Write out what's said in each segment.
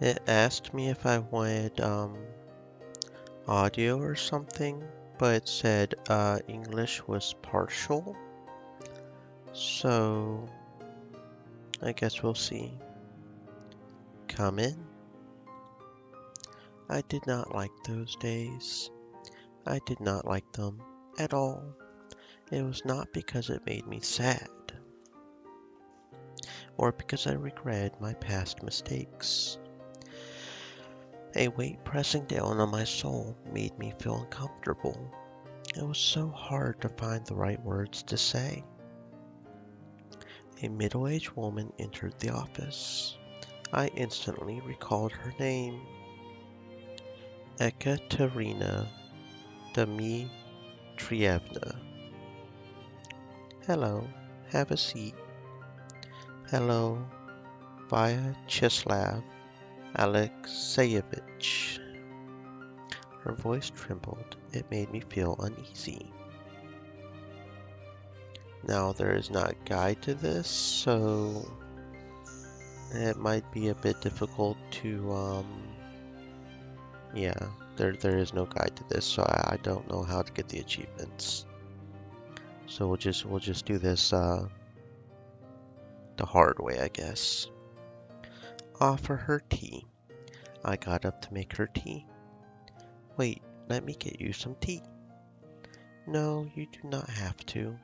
It asked me if I wanted audio or something, but it said English was partial. So I guess we'll see. Come in. I did not like those days. I did not like them at all. It was not because it made me sad, or because I regretted my past mistakes. A weight pressing down on my soul made me feel uncomfortable. It was so hard to find the right words to say. A middle-aged woman entered the office. I instantly recalled her name. Ekaterina Dmitrievna. Hello, have a seat. Hello, Vyacheslav Alexeyevich. Her voice trembled. It made me feel uneasy. Now, there is not a guide to this, so it might be a bit difficult to, yeah, there is no guide to this, so I don't know how to get the achievements. So we'll just do this, the hard way, I guess. Offer her tea. I got up to make her tea. Wait, let me get you some tea. No, you do not have to.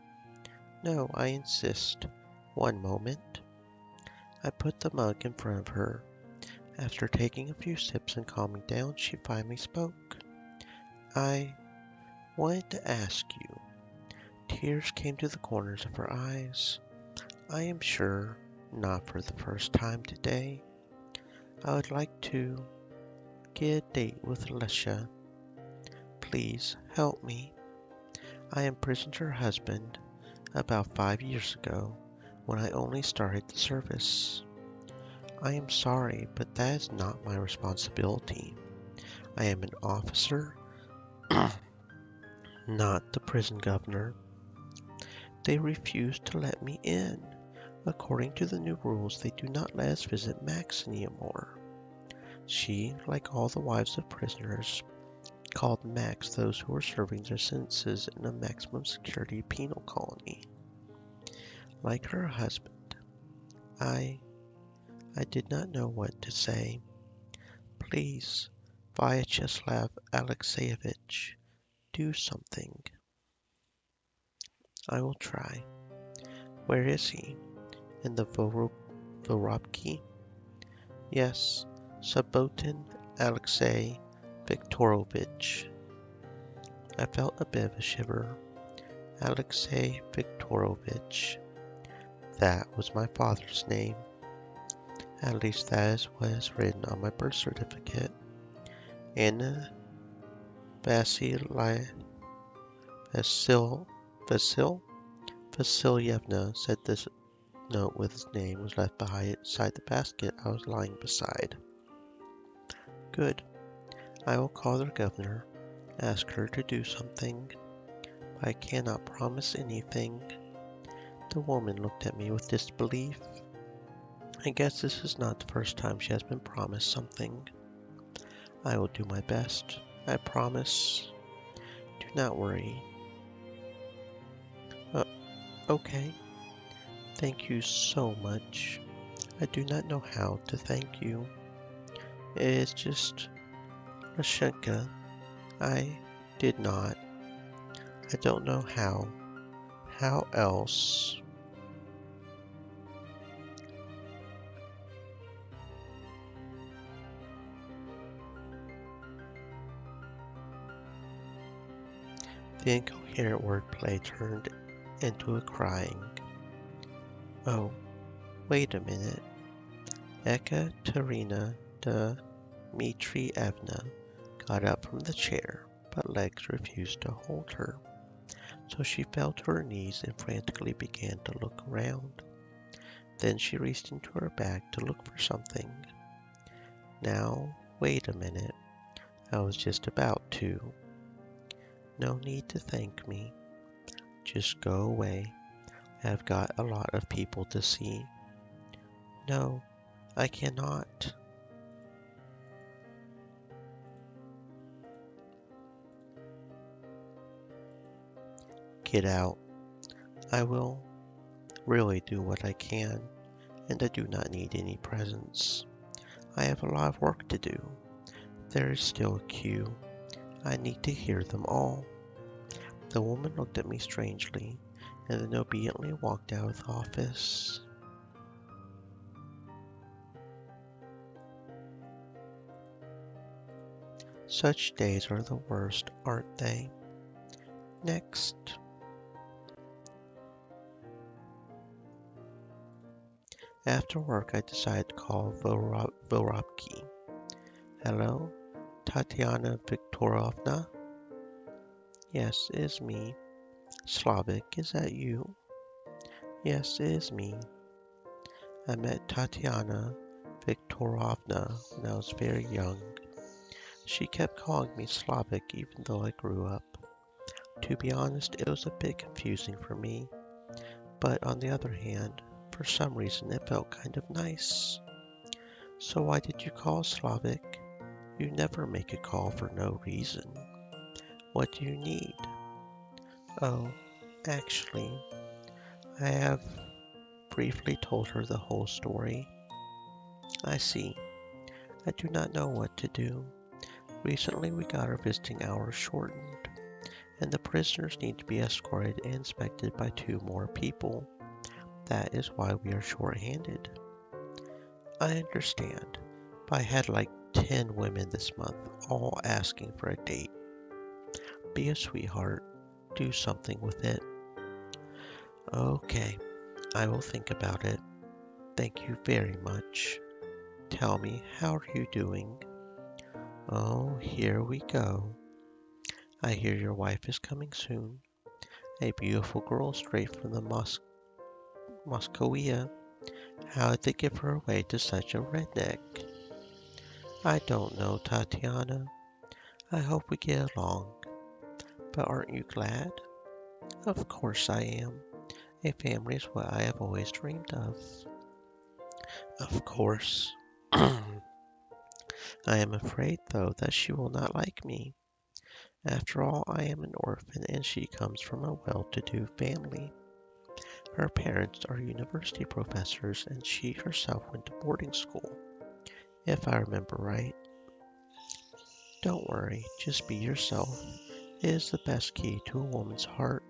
No, I insist. One moment. I put the mug in front of her. After taking a few sips and calming down, she finally spoke. I wanted to ask you. Tears came to the corners of her eyes. I am sure not for the first time today. I would like to get a date with Alicia. Please help me. I imprisoned her husband about 5 years ago when I only started the service. I am sorry, but that is not my responsibility. I am an officer, not the prison governor. They refused to let me in. According to the new rules, they do not let us visit Max anymore. She, like all the wives of prisoners, called Max those who were serving their sentences in a maximum security penal colony. Like her husband, I did not know what to say. Please, Vyacheslav Alexeyevich, do something. I will try. Where is he? In the Vorobki? Yes, Subotin Alexey Viktorovich. I felt a bit of a shiver. Alexey Viktorovich. That was my father's name. At least that is what is written on my birth certificate. Anna Vasilyevna said this note with his name was left beside the basket I was lying beside. Good. I will call the governor, ask her to do something, but I cannot promise anything. The woman looked at me with disbelief. I guess this is not the first time she has been promised something. I will do my best. I promise. Do not worry. Okay. Thank you so much. I do not know how to thank you. It is just Rashenka. I did not. I don't know how. How else? The incoherent wordplay turned into a crying. Oh, wait a minute. Ekaterina Dmitrievna got up from the chair, but legs refused to hold her. So she fell to her knees and frantically began to look around. Then she reached into her bag to look for something. Now, wait a minute. I was just about to. No need to thank me. Just go away. I've got a lot of people to see. No, I cannot. Get out. I will really do what I can, and I do not need any presents. I have a lot of work to do. There is still a queue. I need to hear them all. The woman looked at me strangely, and then obediently walked out of the office. Such days are the worst, aren't they? Next. After work, I decided to call Vorobki. Hello, Tatiana Viktorovna? Yes, it is me. Slavik, is that you? Yes, it is me. I met Tatiana Viktorovna when I was very young. She kept calling me Slavik even though I grew up. To be honest, it was a bit confusing for me, but on the other hand, for some reason it felt kind of nice. So why did you call, Slavik? You never make a call for no reason. What do you need? Oh, actually, I have briefly told her the whole story. I see. I do not know what to do. Recently we got our visiting hours shortened, and the prisoners need to be escorted and inspected by 2 more people. That is why we are short-handed. I understand, but I had like 10 women this month, all asking for a date. Be a sweetheart. Do something with it. Okay, I will think about it. Thank you very much. Tell me, how are you doing? Oh, here we go. I hear your wife is coming soon. A beautiful girl straight from the Moscowia. How did they give her away to such a redneck? I don't know, Tatiana. I hope we get along. But aren't you glad? Of course I am. A family is what I have always dreamed of. Of course. I am afraid, though, that she will not like me. After all, I am an orphan and she comes from a well-to-do family. Her parents are university professors and she herself went to boarding school, if I remember right. Don't worry, just be yourself. It is the best key to a woman's heart.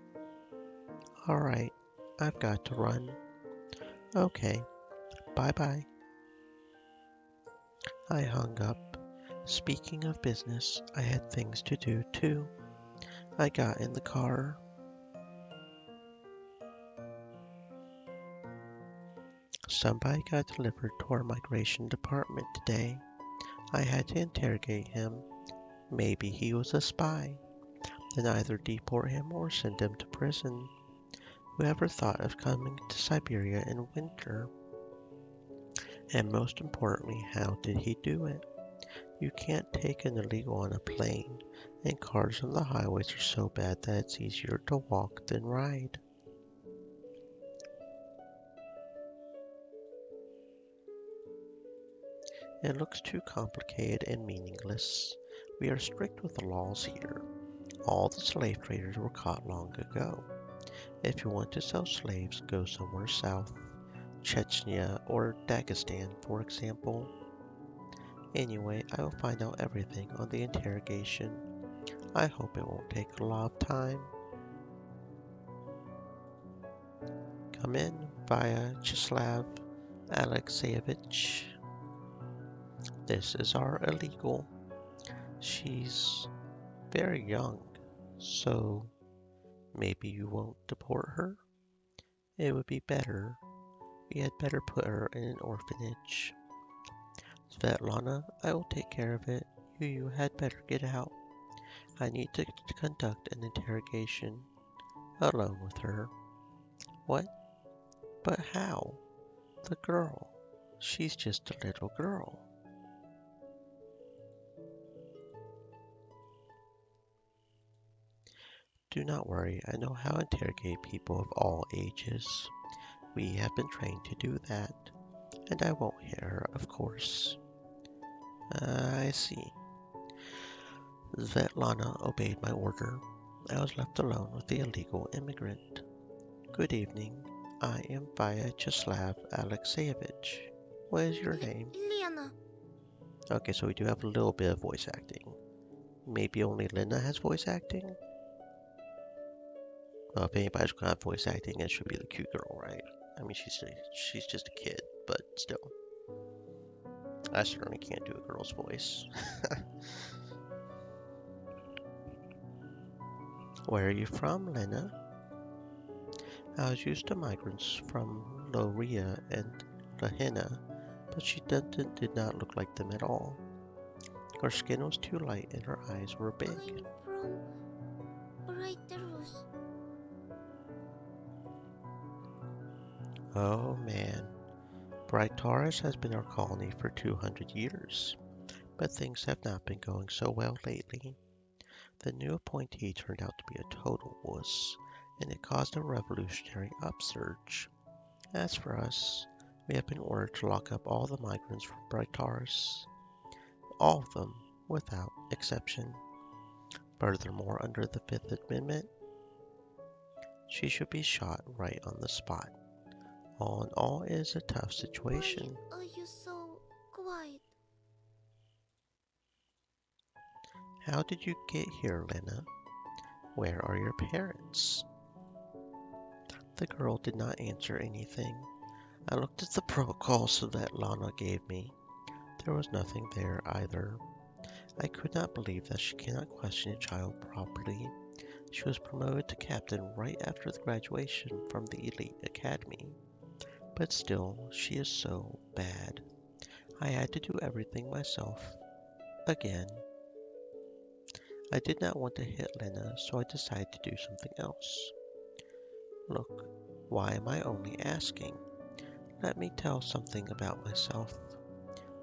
Alright, I've got to run. Okay, bye-bye. I hung up. Speaking of business, I had things to do too. I got in the car. Somebody got delivered to our migration department today. I had to interrogate him. Maybe he was a spy. Then either deport him or send him to prison. Whoever thought of coming to Siberia in winter? And most importantly, how did he do it? You can't take an illegal on a plane, and cars on the highways are so bad that it's easier to walk than ride. It looks too complicated and meaningless. We are strict with the laws here. All the slave traders were caught long ago. If you want to sell slaves, go somewhere south. Chechnya or Dagestan, for example. Anyway, I will find out everything on the interrogation. I hope it won't take a lot of time. Come in, Vyacheslav Alexeyevich. This is our illegal. She's very young, so maybe you won't deport her? It would be better. We had better put her in an orphanage. Svetlana, I will take care of it. You had better get out. I need to conduct an interrogation alone with her. What? But how? The girl. She's just a little girl. Do not worry, I know how to interrogate people of all ages. We have been trained to do that, and I won't hit her, of course. I see. Svetlana obeyed my order. I was left alone with the illegal immigrant. Good evening. I am Vyacheslav Alexeyevich. What is your name? Lena. Okay, so we do have a little bit of voice acting. Maybe only Lena has voice acting? Well, if anybody's gonna have voice acting, it should be the cute girl, right? I mean, she's just a kid, but still. I certainly can't do a girl's voice. Where are you from, Lena? I was used to migrants from Loria and Lahaina, but she did not look like them at all. Her skin was too light and her eyes were big. I'm from Brighterus. Oh man, Bright Taurus has been our colony for 200 years, but things have not been going so well lately. The new appointee turned out to be a total wuss, and it caused a revolutionary upsurge. As for us, we have been ordered to lock up all the migrants from Bright Taurus. All of them, without exception. Furthermore, under the Fifth Amendment, she should be shot right on the spot. All in all, it is a tough situation. Why are you so quiet? How did you get here, Lena? Where are your parents? The girl did not answer anything. I looked at the protocols that Lana gave me. There was nothing there either. I could not believe that she cannot question a child properly. She was promoted to captain right after the graduation from the elite academy. But still, she is so bad. I had to do everything myself. Again. I did not want to hit Lena, so I decided to do something else. Look, why am I only asking? Let me tell something about myself.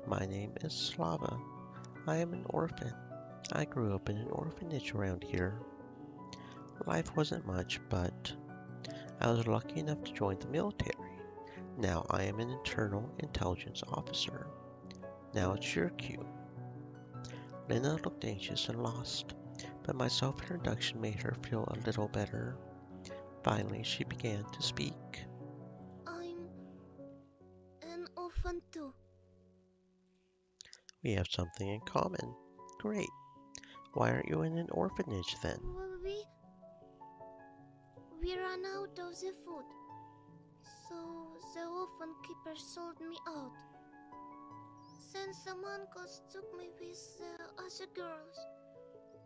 My name is Slava. I am an orphan. I grew up in an orphanage around here. Life wasn't much, but I was lucky enough to join the military. Now I am an internal intelligence officer. Now it's your cue. Lena looked anxious and lost, but my self-introduction made her feel a little better. Finally, she began to speak. I'm an orphan too. We have something in common. Great. Why aren't you in an orphanage then? We we ran out of the food, so the orphan keeper sold me out. Then some uncles took me with the other girls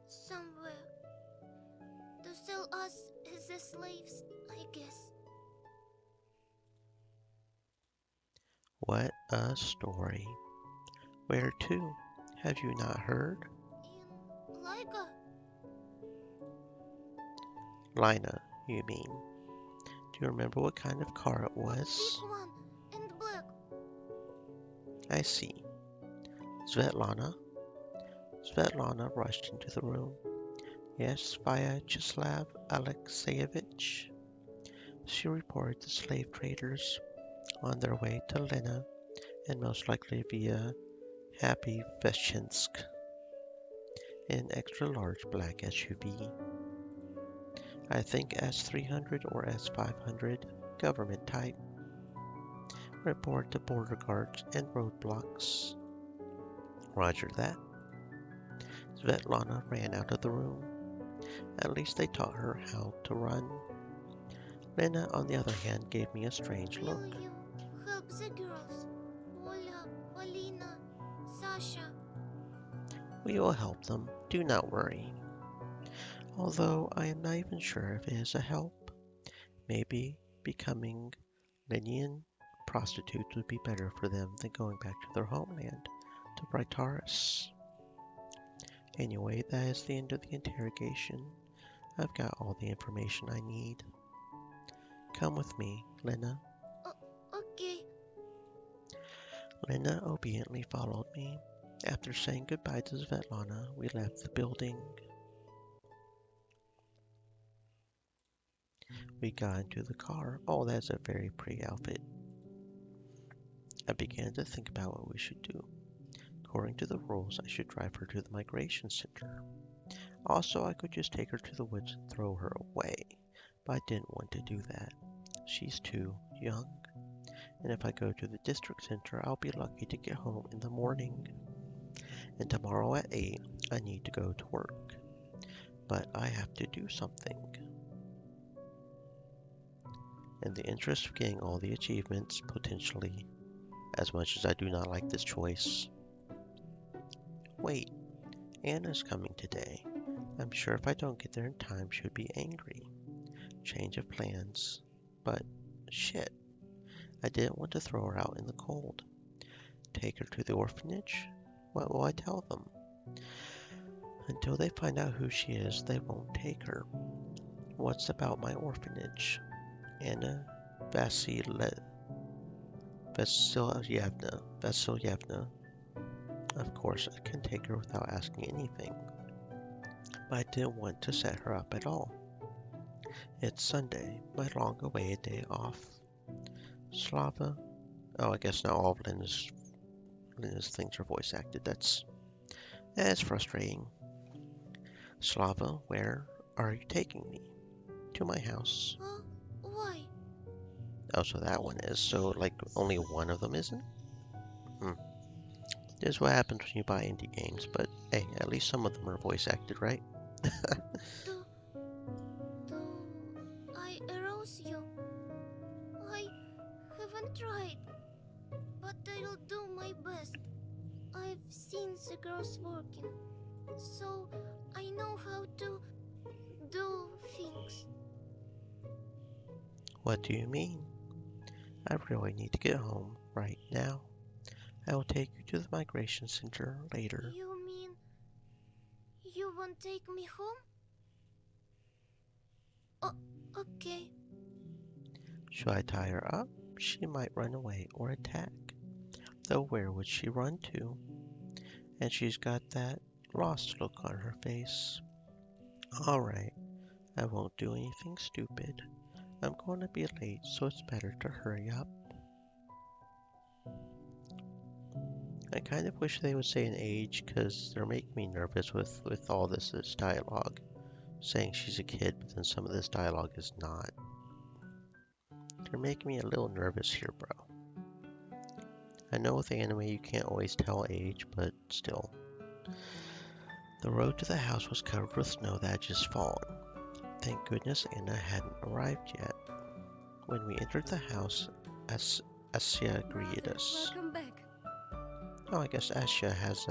somewhere to sell us as the slaves, I guess. What a story. Where to? Have you not heard? In Laika, Lina, you mean. Do you remember what kind of car it was? big one and black. I see. Svetlana? Svetlana rushed into the room. Yes, Vyacheslav Alexeyevich. She reported the slave traders on their way to Lena and most likely via Happy Veshchensk in an extra large black SUV. I think S300 or S500, government type. Report to border guards and roadblocks. Roger that. Svetlana ran out of the room. At least they taught her how to run. Lena, on the other hand, gave me a strange Will look. you help the girls? Ola, Polina, Sasha. We will help them, do not worry. Although I am not even sure if it is a help. Maybe becoming Lenian prostitutes would be better for them than going back to their homeland, to Brightaris. Anyway, that is the end of the interrogation. I've got all the information I need. Come with me, Lena. Okay. Lena obediently followed me. After saying goodbye to Svetlana, we left the building. We got into the car. Oh, that's a very pretty outfit. I began to think about what we should do. According to the rules, I should drive her to the migration center. Also, I could just take her to the woods and throw her away, but I didn't want to do that. She's too young, and if I go to the district center, I'll be lucky to get home in the morning. And tomorrow at 8, I need to go to work. But I have to do something. In the interest of getting all the achievements, potentially, as much as I do not like this choice. Wait, Anna's coming today. I'm sure if I don't get there in time, she would be angry. Change of plans. But, shit, I didn't want to throw her out in the cold. Take her to the orphanage? What will I tell them? Until they find out who she is, they won't take her. What's about my orphanage? Anna Vasilyevna. Of course, I can take her without asking anything. But I didn't want to set her up at all. It's Sunday, my long-awaited day off. Slava. Oh, I guess now all of Lena's things are voice acted. That's frustrating. Slava, where are you taking me? To my house. Why? Oh, so that one is. So, like, only one of them isn't? This is what happens when you buy indie games, but hey, at least some of them are voice acted, right? Do I arouse you? I haven't tried, but I'll do my best. I've seen the girls working, so I know how to do things. What do you mean? I really need to get home right now. I will take you to the migration center later. You mean you won't take me home? Oh, okay. Should I tie her up? She might run away or attack. Though where would she run to? And she's got that lost look on her face. Alright, I won't do anything stupid. I'm going to be late, so it's better to hurry up. I kind of wish they would say an age, because they're making me nervous with all this dialogue. Saying she's a kid, but then some of this dialogue is not. They're making me a little nervous here, bro. I know with anime you can't always tell age, but still. The road to the house was covered with snow that had just fallen. Thank goodness Anna hadn't arrived yet. When we entered the house, Asya greeted us. Welcome back. Oh, I guess Asya has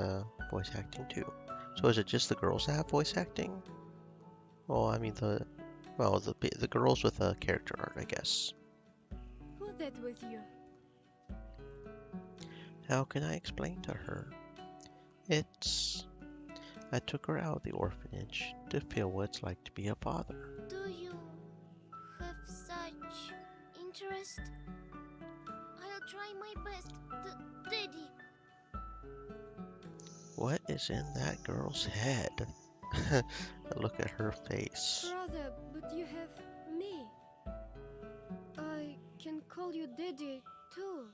voice acting too. So is it just the girls that have voice acting? Well, I mean the girls with character art, I guess. Who's that with you? How can I explain to her? I took her out of the orphanage to feel what it's like to be a father. Do you have such interest? I'll try my best, Daddy. What is in that girl's head? Look at her face. Brother, but you have me. I can call you Daddy too.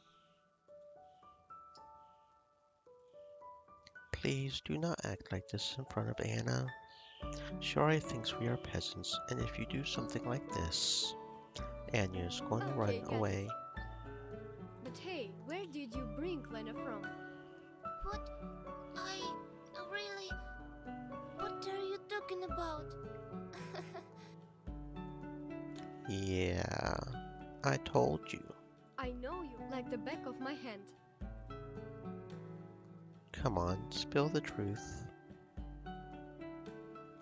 Please do not act like this in front of Anna. She already thinks we are peasants, and if you do something like this, Anya's going to Okay, run got away. But hey, where did you bring Lena from? What? What are you talking about? Yeah, I told you. I know you like the back of my hand. Come on, spill the truth.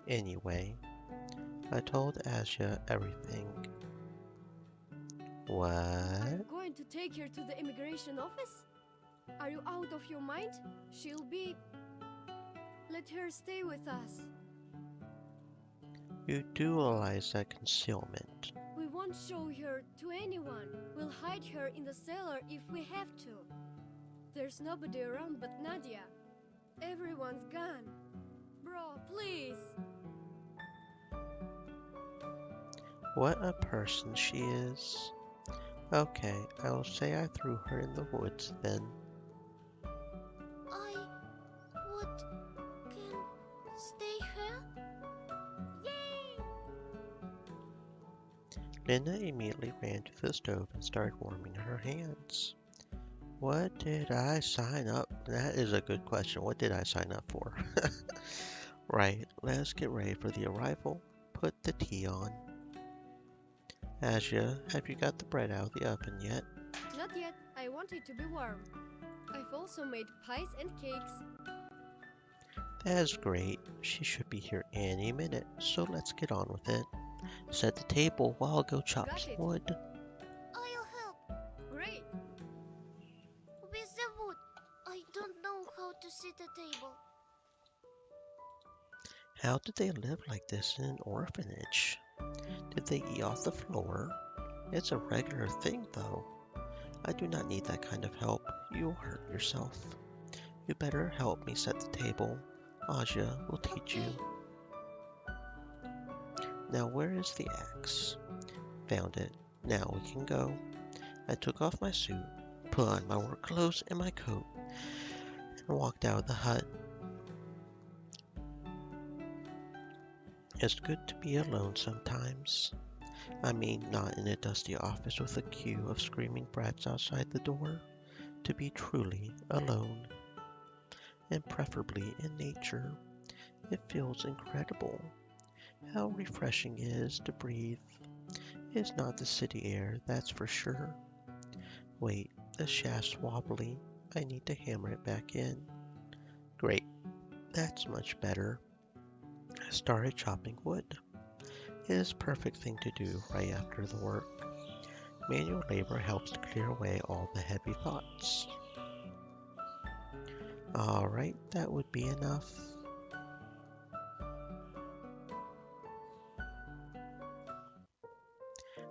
Anyway, I told Asya everything. What? I'm going to take her to the immigration office? Are you out of your mind? She'll be... Let her stay with us. You do realize that concealment. We won't show her to anyone. We'll hide her in the cellar if we have to. There's nobody around but Nadia. Everyone's gone. Bro, please. What a person she is. Okay, I will say I threw her in the woods then. I would can stay here? Minna immediately ran to the stove and started warming her hands. What did I sign up? That is a good question. What did I sign up for? Right, let's get ready for the arrival. Put the tea on. Asia, have you got the bread out of the oven yet? Not yet. I want it to be warm. I've also made pies and cakes. That's great. She should be here any minute, so let's get on with it. Set the table while I'll go chop Got some it. wood. I'll help. Great. With the wood, I don't know how to set a table. How did they live like this in an orphanage? Did they eat off the floor? It's a regular thing, though. I do not need that kind of help. You'll hurt yourself. You better help me set the table. Aja will teach you. Now where is the axe? Found it. Now we can go. I took off my suit, put on my work clothes and my coat, and walked out of the hut. It's good to be alone sometimes. I mean, not in a dusty office with a queue of screaming brats outside the door. To be truly alone. And preferably in nature. It feels incredible. How refreshing it is to breathe. It's not the city air, that's for sure. Wait, the shaft's wobbly. I need to hammer it back in. Great, that's much better. I started chopping wood. It is a perfect thing to do right after the work. Manual labor helps to clear away all the heavy thoughts. Alright, that would be enough.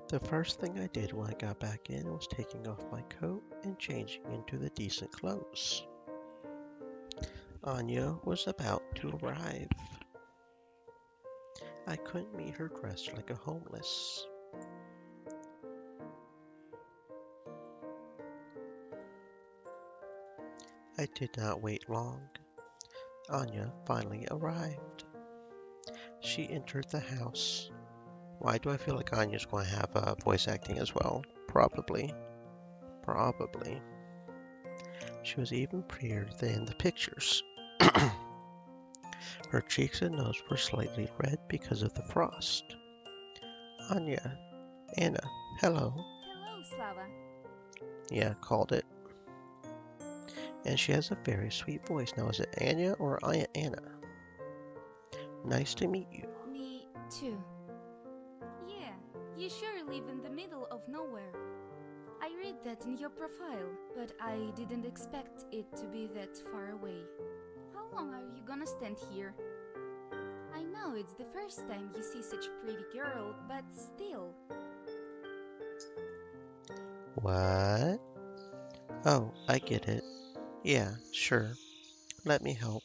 The first thing I did when I got back in was taking off my coat and changing into the decent clothes. Anya was about to arrive. I couldn't meet her dressed like a homeless. I did not wait long. Anya finally arrived. She entered the house. Why do I feel like Anya's going to have voice acting as well? Probably. Probably. She was even prettier than in the pictures. Her cheeks and nose were slightly red because of the frost. Anya, Anna, hello. Hello, Slava. Yeah, called it. And she has a very sweet voice. Now, is it Anya or Anna? Nice to meet you. Me too. Yeah, you sure live in the middle of nowhere. I read that in your profile, but I didn't expect it to be that far away. How long are you gonna stand here? I know it's the first time you see such a pretty girl, but still. What? Oh, I get it. Yeah, sure. Let me help.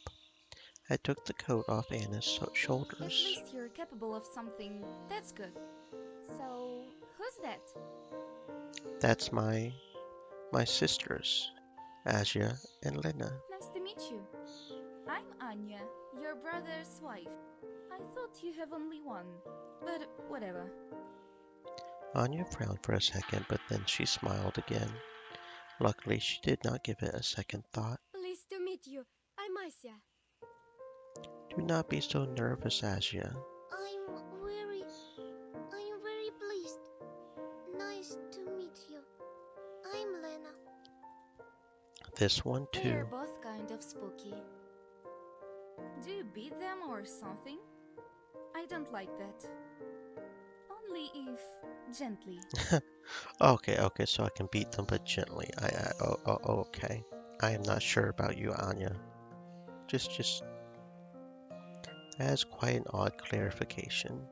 I took the coat off Anna's At shoulders. least you're capable of something. That's good. So, who's that? That's my sisters, Asia and Lena. Nice to meet you. I'm Anya, your brother's wife. I thought you have only one, but whatever. Anya frowned for a second, but then she smiled again. Luckily, she did not give it a second thought. Pleased to meet you. I'm Asya. Do not be so nervous, Asia. I'm very pleased. Nice to meet you. I'm Lena. This one They're too. both kind of spooky. Do you beat them or something? I don't like that. Only if gently. Okay, so I can beat them, but gently. Okay. I am not sure about you, Anya. Just. That is quite an odd clarification.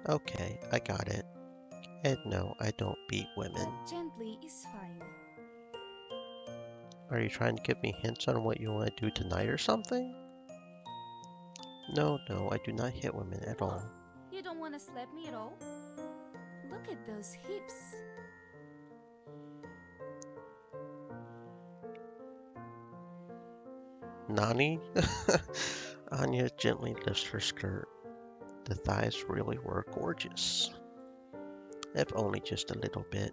Okay, I got it. And no, I don't beat women. But gently is fine. Are you trying to give me hints on what you want to do tonight or something? No, I do not hit women at all. You don't want to slap me at all? Look at those hips. Nani? Anya gently lifts her skirt. The thighs really were gorgeous. if only just a little bit.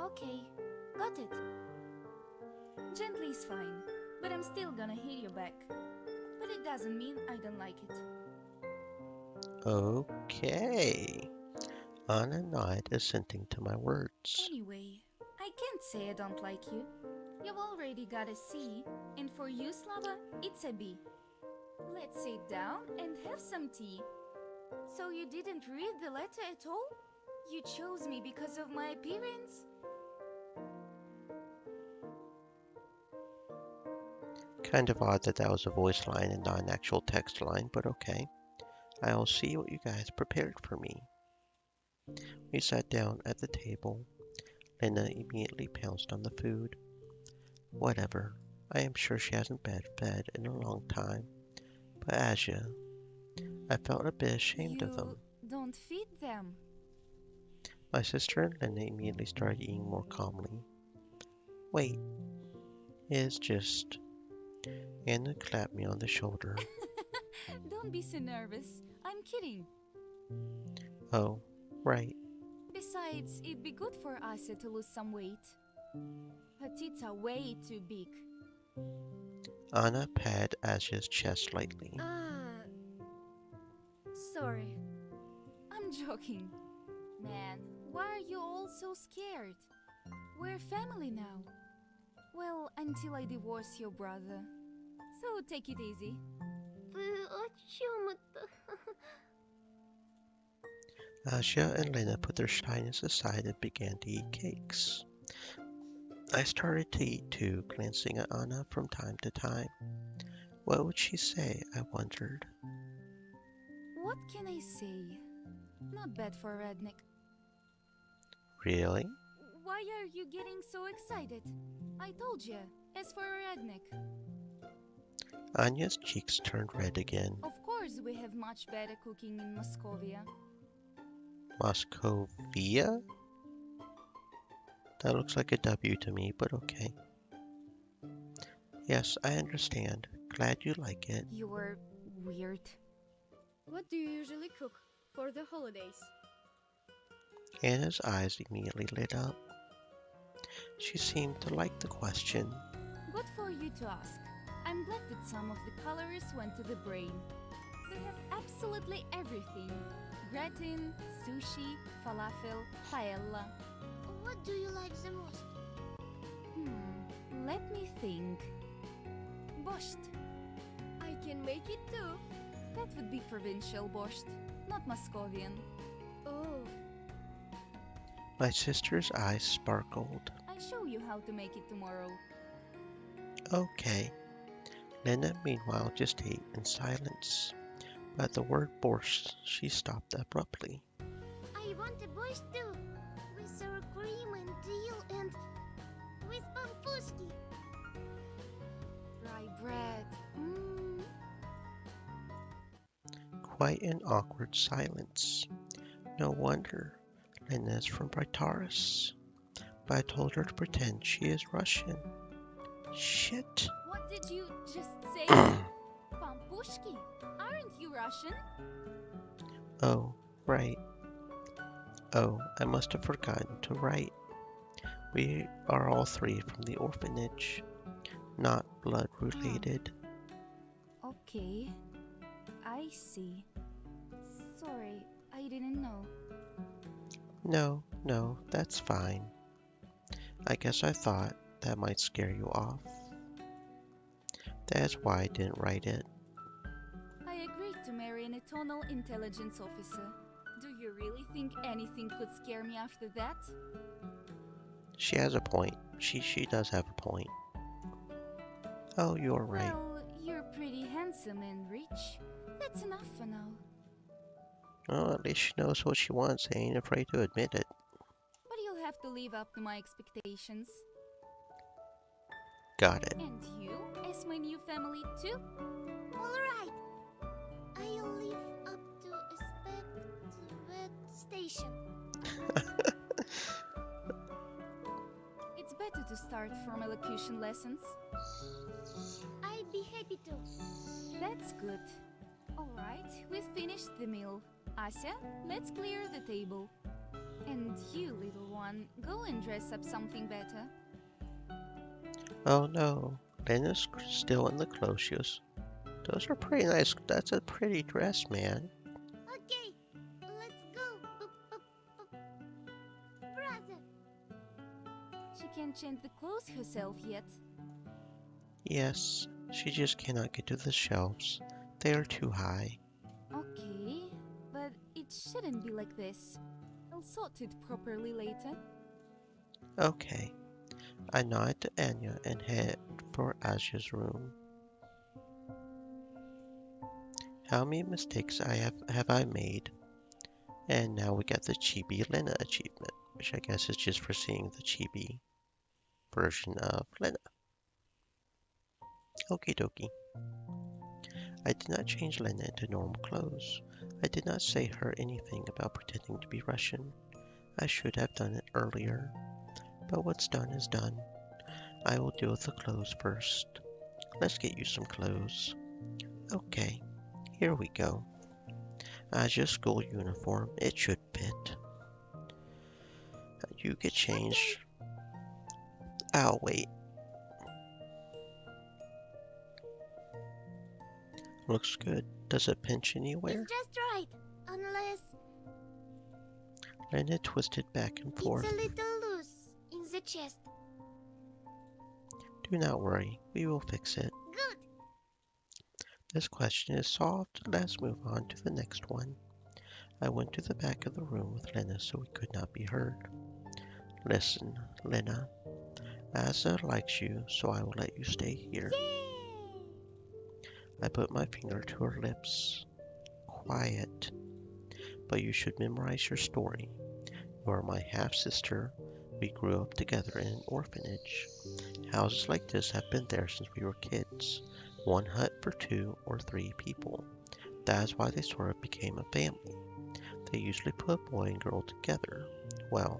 Okay, got it. Gently is fine, but I'm still gonna hit you back. But it doesn't mean I don't like it. Okay. Anna nodded, assenting to my words. Anyway, I can't say I don't like you. You've already got a C, and for you, Slava, it's a B. Let's sit down and have some tea. So you didn't read the letter at all? You chose me because of my appearance? Kind of odd that was a voice line and not an actual text line, but okay. I'll see what you guys prepared for me. We sat down at the table. Lena immediately pounced on the food. Whatever. I am sure she hasn't been fed in a long time. But Asia, I felt a bit ashamed of them. You don't feed them. My sister and Lena immediately started eating more calmly. Wait, it's just... Anna clapped me on the shoulder. Don't be so nervous. I'm kidding. Oh, right. Besides, it'd be good for Asa to lose some weight. Her tits are way too big. Anna patted Asia's chest lightly. Sorry. I'm joking. Man, why are you all so scared? We're family now. Well, until I divorce your brother. So take it easy. О чем это? Asia and Lena put their shyness aside and began to eat cakes. I started to eat too, glancing at Anna from time to time. What would she say, I wondered. What can I say? Not bad for a redneck. Really? Why are you getting so excited? I told you, as for a redneck. Anya's cheeks turned red again. Of course we have much better cooking in Moscovia. Moscovia? That looks like a W to me, but okay. Yes, I understand. Glad you like it. You're weird. What do you usually cook for the holidays? Anna's eyes immediately lit up. She seemed to like the question. Good for you to ask. I'm glad that some of the colors went to the brain. They have absolutely everything. Gratin, sushi, falafel, paella. What do you like the most? Let me think. Borscht. I can make it too. That would be provincial borscht, not Moscovian. Oh, My sister's eyes sparkled. I'll show you how to make it tomorrow. Okay. Lena, meanwhile, just ate in silence. But at the word borscht, she stopped abruptly. I want a borscht too, with sour cream and dill and with pampushki. Rye bread. Quite an awkward silence. No wonder. Lena's from Britaris. But I told her to pretend she is Russian. Shit. What did you just say? Pampushki? Aren't you Russian? Oh, right. Oh, I must have forgotten to write. We are all three from the orphanage, not blood related. Okay. I see. Sorry, I didn't know. No, that's fine. I guess I thought that might scare you off. That's why I didn't write it. I agreed to marry an eternal intelligence officer. Do you really think anything could scare me after that? She has a point. She does have a point. Oh, you're right. Well, you're pretty handsome and rich. That's enough for now. Well, at least she knows what she wants and ain't afraid to admit it. But you'll have to live up to my expectations. Got it. And you, as my new family too? Alright. I'll live up to expectation. It's better to start from elocution lessons. I'd be happy to. That's good. Alright, we've finished the meal. Ася, let's clear the table. And you, little one, go and dress up something better. Oh no, Lena's still in the clothes she was. Those are pretty nice. That's a pretty dress, man. Okay, let's go, brother. She can't change the clothes herself yet. Yes, she just cannot get to the shelves. They are too high. Okay, but it shouldn't be like this. I'll sort it properly later. Okay. I nod to Anya and head for Asya's room. How many mistakes have I made? And now we got the Chibi Lena achievement, which I guess is just for seeing the Chibi version of Lena. Okie dokie. I did not change Lena into normal clothes. I did not say her anything about pretending to be Russian. I should have done it earlier. But what's done is done. I will deal with the clothes first. Let's get you some clothes. Okay, here we go. Asya's school uniform, it should fit. You get changed. I'll wait. Looks good. Does it pinch anywhere? It's just right, unless Lena twisted back and forth. it's a little loose in the chest. Do not worry, we will fix it. Good. This question is solved. Let's move on to the next one. I went to the back of the room with Lena so we could not be heard. Listen, Lena. Asya likes you, so I will let you stay here. Yay! I put my finger to her lips. Quiet. But you should memorize your story. You are my half-sister. We grew up together in an orphanage. Houses like this have been there since we were kids. One hut for 2 or 3 people. That is why they sort of became a family. They usually put a boy and girl together. Well,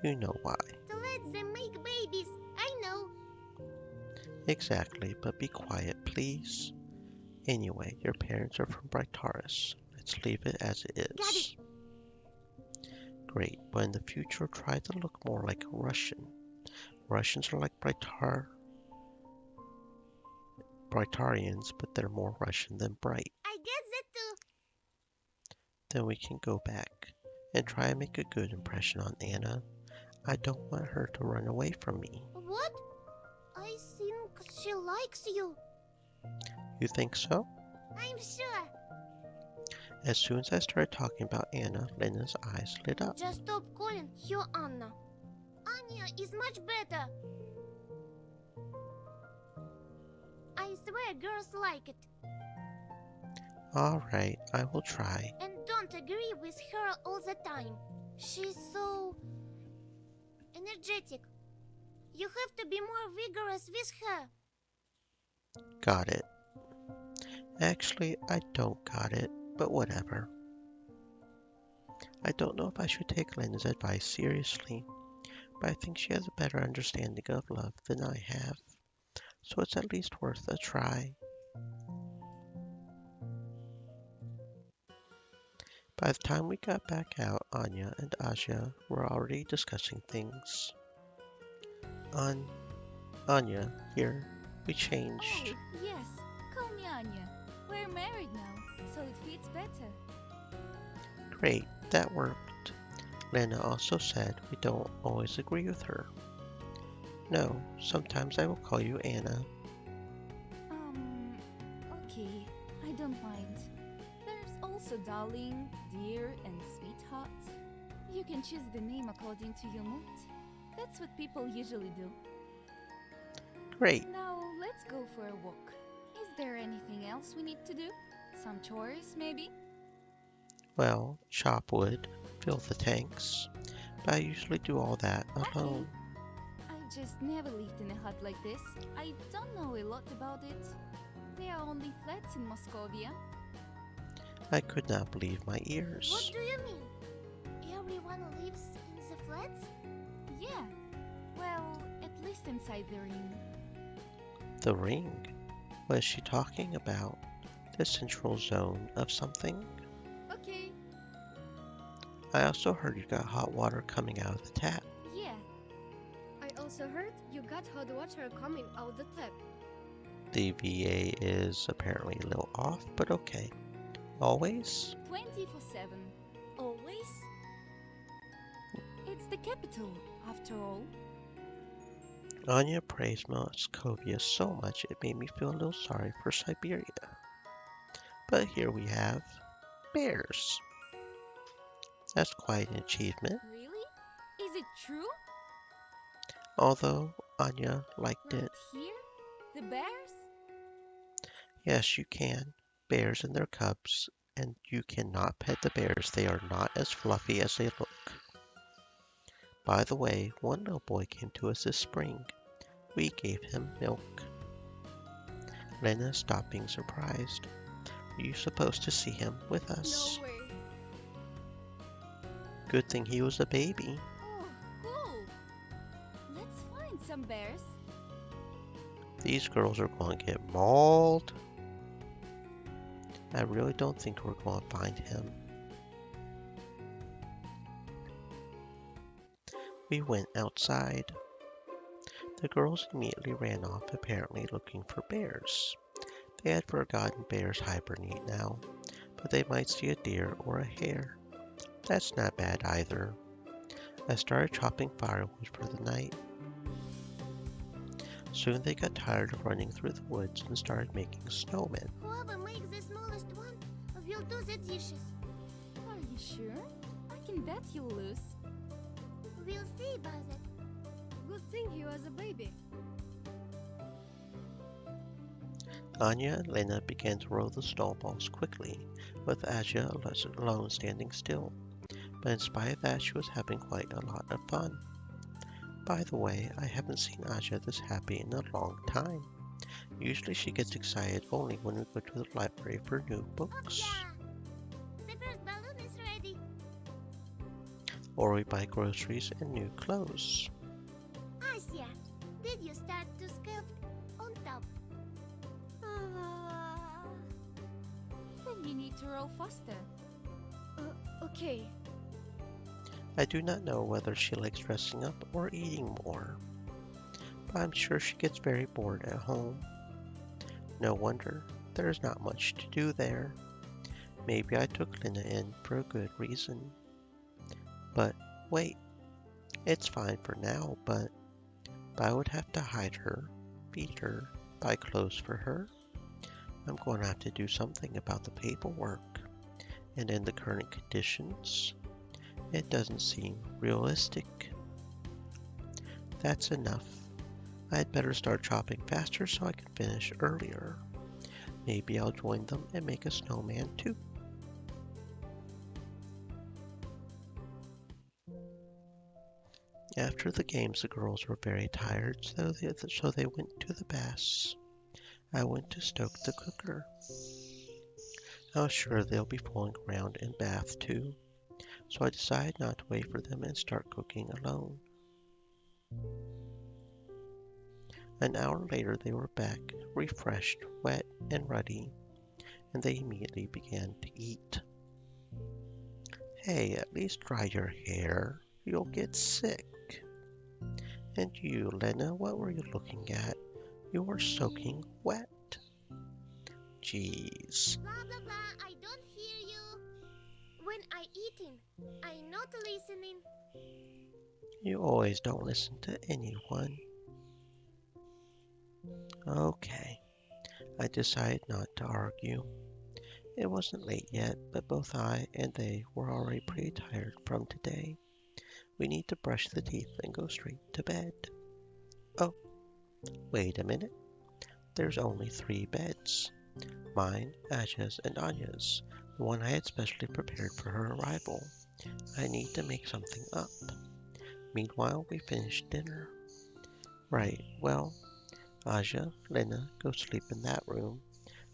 you know why. To let them make babies. I know. Exactly, but be quiet, please. Anyway, your parents are from Brightaris. Let's leave it as it is. Got it. Great, but in the future try to look more like a Russian. Russians are like Brightarians, but they're more Russian than bright. I get that too. Then we can go back and try and make a good impression on Anna. I don't want her to run away from me. What? I think she likes you. You think so? I'm sure. As soon as I started talking about Anna, Lena's eyes lit up. Just stop calling her Anna. Anya is much better. I swear girls like it. Alright, I will try. And don't agree with her all the time. She's so energetic. You have to be more vigorous with her. Got it. Actually, I don't got it, but whatever. I don't know if I should take Lena's advice seriously, but I think she has a better understanding of love than I have, so it's at least worth a try. By the time we got back out, Anya and Asya were already discussing things. Anya, here, we changed. Oh, yes, call me Anya. We're married now, so it fits better. Great, that worked. Lena also said we don't always agree with her. No, sometimes I will call you Anna. Okay, I don't mind. There's also darling, dear, and sweetheart. You can choose the name according to your mood. That's what people usually do. Great. Now, let's go for a walk. Is there anything else we need to do? Some chores, maybe? Well, chop wood, fill the tanks, but I usually do all that alone. I just never lived in a hut like this. I don't know a lot about it. There are only flats in Moscovia. I could not believe my What ears. do you mean? Everyone lives in the flats? Yeah, well, at least inside the ring. The ring? What is she talking about? The central zone of something? Okay. I also heard you got hot water coming out of the tap. Yeah, I also heard you got hot water coming out the tap. The VA is apparently a little off, but okay. Always? 24/7. Always? It's the capital, after all. Anya praised Moscovia so much it made me feel a little sorry for Siberia. But here we have bears. That's quite an achievement, Really? Is it true? although Anya liked Right it. here? The bears? Yes, you can. Bears and their cubs, and you cannot pet the bears. They are not as fluffy as they look. By the way, one little boy came to us this spring. We gave him milk. Lena stopped being surprised. Are you supposed to see him with us? No way. Good thing he was a baby. Oh, cool! Let's find some bears. These girls are going to get mauled. I really don't think we're going to find him. We went outside. The girls immediately ran off, apparently looking for bears. They had forgotten bears hibernate now, but they might see a deer or a hare. That's not bad either. I started chopping firewood for the night. Soon they got tired of running through the woods and started making snowmen. Whoever makes the smallest one will do the dishes. Are you sure? I can bet you'll lose. We'll see about it. Good thing he was a baby. Anya and Lena began to roll the snowballs quickly, with Aja alone standing still. But in spite of that, she was having quite a lot of fun. By the way, I haven't seen Aja this happy in a long time. Usually she gets excited only when we go to the library for new books, The first balloon is ready. or we buy groceries and new clothes. Asia, did you start to sculpt on top? Then you need to roll faster. Okay. I do not know whether she likes dressing up or eating more, but I'm sure she gets very bored at home. No wonder, there's not much to do there. Maybe I took Lena in for a good reason. But wait, it's fine for now, but I would have to hide her, feed her, buy clothes for her. I'm going to have to do something about the paperwork, and in the current conditions, it doesn't seem realistic. That's enough. I'd better start chopping faster so I can finish earlier. Maybe I'll join them and make a snowman too. After the games, the girls were very tired, so they went to the baths. I went to stoke the cooker. I was sure they'll be fooling around in bath too, so I decided not to wait for them and start cooking alone. An hour later they were back, refreshed, wet, and ruddy, and they immediately began to eat. Hey, at least dry your hair. You'll get sick. And you, Lena, what were you looking at? You were soaking wet. Jeez. Blah blah blah, I don't hear you. When I eating, I not listening. You always don't listen to anyone. Okay. I decided not to argue. It wasn't late yet, but both I and they were already pretty tired from today. We need to brush the teeth and go straight to bed. Oh, wait a minute. There's only 3 beds. Mine, Aja's, and Anya's, the one I had specially prepared for her arrival. I need to make something up. Meanwhile, we finished dinner. Right, well, Aja, Lena, go sleep in that room.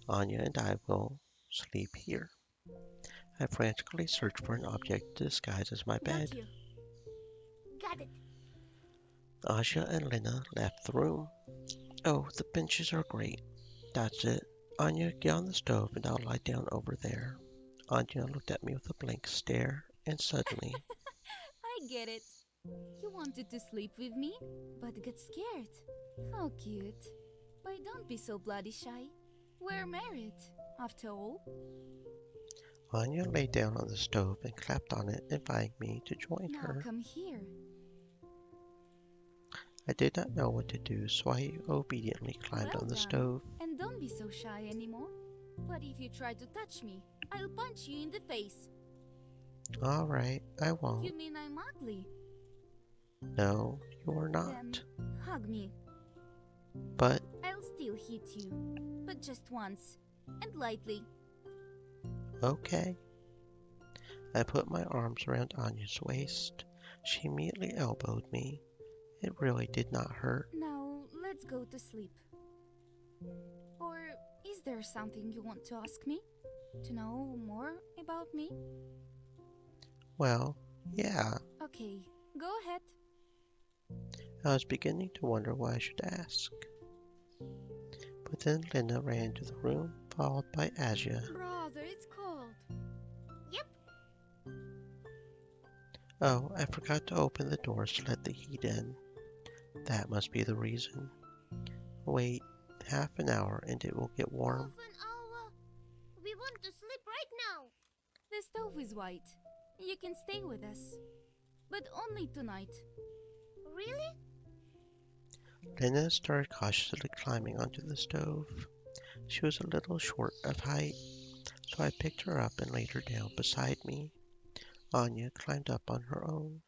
Anya and I will sleep here. I frantically searched for an object to disguise as my bed. Got you. Got it. Aja and Lena left the room. Oh, the benches are great. That's it. Anya, get on the stove and I'll lie down over there. Anya looked at me with a blank stare and suddenly, I get it. You wanted to sleep with me, but got scared. How cute. But don't be so bloody shy. We're married, after all. Anya lay down on the stove and clapped on it, inviting me to join Now her. come here. I did not know what to do, so I obediently climbed Well on the done. stove. And don't be so shy anymore. But if you try to touch me, I'll punch you in the face. All right, I won't. You mean I'm ugly? No, you're Then not. hug me. But, I'll still hit you, but just once, and lightly. okay. I put my arms around Anya's waist. She immediately elbowed me. It really did not hurt. Now let's go to sleep. Or is there something you want to ask me? To know more about me? Well, yeah. Okay, go ahead. I was beginning to wonder what I should ask. But then Linda ran into the room, followed by Asia. Brother, it's cold. Yep. Oh, I forgot to open the doors to let the heat in. That must be the reason. Wait, half an hour and it will get Half warm. an hour. We want to sleep right now. The stove is white. You can stay with us. But only tonight. Really? Lena started cautiously climbing onto the stove. She was a little short of height, so I picked her up and laid her down beside me. Anya climbed up on her own.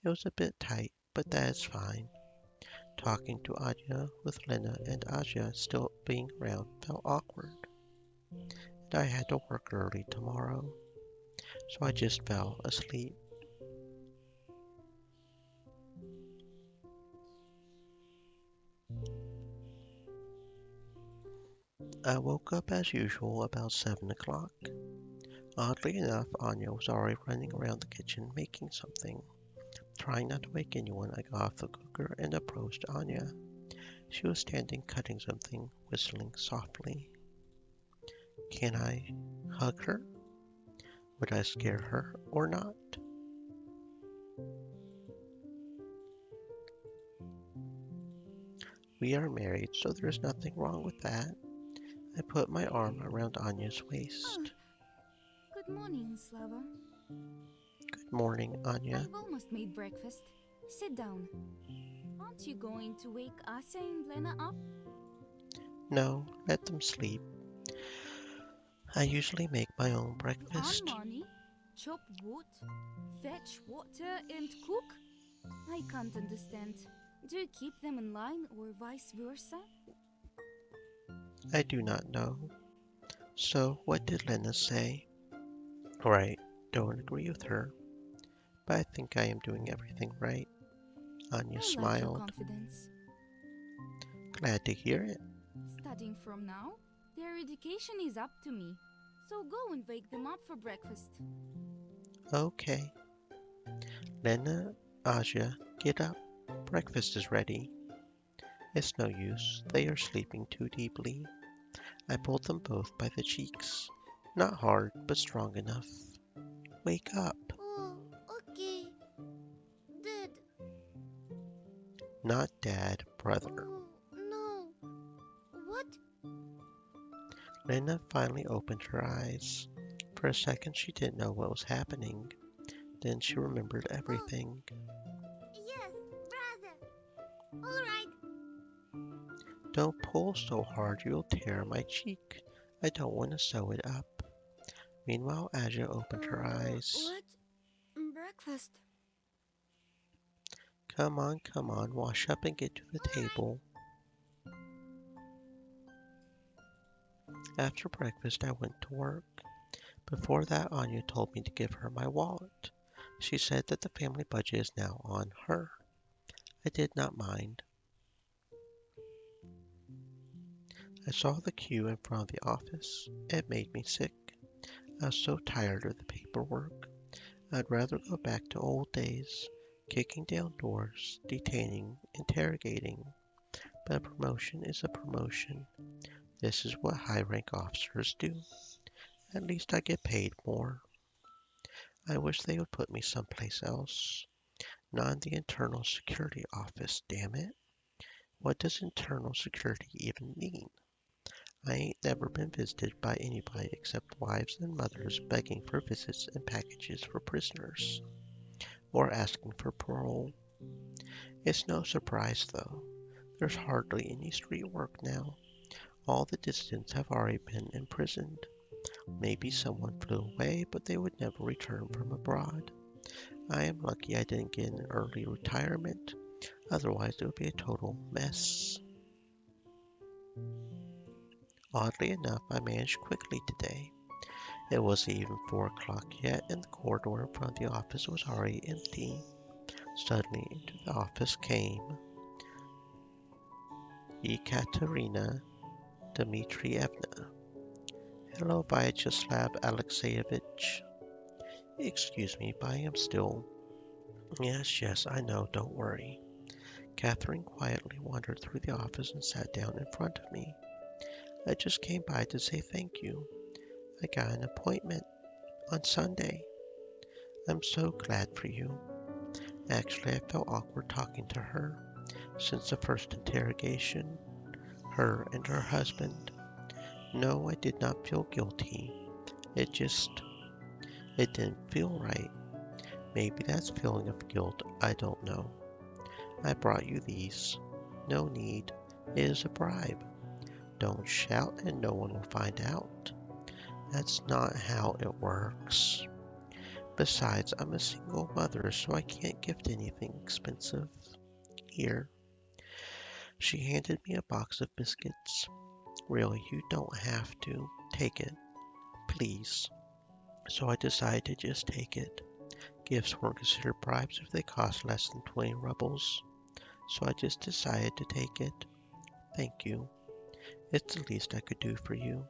It was a bit tight, but that is fine. Talking to Anya with Lena and Aja still being around felt awkward. And I had to work early tomorrow, so I just fell asleep. I woke up as usual about 7 o'clock. Oddly enough, Anya was already running around the kitchen making something. Trying not to wake anyone, I got off the cooker and approached Anya. She was standing cutting something, whistling softly. Can I hug her? Would I scare her or not? We are married, so there's nothing wrong with that. I put my arm around Anya's waist. Good morning, Slava. Good morning, Anya. I've almost made breakfast. Sit down. Aren't you going to wake Asa and Lena up? No, let them sleep. I usually make my own Earn breakfast. money, chop wood, fetch water, and cook? I can't understand. Do you keep them in line or vice versa? I do not know. So, what did Lena say? Right, don't agree with her, but I think I am doing everything right. Anya I like your smiled. confidence. Glad to hear it. Starting from now, their education is up to me. So go and wake them up for breakfast. Okay. Lena, Aja, get up. Breakfast is ready. It's no use. They are sleeping too deeply. I pulled them both by the cheeks. Not hard, but strong enough. Wake up. Oh, okay. Dad. Not dad, brother. Oh, no. What? Lena finally opened her eyes. For a second, she didn't know what was happening. Then she remembered everything. Yes, brother. All right. Don't pull so hard, you'll tear my cheek. I don't want to sew it up. Meanwhile, Aja opened her eyes. What? Breakfast? Come on, wash up and get to the table. After breakfast, I went to work. Before that, Anya told me to give her my wallet. She said that the family budget is now on her. I did not mind. I saw the queue in front of the office. It made me sick. I was so tired of the paperwork. I'd rather go back to old days, kicking down doors, detaining, interrogating. But a promotion is a promotion. This is what high rank officers do. At least I get paid more. I wish they would put me someplace else. Not in the internal security office, damn it. What does internal security even mean? I ain't never been visited by anybody except wives and mothers begging for visits and packages for prisoners, or asking for parole. It's no surprise, though. There's hardly any street work now. All the dissidents have already been imprisoned. Maybe someone flew away, but they would never return from abroad. I am lucky I didn't get an early retirement. Otherwise, it would be a total mess. Oddly enough, I managed quickly today. It wasn't even 4 o'clock yet, and the corridor in front of the office was already empty. Suddenly into the office came Ekaterina Dmitrievna. Hello, Vyacheslav Alexeyevich. Excuse me, but I am still... Yes, I know, don't worry. Catherine quietly wandered through the office and sat down in front of me. I just came by to say thank you. I got an appointment on Sunday. I'm so glad for you. Actually, I felt awkward talking to her since the first interrogation, her and her husband. No, I did not feel guilty. It didn't feel right. Maybe that's feeling of guilt, I don't know. I brought you these. No need. It is a bribe. Don't shout and no one will find out. That's not how it works. Besides, I'm a single mother, so I can't gift anything expensive. Here. She handed me a box of biscuits. Really, you don't have to. Take it. Please. So I decided to just take it. Gifts weren't considered bribes if they cost less than 20 rubles. So I just decided to take it. Thank you. It's the least I could do for you.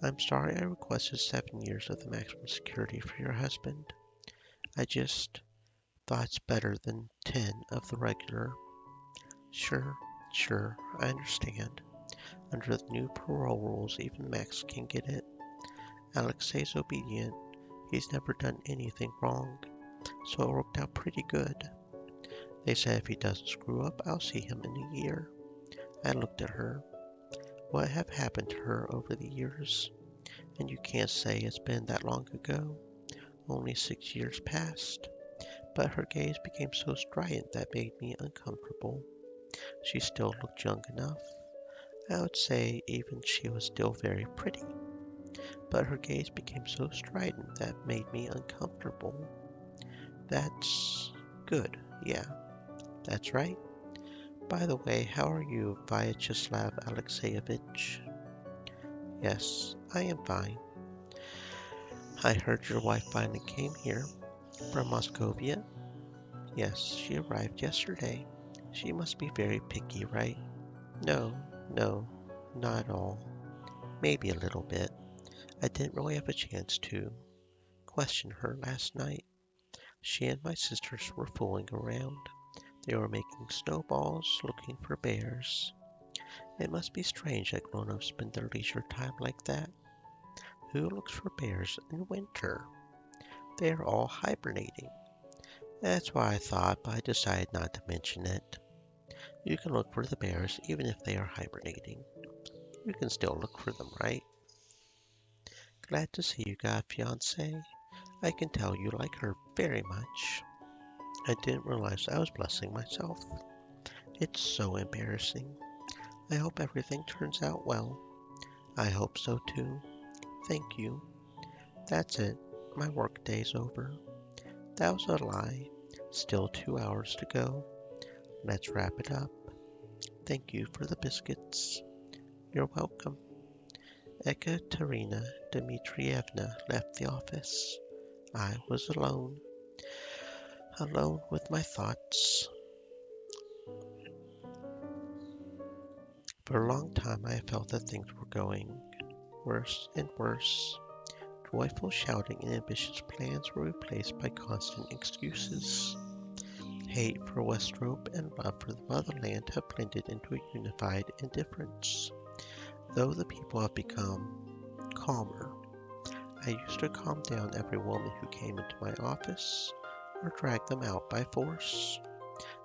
I'm sorry I requested 7 years of the maximum security for your husband. I just thought it's better than 10 of the regular. Sure, I understand. Under the new parole rules, even Max can get it. Alexei's obedient. He's never done anything wrong, so it worked out pretty good. They said if he doesn't screw up, I'll see him in a year. I looked at her. What have happened to her over the years? And you can't say it's been that long ago. Only 6 years passed. But her gaze became so strident that made me uncomfortable. She still looked young enough. I would say even she was still very pretty. But her gaze became so strident that made me uncomfortable. That's good, yeah, that's right. By the way, how are you, Vyacheslav Alexeyevich? Yes, I am fine. I heard your wife finally came here from Moscovia. Yes, she arrived yesterday. She must be very picky, right? No, not at all. Maybe a little bit. I didn't really have a chance to question her last night. She and my sisters were fooling around. They were making snowballs, looking for bears. It must be strange that grown-ups spend their leisure time like that. Who looks for bears in winter? They are all hibernating. That's why I thought, but I decided not to mention it. You can look for the bears even if they are hibernating. You can still look for them, right? Glad to see you got a fiancée. I can tell you like her very much. I didn't realize I was blessing myself. It's so embarrassing. I hope everything turns out well. I hope so too. Thank you. That's it. My work day's over. That was a lie. Still 2 hours to go. Let's wrap it up. Thank you for the biscuits. You're welcome. Ekaterina Dmitrievna left the office. I was alone with my thoughts. For a long time I felt that things were going worse and worse. Joyful shouting and ambitious plans were replaced by constant excuses. Hate for Westrope and love for the motherland have blended into a unified indifference. Though the people have become calmer, I used to calm down every woman who came into my office or drag them out by force.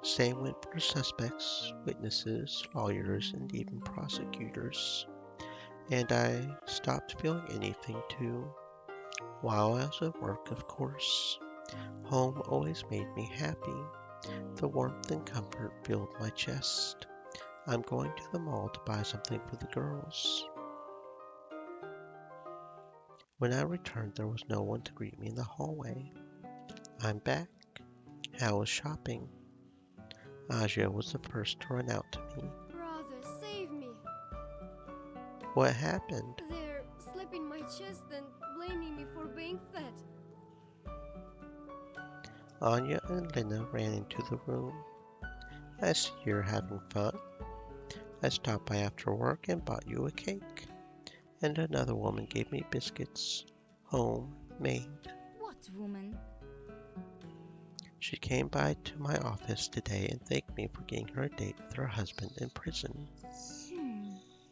Same went for suspects, witnesses, lawyers, and even prosecutors. And I stopped feeling anything too. While I was at work, of course. Home always made me happy. The warmth and comfort filled my chest. I'm going to the mall to buy something for the girls. When I returned, there was no one to greet me in the hallway. I'm back. How was shopping? Aja was the first to run out to me. Brother, save me. What happened? They're slapping my chest and blaming me for being fat. Anya and Lena ran into the room. I see you're having fun. I stopped by after work and bought you a cake. And another woman gave me biscuits, homemade. What woman? She came by to my office today and thanked me for getting her a date with her husband in prison.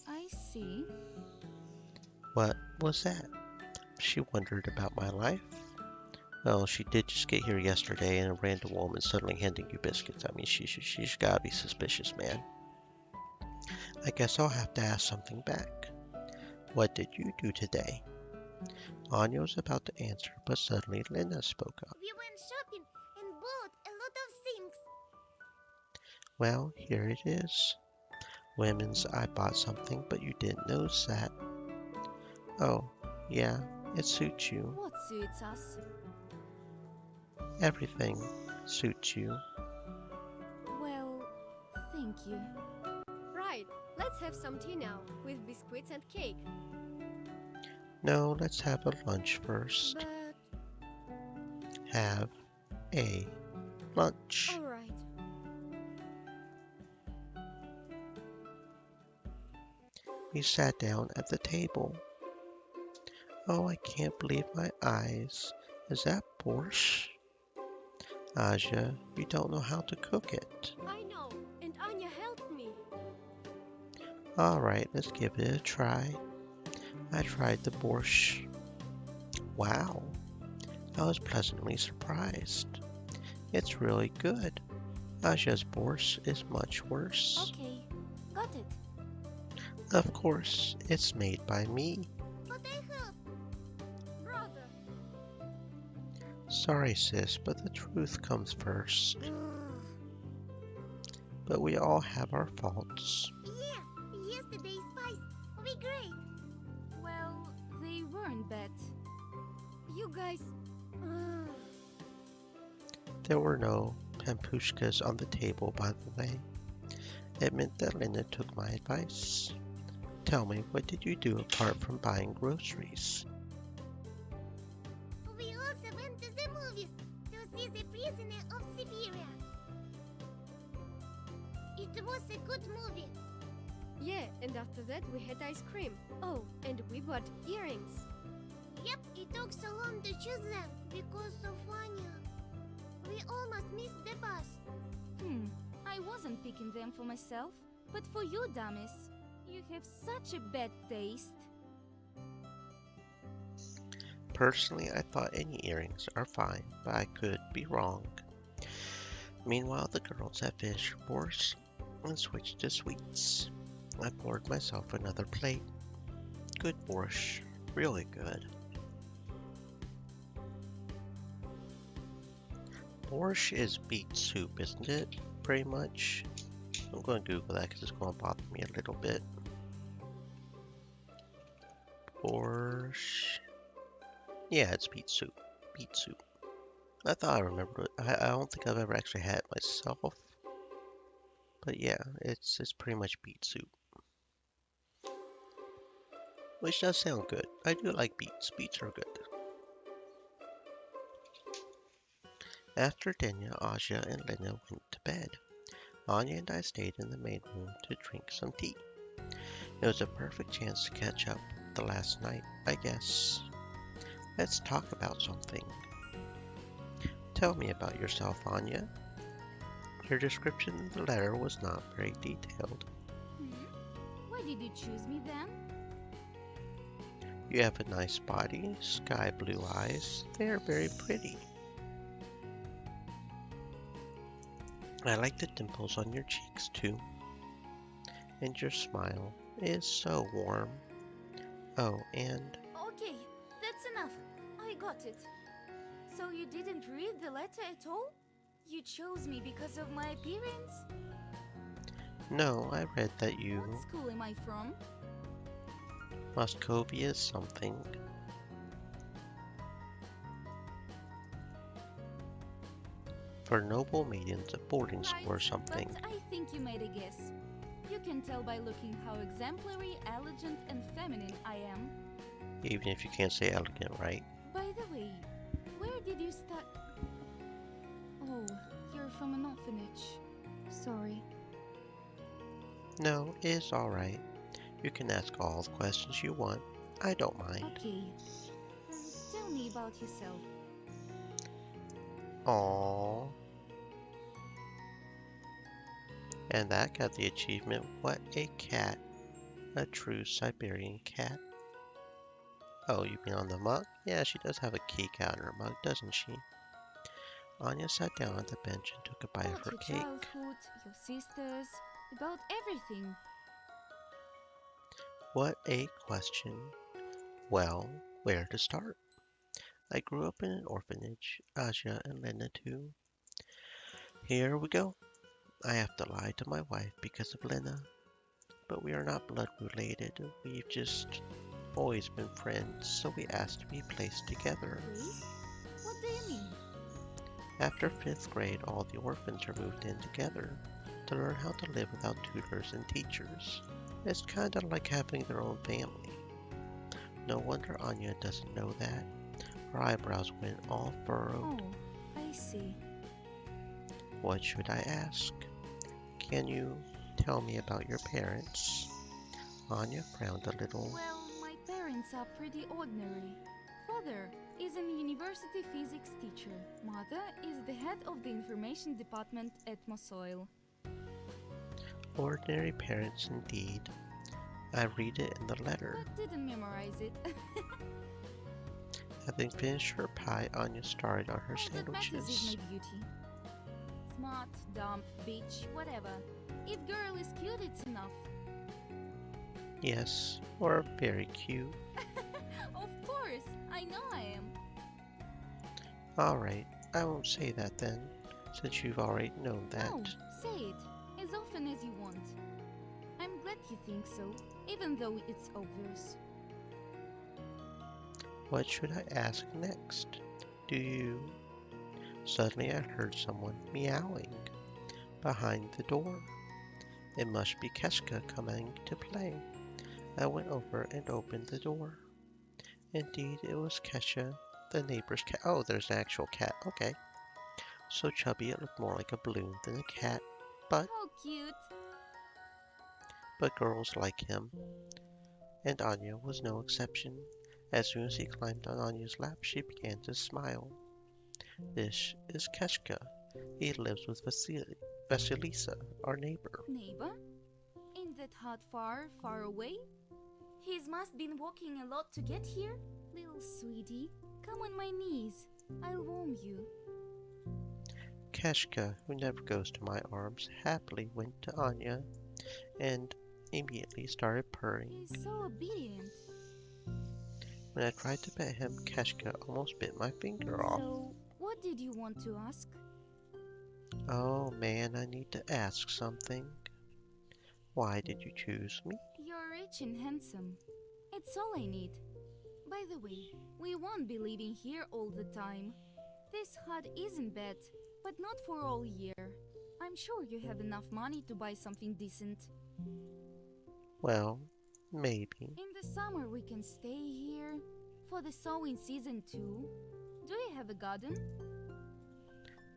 I see. What was that? She wondered about my life. Well, she did just get here yesterday and a random woman suddenly handing you biscuits. I mean, she's gotta be suspicious, man. I guess I'll have to ask something back. What did you do today? Anya was about to answer, but suddenly Lena spoke up. We went shopping and bought a lot of things. Well, here it is. Women's, I bought something, but you didn't notice that. Oh, yeah, it suits you. What suits us? Everything suits you. Well, thank you. Right, let's have some tea now, with biscuits and cake. No, let's have a lunch first. But, Have a lunch. alright. We sat down at the table. Oh, I can't believe my eyes. Is that borscht? Aja, you don't know how to cook it. I know, and Anya helped me. Alright, let's give it a try. I tried the borscht. Wow, I was pleasantly surprised. It's really good. Aja's borscht is much worse. Okay, got it. Of course, it's made by me. But I help. Brother, Sorry, sis, but the truth comes first. But we all have our faults. Yeah, yesterday's spice. We great. Well, they weren't bad. you guys... There were no pampushkas on the table, by the way. It meant that Linda took my advice. Tell me, what did you do apart from buying groceries? We also went to the movies to see The Prisoner of Siberia. It was a good movie. Yeah, and after that we had ice cream. Oh, and we bought earrings. Yep, it took so long to choose them because of Anya. We almost missed the bus. I wasn't picking them for myself, but for you, dummies. You have such a bad taste. Personally, I thought any earrings are fine, but I could be wrong. Meanwhile, the girls had finished borscht and switched to sweets. I poured myself another plate. Good borscht, really good. Borscht is beet soup, isn't it? Pretty much. I'm going to Google that because it's going to bother me a little bit. Borscht. Yeah, it's beet soup. Beet soup. I thought I remembered it. I don't think I've ever actually had it myself. But yeah, it's pretty much beet soup. Which does sound good. I do like beets. Beets are good. After dinner, Aja and Lena went to bed. Anya and I stayed in the main room to drink some tea. It was a perfect chance to catch up the last night, I guess. Let's talk about something. Tell me about yourself, Anya. Your description in the letter was not very detailed. Why did you choose me then? You have a nice body, sky blue eyes. They are very pretty. I like the dimples on your cheeks too. And your smile is so warm. Oh, and Okay, that's enough. I got it. So you didn't read the letter at all? You chose me because of my appearance? no, I read that you What school am I from? Moscovia something. For noble maidens, a boarding school or something. But I think you made a guess. You can tell by looking how exemplary, elegant, and feminine I am. Even if you can't say elegant, right? By the way, where did you start? Oh, you're from an orphanage. Sorry. No, it's alright. You can ask all the questions you want. I don't mind. Okay. Tell me about yourself. Aww. And that got the achievement. What a cat. A true Siberian cat. Oh, you mean on the mug? Yeah, she does have a key out in her mug, doesn't she? Anya sat down on the bench and took a bite of About her your cake. childhood, your sisters, about everything. What a question. Well, where to start? I grew up in an orphanage, Aja and Lena too. Here we go. I have to lie to my wife because of Lena. But we are not blood related. We've just always been friends, so we asked to be placed together. Please? What do you mean? After 5th grade, all the orphans are moved in together to learn how to live without tutors and teachers. It's kind of like having their own family. No wonder Anya doesn't know that. Her eyebrows went all furrowed. Oh, I see. What should I ask? Can you tell me about your parents? Anya frowned a little. Well, my parents are pretty ordinary. Father is an university physics teacher. Mother is the head of the information department at Mosoil. Ordinary parents indeed. I read it in the letter. But didn't memorize it. Having finished her pie, Anya started on her All that matters is sandwiches. my beauty. Smart, dumb, bitch, whatever. If girl is cute, it's enough. Yes, or very cute. Of course, I know I am. Alright, I won't say that then, since you've already known that. No, say it as often as you want. I'm glad you think so, even though it's obvious. What should I ask next? Do you... Suddenly I heard someone meowing behind the door. It must be Keshka coming to play. I went over and opened the door. Indeed, it was Kesha, the neighbor's cat. Oh, there's an actual cat. Okay. So chubby it looked more like a balloon than a cat, How cute. but girls like him. And Anya was no exception. As soon as he climbed on Anya's lap, she began to smile. This is Keshka. He lives with Vasilisa, our neighbor. Neighbor? Ain't that hut far, far away? He's must been walking a lot to get here? Little sweetie, come on my knees. I'll warm you. Keshka, who never goes to my arms, happily went to Anya and immediately started purring. He's so obedient. When I tried to pet him, Keshka almost bit my finger off. So, what did you want to ask? Oh man, I need to ask something. Why did you choose me? You're rich and handsome. It's all I need. By the way, we won't be living here all the time. This hut isn't bad, but not for all year. I'm sure you have enough money to buy something decent. Well, maybe. In the summer we can stay here. For the sowing season too. Do you have a garden?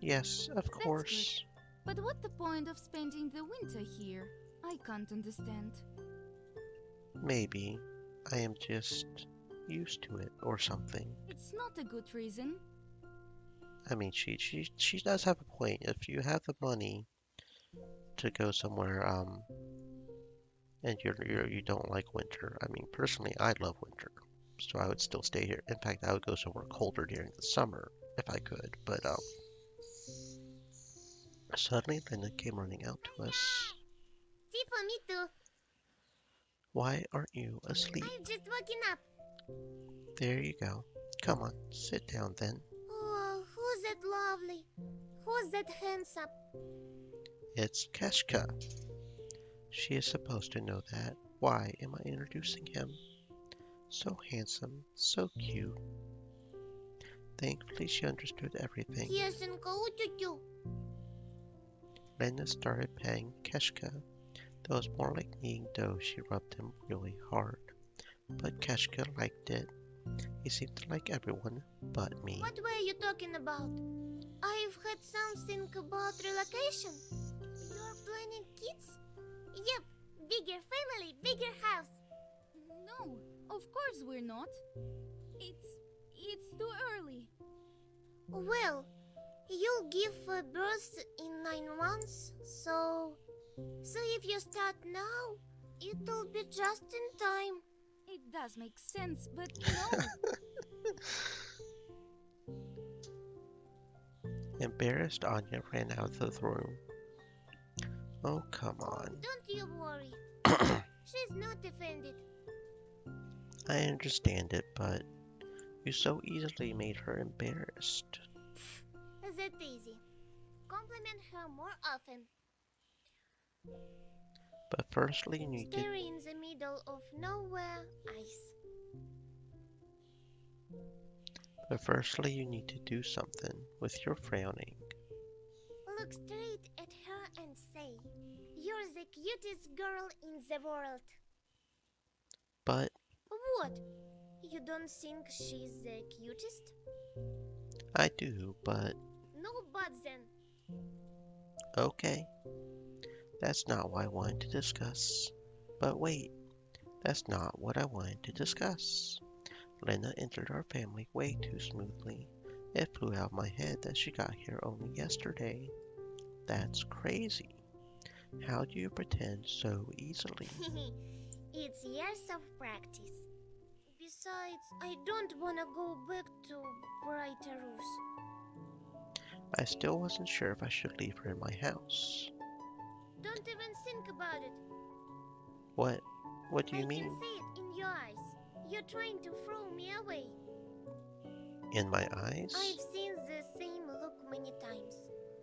Yes, of good. course. But what the point of spending the winter here? I can't understand. Maybe. I am just used to it or something. It's not a good reason. I mean, she does have a point. If you have the money to go somewhere, and you don't like winter. I mean, personally, I love winter. so I would still stay here. In fact, I would go somewhere colder during the summer if I could. But suddenly Linda came running out to us. Tifa, me too. Why aren't you asleep? I'm just waking up. There you go. Come on, sit down then. Oh, who's that lovely? Who's that handsome? It's Keshka. She is supposed to know that. Why am I introducing him? So handsome, so cute. Thankfully, she understood everything. Тесенька, утю-тю. Linda started petting Keshka. Though it was more like kneading dough, she rubbed him really hard. But Keshka liked it. He seemed to like everyone but me. What were you talking about? I've heard something about relocation. You're planning kids? Yep, bigger family, bigger house. No, of course we're not. It's too early. Well, you'll give birth in 9 months, so if you start now, it'll be just in time. It does make sense, but no. Embarrassed, Anya ran out of the room. Oh, come on. Don't you worry. She's not offended. I understand it, but you so easily made her embarrassed. That easy. Compliment her more often. But firstly, you need to... Stare in the middle of nowhere, ice. But firstly, you need to do something with your frowning. Look straight at her and say, "You're the cutest girl in the world." But What? You don't think she's the cutest? I do, but No buts then. okay. That's not what I wanted to discuss. But wait, that's not what I wanted to discuss. Lena entered our family way too smoothly. It flew out of my head that she got here only yesterday. That's crazy. How do you pretend so easily? It's years of practice. Besides, I don't wanna go back to Brighter Rose. I still wasn't sure if I should leave her in my house. Don't even think about it. What? What do you I mean? can see it in your eyes. You're trying to throw me away. In my eyes? I've seen the same look many times.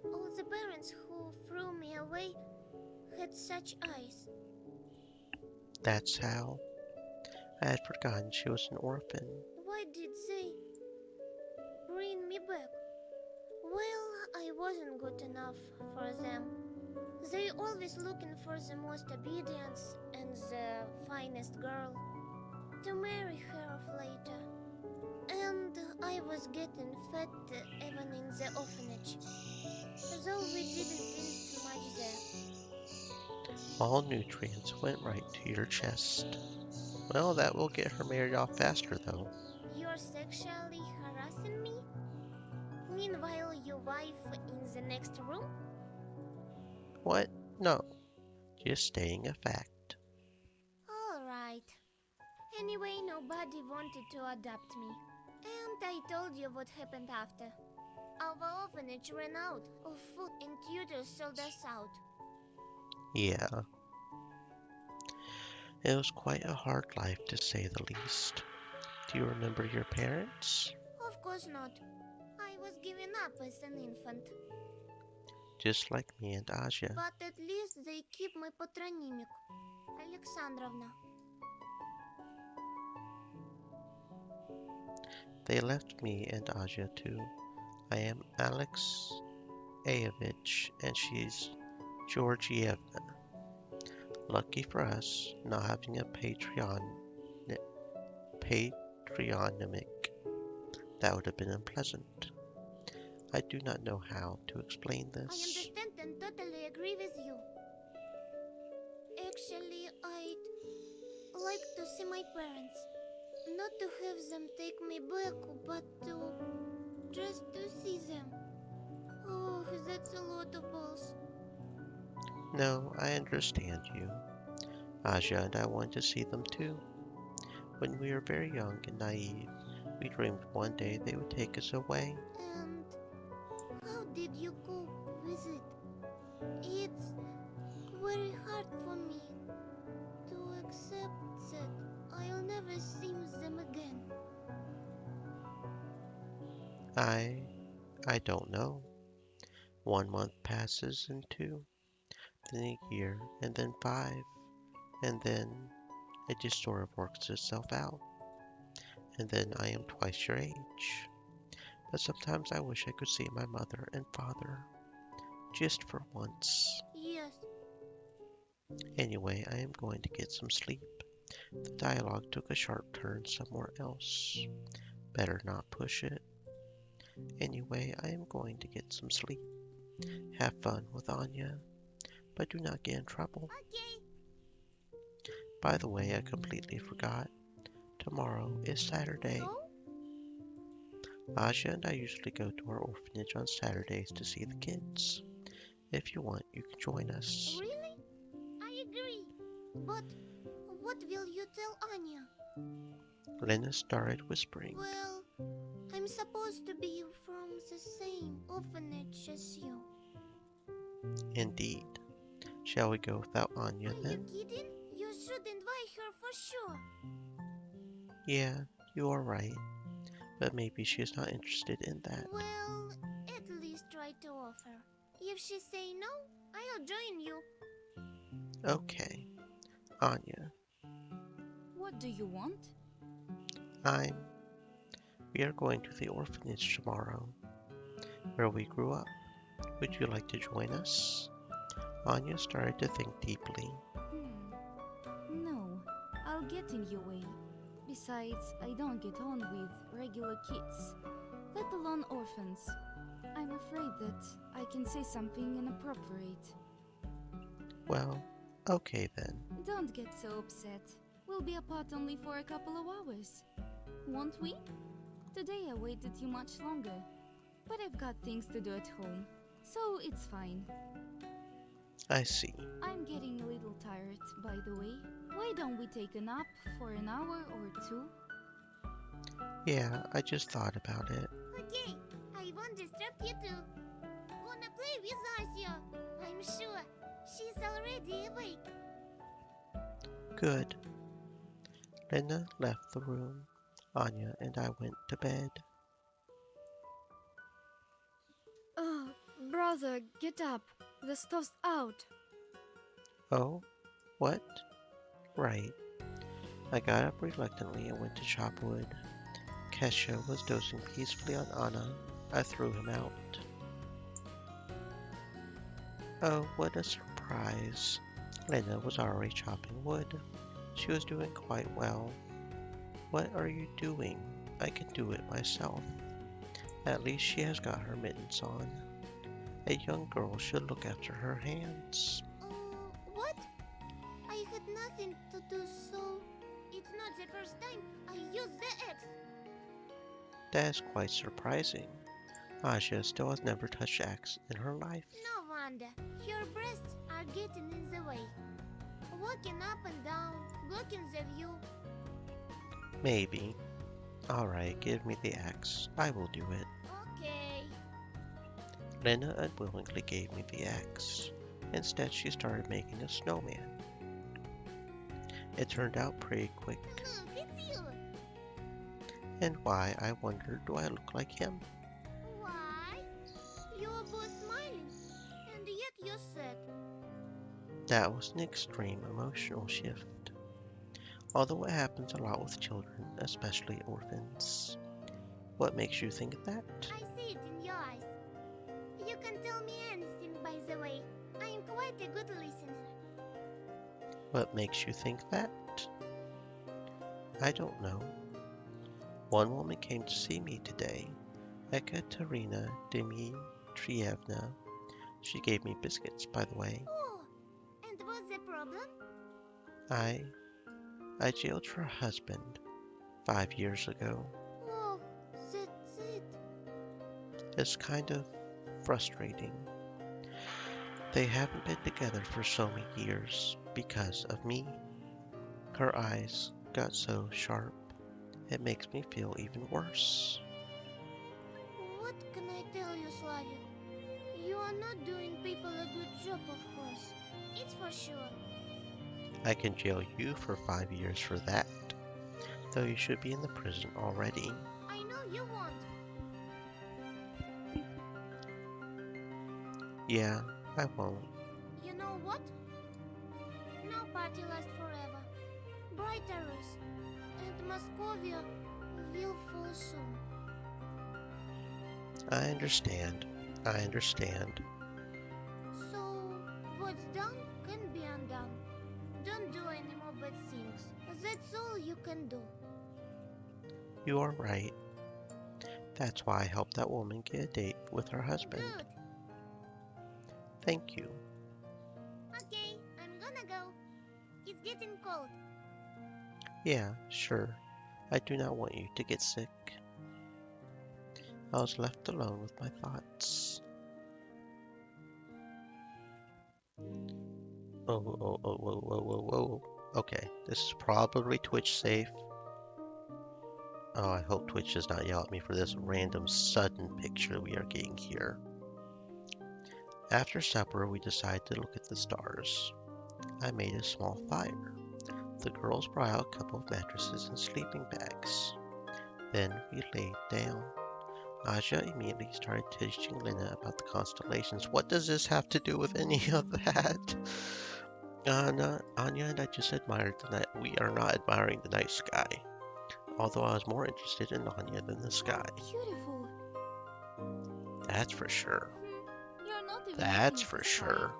All the parents who threw me away had such eyes. That's how? I had forgotten she was an orphan. Why did they bring me back? Well, I wasn't good enough for them. They always looking for the most obedient and the finest girl to marry her off later. And I was getting fat even in the orphanage, though we didn't eat much there. All nutrients went right to your chest. Well, that will get her married off faster, though. You're sexually harassing me? Meanwhile, your wife in the next room? What? No. Just stating a fact. Alright. Anyway, nobody wanted to adopt me. And I told you what happened after. Our orphanage ran out of food and tutors sold us out. Yeah. It was quite a hard life, to say the least. Do you remember your parents? Of course not. I was given up as an infant. Just like me and Aja. But at least they keep my patronymic. Alexandrovna. They left me and Aja too. I am Alex Ayevich and she's Georgievna. Lucky for us, not having a patronymic. That would have been unpleasant. I do not know how to explain I this. understand and totally agree with you. Actually, I'd like to see my parents. Not to have them take me back, but just to see them. Oh, that's a lot of balls. No, I understand you. Aja and I want to see them too. When we were very young and naive, we dreamed one day they would take us away. And how did you cope with it? It's very hard for me to accept that I'll never see them again. I don't know. 1 month passes and 2, then a year, and then 5, and then it just sort of works itself out. And then I am twice your age. But sometimes I wish I could see my mother and father, just for once. Yes, Anyway, I am going to get some sleep. The dialogue took a sharp turn somewhere else. Better not push it. Anyway, I am going to get some sleep. Have fun with Anya, but do not get in trouble. okay. By the way, I completely forgot. Tomorrow is Saturday. So, Aja and I usually go to our orphanage on Saturdays to see the kids. If you want, you can join us. really? I agree. But what will you tell Anya? Lena started whispering. Well, I'm supposed to be from the same orphanage as you. Indeed. Shall we go without Anya Are you then? kidding? You should invite her for sure. Yeah, you are right. But maybe she is not interested in that. Well, at least try to offer. If she say no, I'll join you. Okay. Anya, What do you want? we are going to the orphanage tomorrow, where we grew up. Would you like to join us? Anya started to think deeply. No, I'll get in your way. Besides, I don't get on with regular kids, let alone orphans. I'm afraid that I can say something inappropriate. Well, okay then. Don't get so upset. We'll be apart only for a couple of hours. Won't we? Today I waited too much longer. But I've got things to do at home, so it's fine. I see. I'm getting a little tired, by the way. Why don't we take a nap for an hour or two? Yeah, I just thought about it. Okay, I won't disrupt you too. Wanna play with Asia? I'm sure she's already awake. Good. Lena left the room. Anya and I went to bed. Oh, brother, get up. The stove's out. Oh? What? Right. I got up reluctantly and went to chop wood. Kesha was dozing peacefully on Anna. I threw him out. Oh, what a surprise. Lena was already chopping wood. She was doing quite well. What are you doing? I can do it myself. At least she has got her mittens on. A young girl should look after her hands. What? I had nothing to do, so it's not the first time I used the axe. That is quite surprising. Aja still has never touched axe in her life. No wonder. Your breasts are getting in the way. Walking up and down, blocking the view. Maybe. Alright, give me the axe. I will do it. Okay. Lena unwillingly gave me the axe. Instead, she started making a snowman. It turned out pretty quick. Look, it's you. And why, I wondered, do I look like him? Why? You were both smiling, and yet you're sad. That was an extreme emotional shift. Although it happens a lot with children, especially orphans. What makes you think that? I see it in your eyes. You can tell me anything, by the way. I am quite a good listener. What makes you think that? I don't know. One woman came to see me today, Ekaterina Dmitrievna. She gave me biscuits, by the way. Oh, and what's the problem? I jailed her husband 5 years ago. Oh, that's it. It's kind of frustrating. They haven't been together for so many years because of me. Her eyes got so sharp. It makes me feel even worse. What can I tell you, Slavik? You are not doing people a good job, of course. It's for sure. I can jail you for 5 years for that, though you should be in the prison already. I know you won't. Yeah, I won't. You know what? No party lasts forever. Bright arrows. And Moscovia will fall soon. I understand. I understand. So, what's done can be undone. Don't do any more bad things. That's all you can do. You are right. That's why I helped that woman get a date with her husband. Good. Thank you. Okay, I'm gonna go. It's getting cold. Yeah, sure. I do not want you to get sick. I was left alone with my thoughts. Whoa. Okay, this is probably Twitch safe. Oh, I hope Twitch does not yell at me for this random sudden picture we are getting here. After supper, we decided to look at the stars. I made a small fire. The girls brought out a couple of mattresses and sleeping bags. Then we laid down. Aja immediately started teaching Lena about the constellations. What does this have to do with any of that? Anya and I just admired the night. We are not admiring the night sky. Although I was more interested in Anya than the sky. Beautiful. That's for sure. You're not even That's looking at for the sky. sure.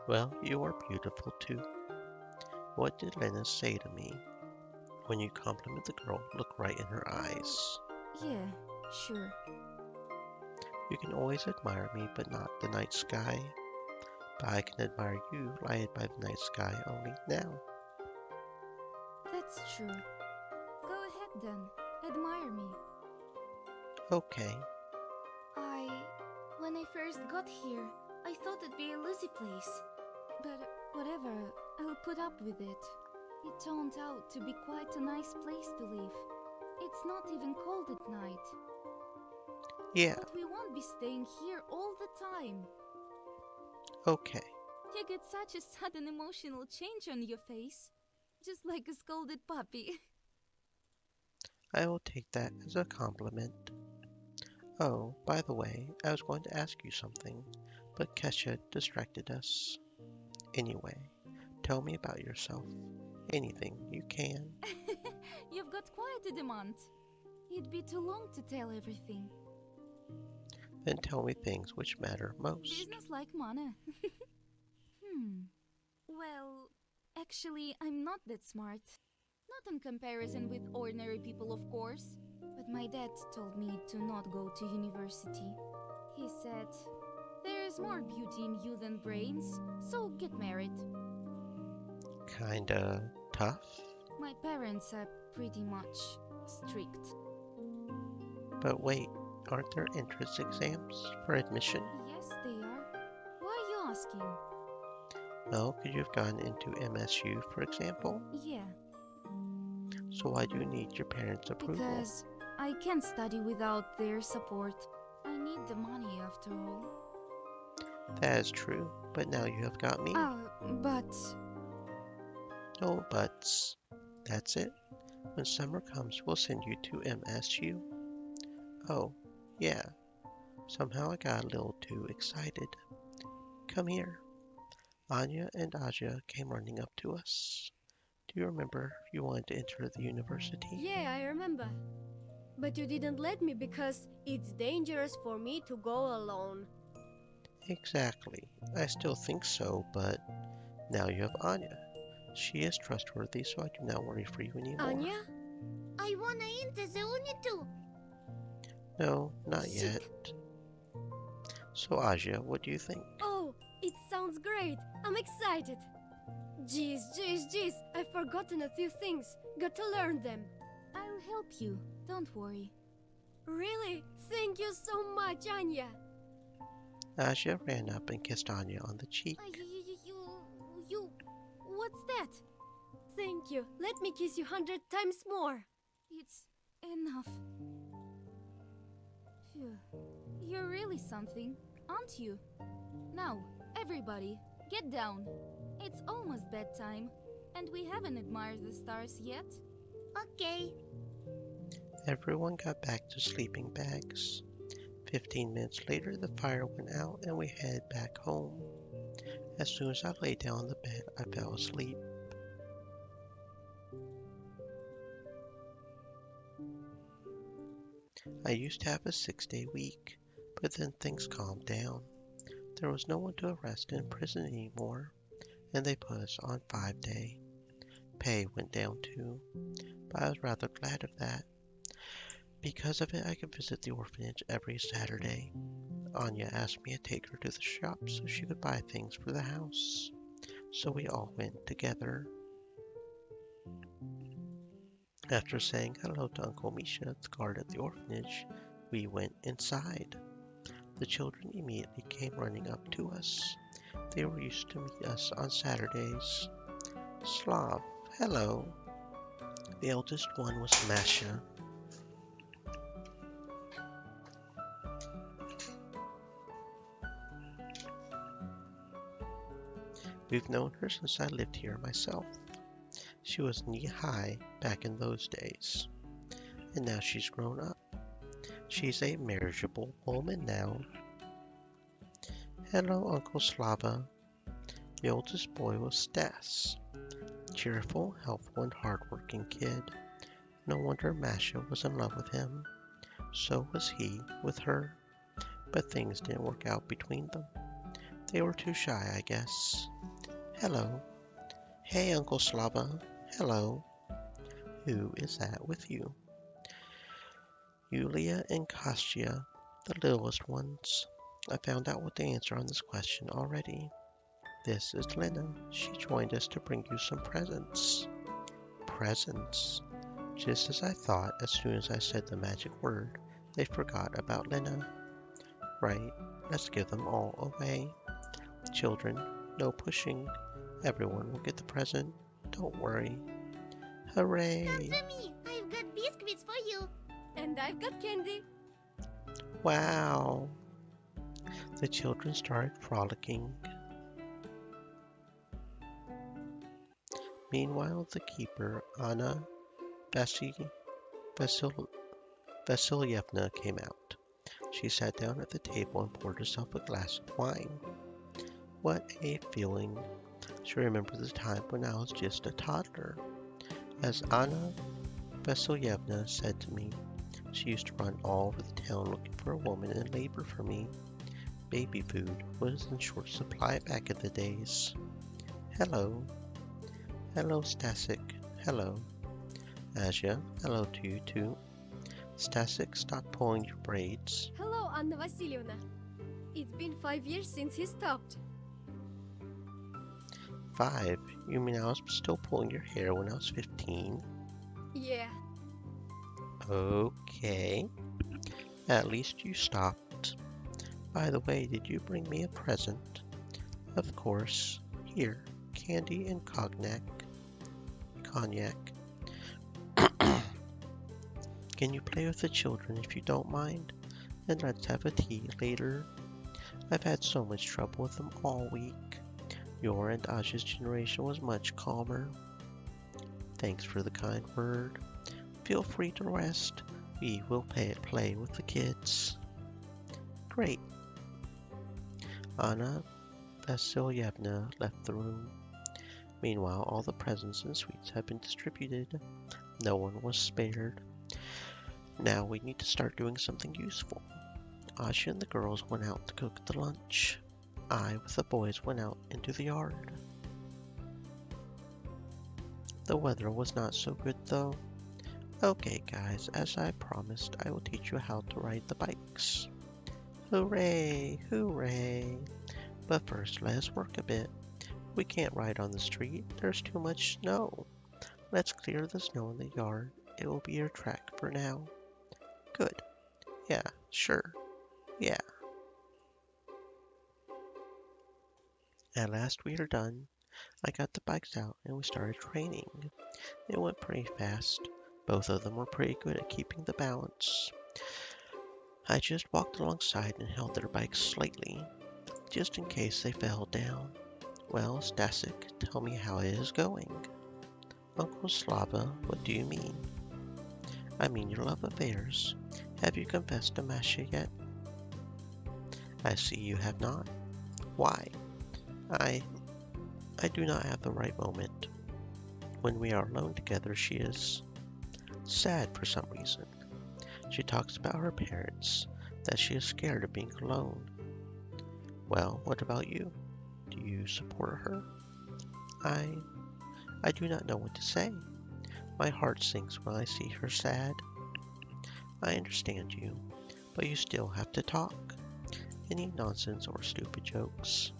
Well, you are beautiful too. What did Lena say to me? When you compliment the girl, look right in her eyes. Yeah, sure. You can always admire me, but not the night sky. But I can admire you lighted by the night sky only now. That's true. Go ahead then. Admire me. Okay, When I first got here, I thought it'd be a lazy place. But whatever, I'll put up with it. It turned out to be quite a nice place to live. It's not even cold at night. yeah, But we won't be staying here all the time. okay. You get such a sudden emotional change on your face. Just like a scolded puppy. I will take that as a compliment. Oh, by the way, I was going to ask you something, but Kesha distracted us. Anyway, tell me about yourself. Anything you can. You've got quite a demand. It'd be too long to tell everything. Then tell me things which matter most. Business like money. Well, actually, I'm not that smart. Not in comparison with ordinary people, of course. But my dad told me to not go to university. He said, there's more beauty in you than brains, so get married. Kinda tough, My parents are pretty much strict. but wait, aren't there entrance exams for admission? Yes, they are. Why are you asking? No, could you have gone into MSU, for example? Yeah, So why do you need your parents' approval? because I can't study without their support. I need the money after all. That is true, but now you have got me. But No buts. That's it. When summer comes, we'll send you to MSU. Oh, yeah. Somehow I got a little too excited. Come here. Anya and Aja came running up to us. Do you remember you wanted to enter the university? Yeah, I remember. But you didn't let me because it's dangerous for me to go alone. Exactly. I still think so, but now you have Anya. She is trustworthy, so I do not worry for you anymore. Anya? I wanna enter the uni too. No, not Shit. yet. So Aja, what do you think? Oh, it sounds great. I'm excited. Jeez. I've forgotten a few things. Got to learn them. I'll help you. Don't worry. Really? Thank you so much, Anya. Aja ran up and kissed Anya on the cheek. You. What's that? Thank you. Let me kiss you 100 times more. It's enough. Phew. You're really something, aren't you? Now, everybody, get down. It's almost bedtime, and we haven't admired the stars yet. Okay. Everyone got back to sleeping bags. 15 minutes later, the fire went out and we headed back home. As soon as I lay down on the bed, I fell asleep. I used to have a 6-day week, but then things calmed down. There was no one to arrest in prison anymore, and they put us on 5-day. Pay went down too, but I was rather glad of that. Because of it, I could visit the orphanage every Saturday. Anya asked me to take her to the shop so she could buy things for the house. So we all went together. After saying hello to Uncle Misha, the guard at the orphanage, we went inside. The children immediately came running up to us. They were used to meet us on Saturdays. Slav, hello. The eldest one was Masha. We've known her since I lived here myself. She was knee-high back in those days, and now she's grown up. She's a marriageable woman now. Hello, Uncle Slava. The oldest boy was Stas. Cheerful, helpful, and hard-working kid. No wonder Masha was in love with him. So was he with her. But things didn't work out between them. They were too shy, I guess. Hello. Hey, Uncle Slava. Hello. Who is that with you? Yulia and Kostya, the littlest ones. I found out what the answer on this question already. This is Lena. She joined us to bring you some presents. Presents? Just as I thought, as soon as I said the magic word, they forgot about Lena. Right, let's give them all away. Children, no pushing. Everyone will get the present. Don't worry. Hooray! Come to me. I've got biscuits for you. And I've got candy. Wow! The children started frolicking. Meanwhile, the keeper, Anna Vasilyevna, came out. She sat down at the table and poured herself a glass of wine. What a feeling! She remembered the time when I was just a toddler. As Anna Vasilyevna said to me, she used to run all over the town looking for a woman in labor for me. Baby food was in short supply back in the days. Hello. Hello, Stasik. Hello. Asya, hello to you too. Stasik, stop pulling your braids. Hello, Anna Vasilyevna. It's been 5 years since he stopped. 5? You mean I was still pulling your hair when I was 15? Yeah. Okay. At least you stopped. By the way, did you bring me a present? Of course. Here, candy and cognac. Cognac. Can you play with the children if you don't mind? And let's have a tea later. I've had so much trouble with them all week. Your and Asha's generation was much calmer. Thanks for the kind word. Feel free to rest. We will play with the kids. Great. Anna Vasilyevna left the room. Meanwhile, all the presents and sweets had been distributed. No one was spared. Now we need to start doing something useful. Asha and the girls went out to cook the lunch. I, with the boys, went out into the yard. The weather was not so good though. Okay guys, as I promised, I will teach you how to ride the bikes. Hooray! Hooray! But first, let us work a bit. We can't ride on the street, there's too much snow. Let's clear the snow in the yard. It will be your track for now. Good. Yeah, sure. Yeah. At last we are done. I got the bikes out and we started training. It went pretty fast. Both of them were pretty good at keeping the balance. I just walked alongside and held their bikes slightly, just in case they fell down. Well, Stasik, tell me how it is going. Uncle Slava, what do you mean? I mean your love affairs. Have you confessed to Masha yet? I see you have not. Why? I do not have the right moment. When we are alone together, she is sad for some reason. She talks about her parents, that she is scared of being alone. Well, what about you? Do you support her? I do not know what to say. My heart sinks when I see her sad. I understand you, but you still have to talk. Any nonsense or stupid jokes.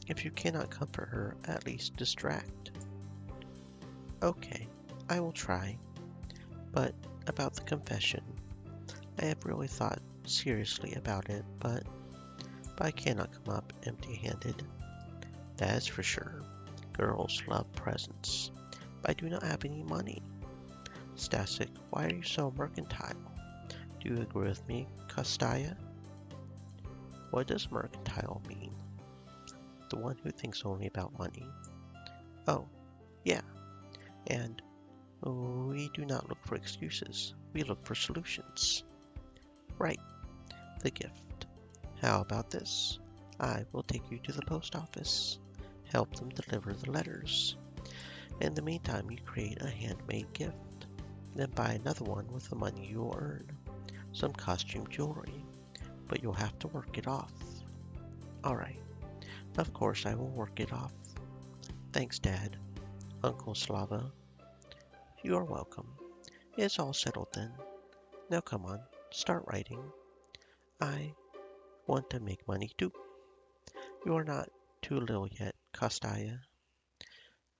If you cannot comfort her, at least distract. Okay, I will try. But about the confession, I have really thought seriously about it, but I cannot come up empty-handed. That is for sure. Girls love presents, but I do not have any money. Stasik, why are you so mercantile? Do you agree with me, Kostaya? What does mercantile mean? The one who thinks only about money. Oh, yeah. And we do not look for excuses. We look for solutions. Right. The gift. How about this? I will take you to the post office. Help them deliver the letters. In the meantime, you create a handmade gift. Then buy another one with the money you will earn. Some costume jewelry. But you'll have to work it off. Alright. Of course I will work it off. Thanks, Dad. Uncle Slava. You are welcome. It's all settled then. Now come on, start writing. I want to make money too. You are not too little yet, Kostaya.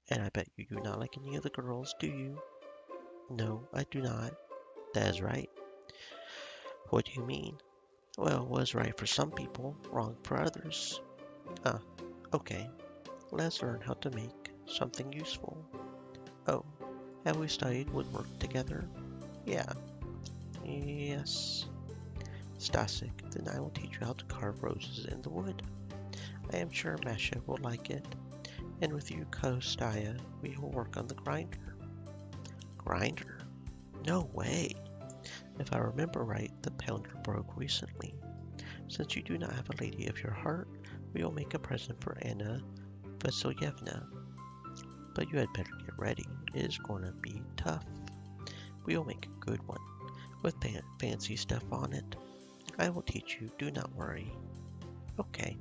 And I bet you do not like any of the girls, do you? No, I do not. That is right. What do you mean? Well, what is right for some people, wrong for others. Okay. Let's learn how to make something useful. Oh, have we studied woodwork together? Yeah. Yes. Stasik, then I will teach you how to carve roses in the wood. I am sure Masha will like it. And with you, Kostaya, we will work on the grinder. Grinder? No way! If I remember right, the pounder broke recently. Since you do not have a lady of your heart, we will make a present for Anna Vasilyevna. But you had better get ready. It is going to be tough. We will make a good one, with fancy stuff on it. I will teach you, do not worry. Okay,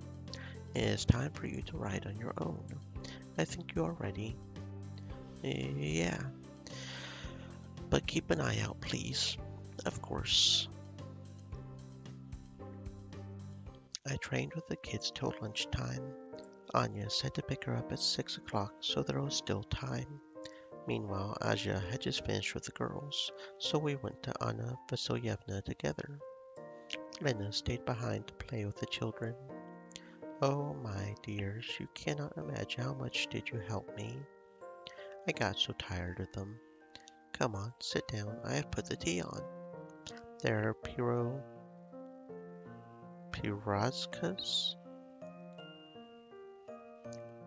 it is time for you to ride on your own. I think you are ready. Yeah. But keep an eye out, please. Of course. I trained with the kids till lunchtime. Anya said to pick her up at 6 o'clock, so there was still time. Meanwhile, Aja had just finished with the girls, so we went to Anna Vasilyevna together. Lena stayed behind to play with the children. Oh, my dears, you cannot imagine how much did you help me. I got so tired of them. Come on, sit down. I have put the tea on. There are pirozkas?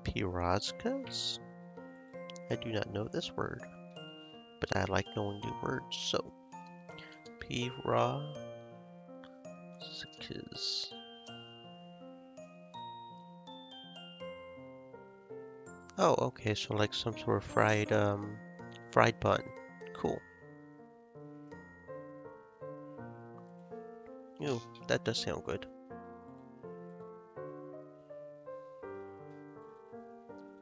Pirozkas? I do not know this word, but I like knowing new words, so pirozkas. Oh, okay, so like some sort of fried bun. Cool. Ooh, that does sound good.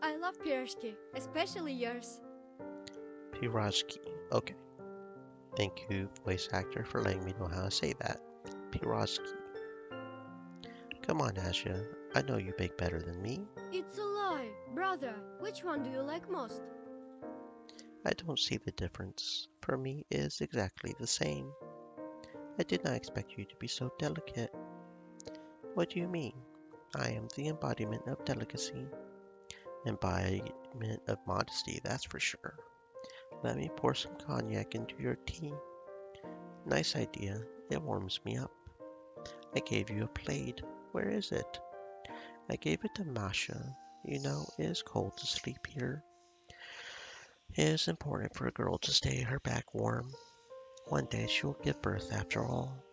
I love pierogi, especially yours. Pirozki. Okay. Thank you, voice actor, for letting me know how to say that. Pirozki. Come on, Asha. I know you bake better than me. It's a lie, brother. Which one do you like most? I don't see the difference. For me, it is exactly the same. I did not expect you to be so delicate. What do you mean? I am the embodiment of delicacy. Embodiment of modesty, that's for sure. Let me pour some cognac into your tea. Nice idea. It warms me up. I gave you a plaid. Where is it? I gave it to Masha. You know, it is cold to sleep here. It is important for a girl to stay her back warm. One day she will give birth after all.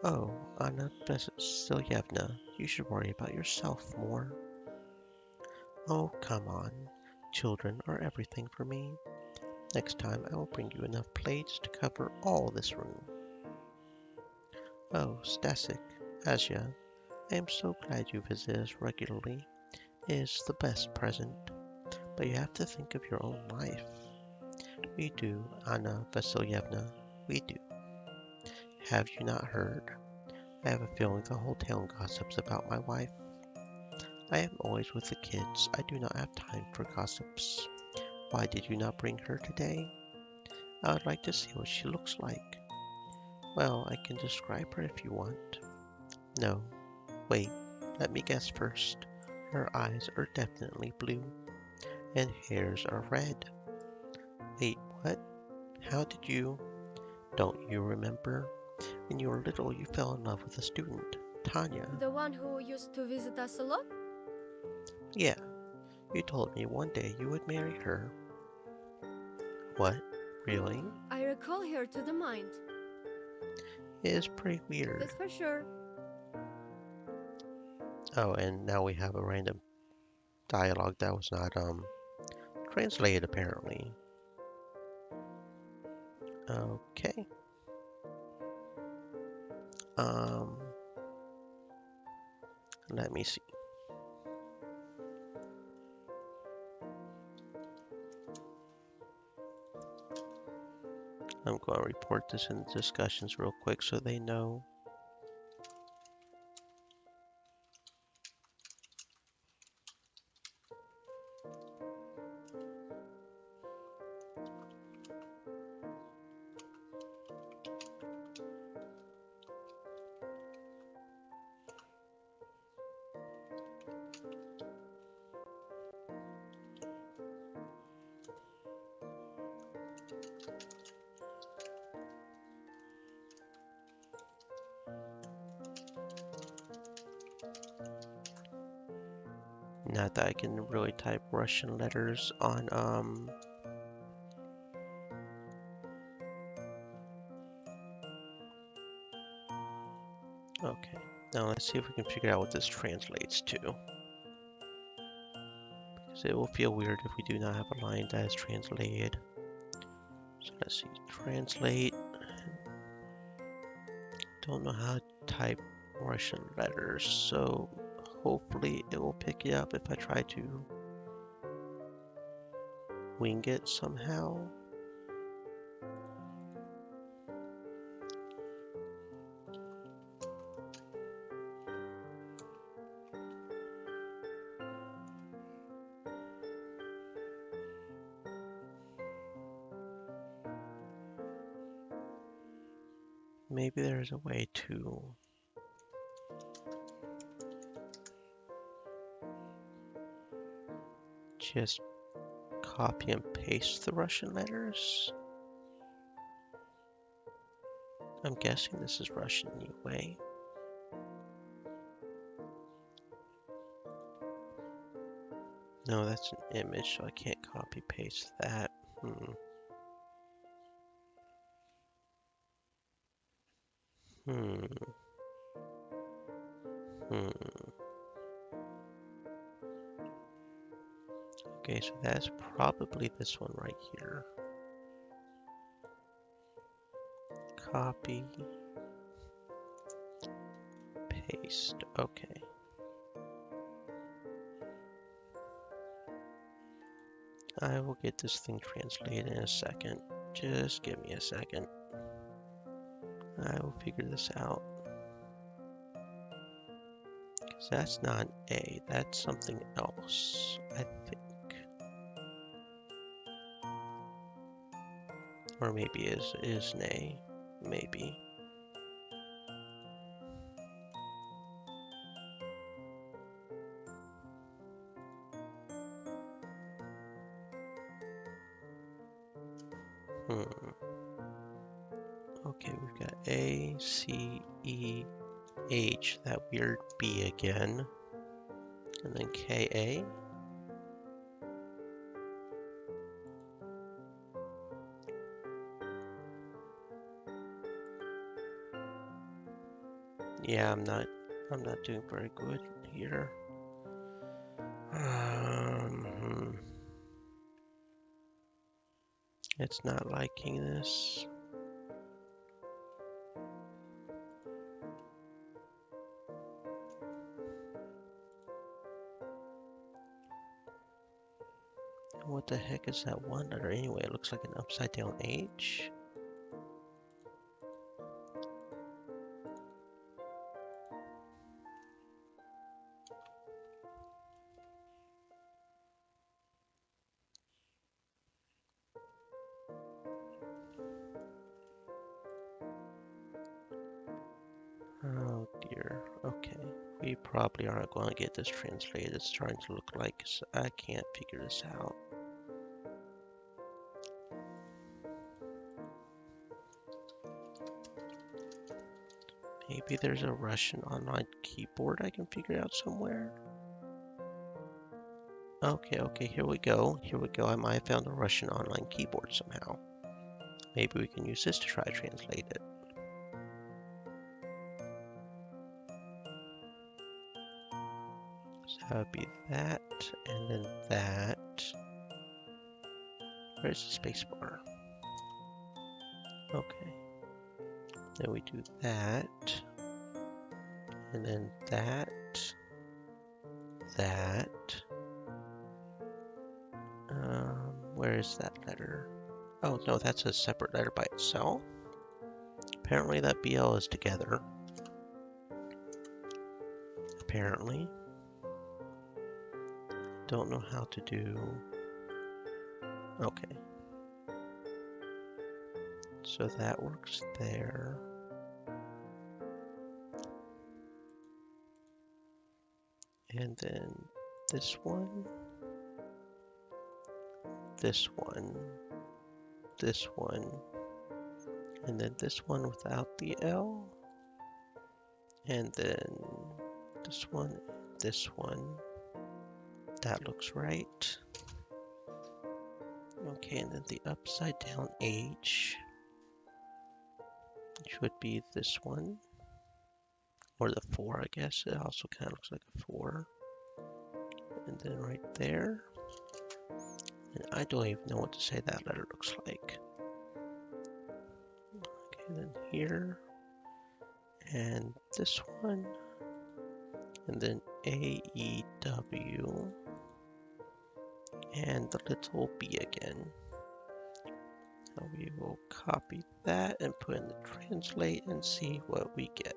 Oh, Anna Vasilyevna, you should worry about yourself more. Oh, come on. Children are everything for me. Next time I will bring you enough plates to cover all this room. Oh, Stasik, Asya, I am so glad you visit us regularly. It is the best present. But you have to think of your own life. We do, Anna Vasilyevna, we do. Have you not heard? I have a feeling the whole town gossips about my wife. I am always with the kids. I do not have time for gossips. Why did you not bring her today? I would like to see what she looks like. Well, I can describe her if you want. No. Wait, let me guess first. Her eyes are definitely blue, and hairs are red. Wait, what? How did you... Don't you remember? When you were little, you fell in love with a student, Tanya. The one who used to visit us a lot? Yeah, you told me one day you would marry her. What? Really? I recall her to the mind. It is pretty weird. That's for sure. Oh, and now we have a random dialogue that was not translated apparently. Okay. Um Let me see. I'm going to report this in the discussions real quick so they know. Not that I can really type Russian letters on okay. Now let's see if we can figure out what this translates to. Because it will feel weird if we do not have a line that is translated. So let's see. Translate. Don't know how to type Russian letters, so hopefully it will pick it up if I try to wing it somehow. Maybe there's a way to just copy and paste the Russian letters. I'm guessing this is Russian anyway. No, that's an image, so I can't copy paste that. Hmm. Hmm. Okay, so that's probably this one right here. Copy. Paste. Okay. I will get this thing translated in a second. Just give me a second. I will figure this out. Because that's not A, that's something else, I think. Or maybe it is an A. Maybe. Okay, we've got A, C, E, H, that weird B again, and then K, A. Yeah, I'm not doing very good here. It's not liking this. What the heck is that one letter anyway? It looks like an upside down H. Oh dear. Okay. We probably aren't going to get this translated. It's starting to look like I can't figure this out. Maybe there's a Russian online keyboard I can figure out somewhere. Okay, here we go. Here we go. I might have found a Russian online keyboard somehow. Maybe we can use this to try to translate it. So that would be that, and then that. Where's the space bar? Okay. Then we do that, and then that, that. Where is that letter? Oh, no, that's a separate letter by itself. Apparently that BL is together. Apparently. Don't know how to do... Okay. So that works there. And then this one. This one. This one. And then this one without the L. And then this one. This one. That looks right. Okay, and then the upside down H should be this one. Or the 4, I guess. It also kind of looks like a 4. And then right there. And I don't even know what to say that letter looks like. Okay, then here. And this one. And then AEW. And the little B again. So we will copy that and put in the translate and see what we get.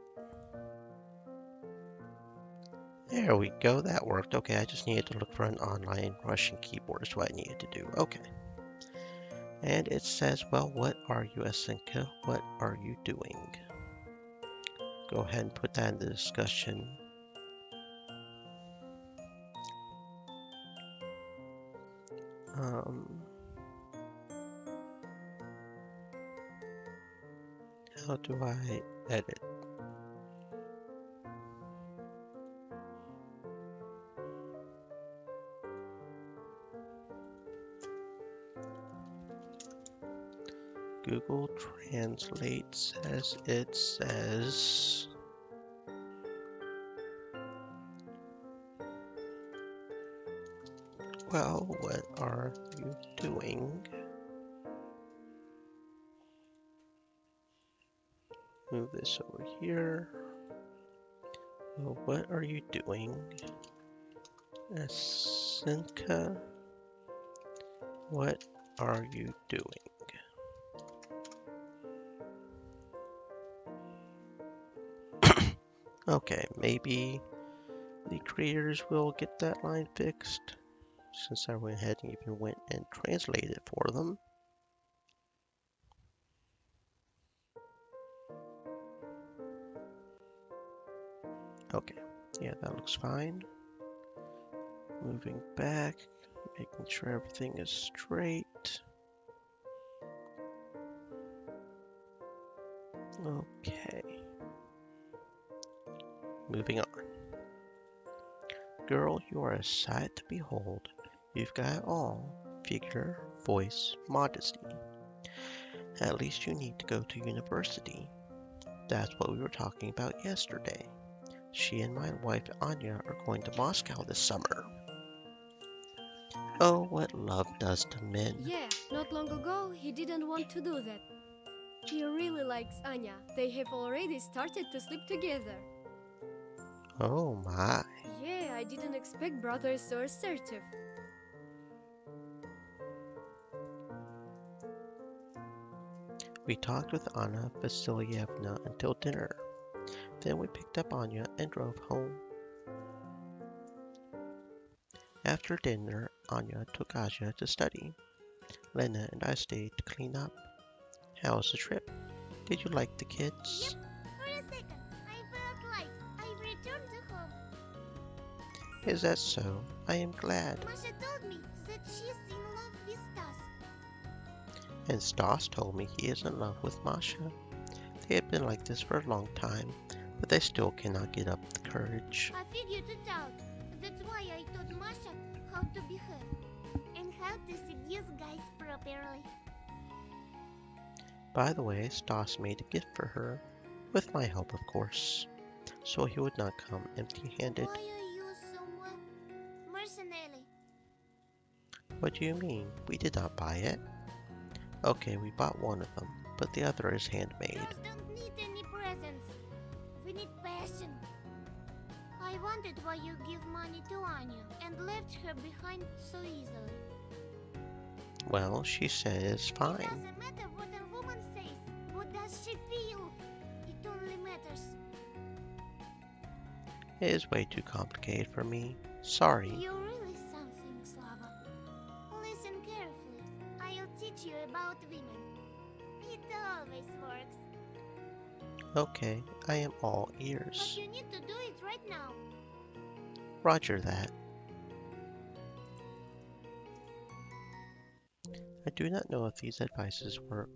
There we go, that worked. Okay, I just needed to look for an online Russian keyboard is what I needed to do. Okay. And it says, well, what are you, Asenka? What are you doing? Go ahead and put that in the discussion. How do I edit? Google Translate says it says well, what are you doing? Move this over here. Well, what are you doing? Asenka, what are you doing? Okay, maybe the creators will get that line fixed, since I went ahead and even went and translated it for them. Okay, yeah, that looks fine. Moving back, making sure everything is straight. Okay. Moving on. Girl, you are a sight to behold. You've got it all. Figure, voice, modesty. At least you need to go to university. That's what we were talking about yesterday. She and my wife Anya are going to Moscow this summer. Oh, what love does to men. Yeah, not long ago he didn't want to do that. He really likes Anya. They have already started to sleep together. Oh my. Yeah, I didn't expect brothers so assertive. We talked with Anna Vasilyevna until dinner. Then we picked up Anya and drove home. After dinner, Anya took Asia to study. Lena and I stayed to clean up. How was the trip? Did you like the kids? For a second, I felt like I returned to home. Is that so? I am glad. Masha told me that she's in love with Stas. And Stas told me he is in love with Masha. They have been like this for a long time, but they still cannot get up the courage. I figured it out. That's why I taught Masha how to behave and how to seduce guys properly. By the way, Stas made a gift for her, with my help of course, so he would not come empty-handed. Why are you so mercenary? What do you mean? We did not buy it. Okay, we bought one of them, but the other is handmade. Girls don't need any presents. We need passion. I wondered why you give money to Anya and left her behind so easily. Well, she says It fine. doesn't matter what a woman says. What does she feel? It only matters. It is way too complicated for me. Sorry. You're really something, Slava. Listen carefully. I'll teach you about women. It always works. Okay, I am all But ears. you need to do it right now. Roger that. I do not know if these advices work,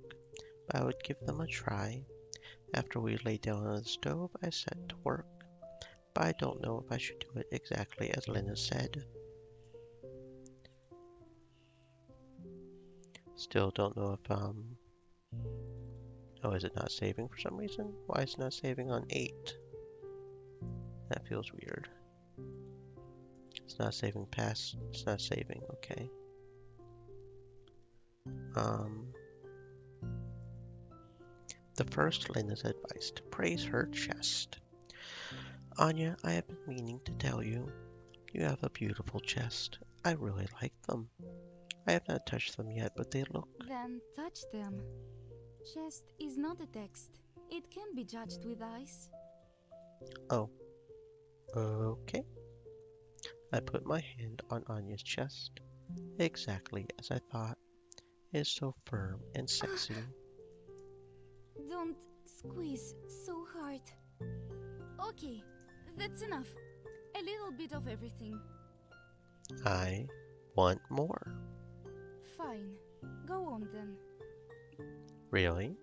but I would give them a try. After we lay down on the stove, I set to work, but I don't know if I should do it exactly as Lena said. Still don't know if, oh, is it not saving for some reason? Why is it not saving on 8? That feels weird. It's not saving past, it's not saving, okay. The first Lena's advice to praise her chest. Anya, I have been meaning to tell you, you have a beautiful chest. I really like them. I have not touched them yet, but they look. Then touch them. Chest is not a text. It can be judged with eyes. Oh. Okay. I put my hand on Anya's chest, exactly as I thought. It is so firm and sexy. Don't squeeze so hard. Okay, that's enough. A little bit of everything. I want more. Fine. Go on then. Really?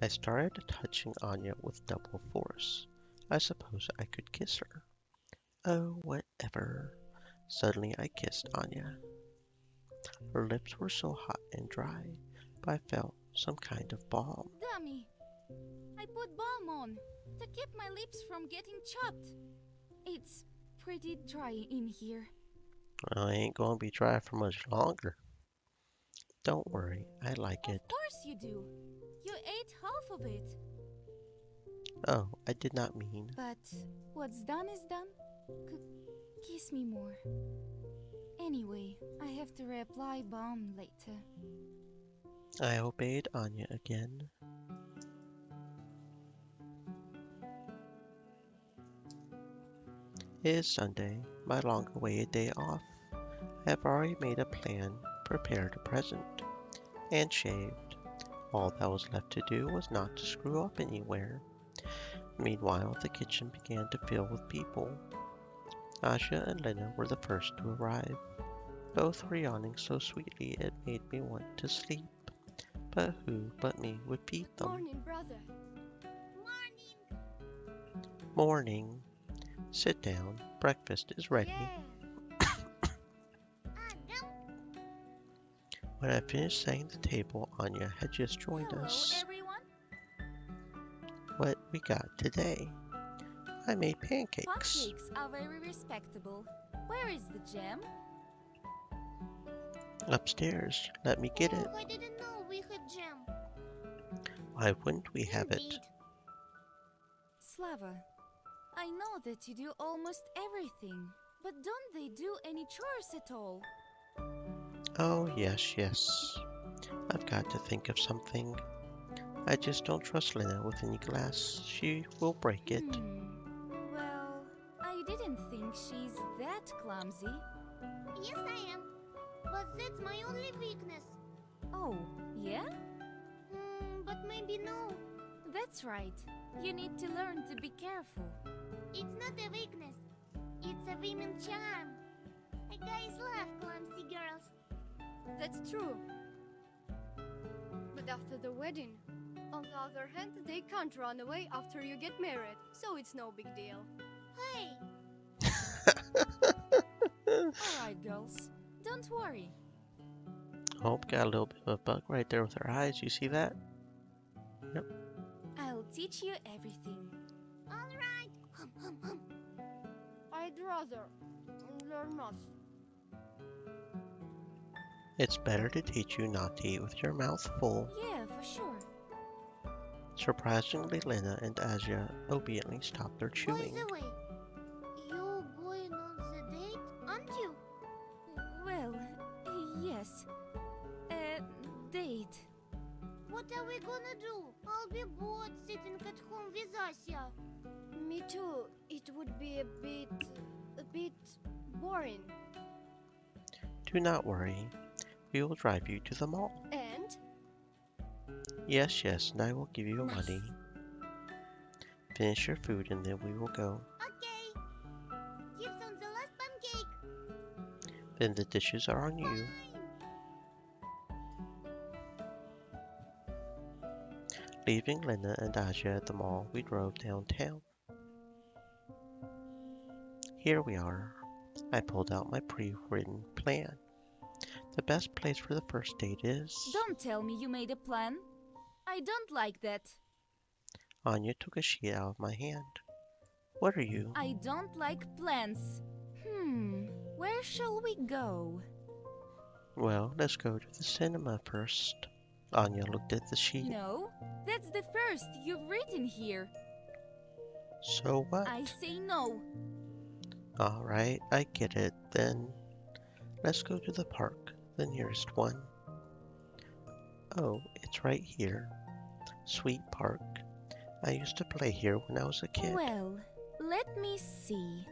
I started touching Anya with double force. I suppose I could kiss her. Oh, whatever. Suddenly I kissed Anya. Her lips were so hot and dry, but I felt some kind of balm. Dummy! I put balm on to keep my lips from getting chopped. It's pretty dry in here. Well, I ain't gonna be dry for much longer. Don't worry, I like it. Of course you do. You ate half of it. Oh, I did not mean. But what's done is done. Kiss me more. Anyway, I have to reapply balm later. I obeyed Anya again. It is Sunday, my long-awaited day off. I have already made a plan, prepared a present, and shaved. All that was left to do was not to screw up anywhere. Meanwhile, the kitchen began to fill with people. Asia and Lena were the first to arrive. Both were yawning so sweetly it made me want to sleep. But who but me would feed Good them? morning, brother. Morning! Morning. Sit down. Breakfast is ready. Yeah. Adam? When I finished setting the table, Anya had just joined Hello, us. everyone. What we got today? I made pancakes. Pancakes are very respectable. Where is the jam? Upstairs. Let me get it. Oh, I didn't know we had jam. Why wouldn't we have it? Indeed. Slava, I know that you do almost everything, but don't they do any chores at all? Oh, yes. I've got to think of something. I just don't trust Lena with any glass. She will break it. Well, I didn't think she's that clumsy. Yes, I am. But that's my only weakness. Oh, yeah? But maybe no. That's right. You need to learn to be careful. It's not a weakness. It's a women's charm. Guys love clumsy girls. That's true. But after the wedding, on the other hand, they can't run away after you get married, so it's no big deal. Hey, Alright, girls. Don't worry. Oh, got a little bit of a bug right there with her eyes. You see that? I'll teach you everything. all right. Hum, hum, hum. I'd rather learn not. It's better to teach you not to eat with your mouth full. Yeah, for sure. Surprisingly, Lena and Asia obediently stopped their By chewing. the way, you going on the date, aren't you? Well, yes. Date. What are we gonna do? I'll be bored sitting at home with Asya. Me too. It would be a bit boring. Do not worry. We will drive you to the mall. And Yes, and I will give you Nice. money. Finish your food and then we will go. Okay. Tips on the last pancake. Then the dishes are on you. Fine. Leaving Lena and Asia at the mall, we drove downtown. Here we are. I pulled out my pre-written plan. The best place for the first date is... Don't tell me you made a plan. I don't like that. Anya took a sheet out of my hand. What are you? I don't like plans. Where shall we go? Well, let's go to the cinema first. Anya looked at the sheet. No, that's the first you've written here. So what? I say no. Alright, I get it. Then let's go to the park, the nearest one. Oh, it's right here. Sweet Park. I used to play here when I was a kid. Well, let me see.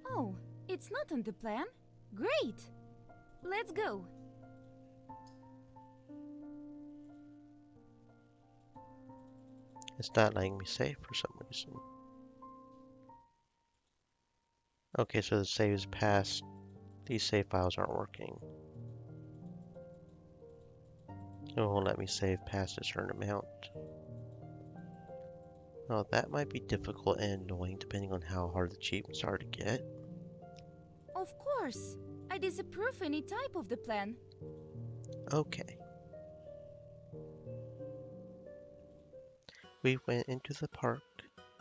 Oh, it's not on the plan? Great! Let's go. It's not letting me save for some reason. Okay, so the save is past. These save files aren't working. It won't let me save past a certain amount. Well, that might be difficult and annoying depending on how hard the achievements are to get. Of course. I disapprove any type of the plan. Okay. We went into the park.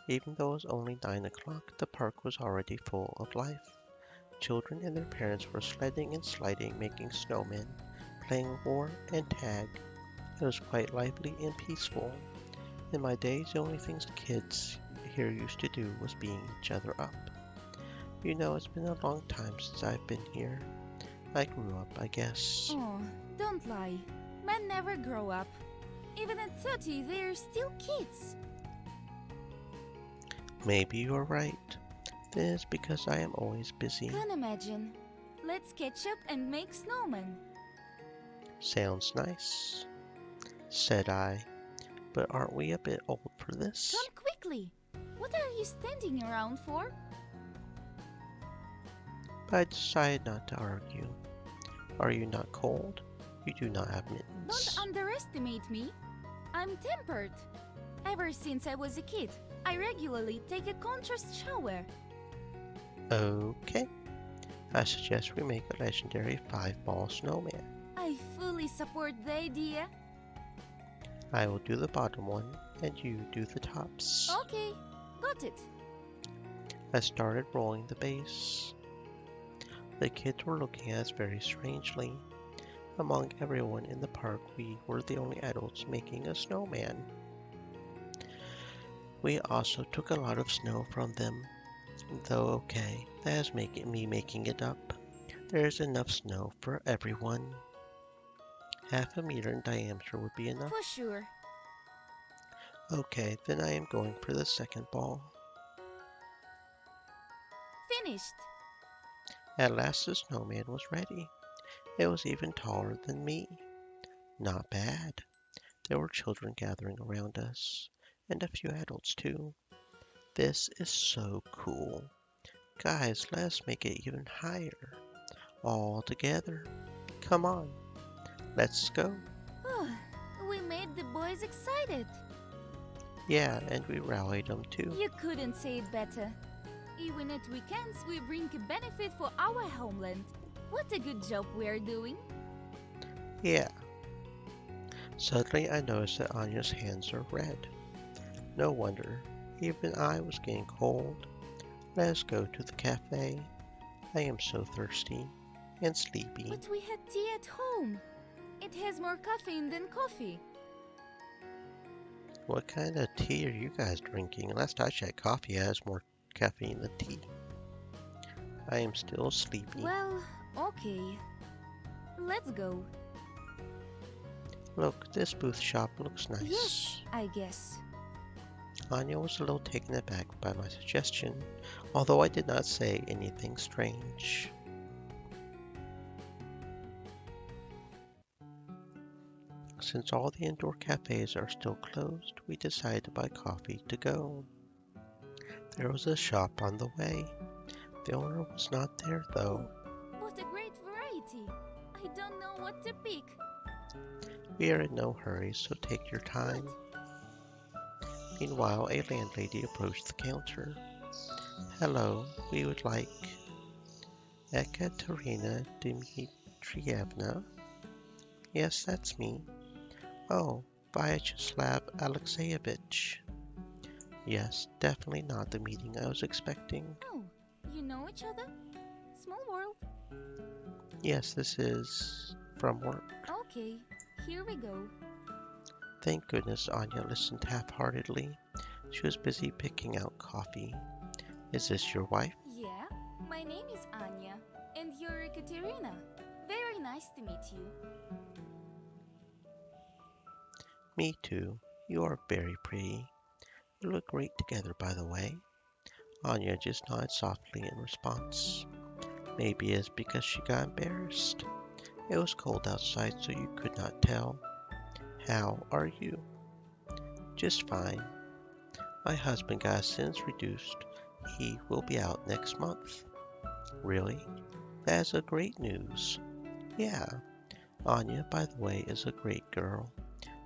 Even though it was only 9 o'clock, the park was already full of life. Children and their parents were sledding and sliding, making snowmen, playing war and tag. It was quite lively and peaceful. In my days, the only things kids here used to do was beating each other up. You know, it's been a long time since I've been here. I grew up, I guess. Oh, don't lie. Men never grow up. Even at 30, they're still kids. Maybe you're right. Then it's because I am always busy. Can't imagine. Let's catch up and make snowmen. Sounds nice, said I. But aren't we a bit old for this? Come quickly. What are you standing around for? I decided not to argue. Are you not cold? You do not have Don't mittens. underestimate me. I'm tempered. Ever since I was a kid, I regularly take a contrast shower. Okay. I suggest we make a legendary 5-ball snowman. I fully support the idea. I will do the bottom one, and you do the tops. Okay, got it. I started rolling the base. The kids were looking at us very strangely. Among everyone in the park, we were the only adults making a snowman. We also took a lot of snow from them. Though okay, that is making it up. There is enough snow for everyone. Half a meter in diameter would be enough. For sure. Okay, then I am going for the second ball. Finished. At last the snowman was ready. It was even taller than me. Not bad. There were children gathering around us, and a few adults too. This is so cool. Guys, let's make it even higher. All together. Come on. Let's go. We made the boys excited. Yeah, and we rallied them too. You couldn't say it better. Even at weekends, we bring a benefit for our homeland. What a good job we are doing. Yeah. Suddenly I noticed that Anya's hands are red. No wonder. Even I was getting cold. Let us go to the cafe. I am so thirsty and sleepy. But we had tea at home. It has more caffeine than coffee. What kind of tea are you guys drinking? Last I checked, coffee has more caffeine than tea. I am still sleepy. Well, okay. Let's go. Look, this booth shop looks nice. Yes, I guess. Anya was a little taken aback by my suggestion, although I did not say anything strange. Since all the indoor cafes are still closed, we decided to buy coffee to go. There was a shop on the way. The owner was not there though. What a great variety. I don't know what to pick. We are in no hurry, so take your time. Meanwhile, a landlady approached the counter. Hello, we would like Ekaterina Dmitrievna. Yes, that's me. Oh, Vyacheslav Alexeyevich. Yes, definitely not the meeting I was expecting. Oh, you know each other? Small world. Yes, this is from work. Okay, here we go. Thank goodness Anya listened half-heartedly. She was busy picking out coffee. Is this your wife? Yeah, my name is Anya, and you're Ekaterina. Very nice to meet you. Me too. You are very pretty. You look great together, by the way. Anya just nodded softly in response. Maybe it's because she got embarrassed. It was cold outside, so you could not tell. How are you? Just fine. My husband got his sentence reduced. He will be out next month. Really? That is a great news. Yeah. Anya, by the way, is a great girl.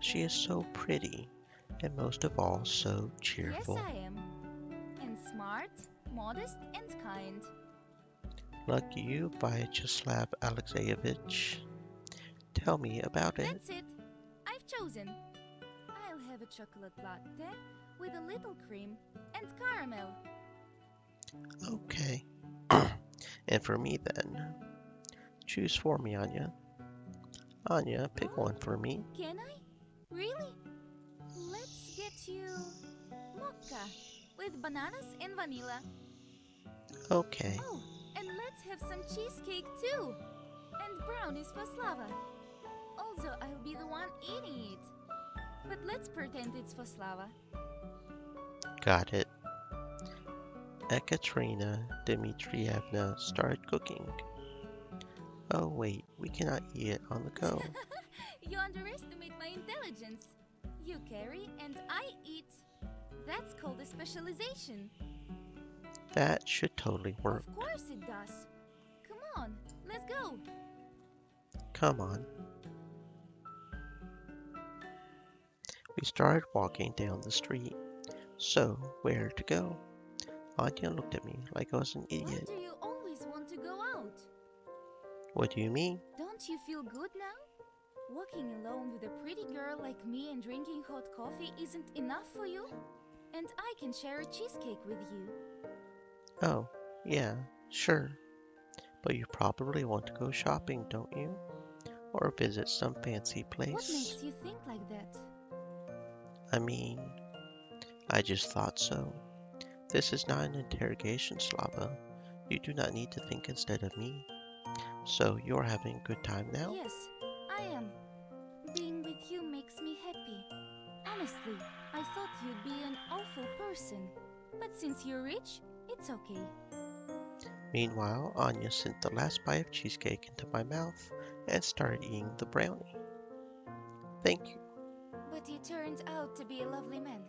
She is so pretty, and most of all, so cheerful. Yes, I am. And smart, modest, and kind. Lucky you, Vyacheslav Alexeyevich. Tell me about it. That's it. I've chosen. I'll have a chocolate latte with a little cream and caramel. Okay. And for me then. Choose for me, Anya. Anya, pick one for me. Can I? Really? Let's get you mocha with bananas and vanilla. Okay. Oh, and let's have some cheesecake too. And brownies for Slava. Also, I'll be the one eating it. But let's pretend it's for Slava. Got it. Ekaterina Dmitrievna started cooking. Oh wait, we cannot eat it on the go. You underestimate my intelligence. You carry and I eat. That's called a specialization. That should totally work. Of course it does. Come on, let's go. Come on. We started walking down the street. So, where to go? Anya looked at me like I was an Why idiot. do you always want to go out? What do you mean? Don't you feel good now? Walking alone with a pretty girl like me and drinking hot coffee isn't enough for you? And I can share a cheesecake with you. Oh, yeah, sure. But you probably want to go shopping, don't you? Or visit some fancy What place. makes you think like that? I mean, I just thought so. This is not an interrogation, Slava. You do not need to think instead of me. So, you're having a good time now? Yes, I am. Being with you makes me happy. Honestly, I thought you'd be an awful person. But since you're rich, it's okay. Meanwhile, Anya sent the last bite of cheesecake into my mouth and started eating the brownie. Thank you. But he turned out to be a lovely man.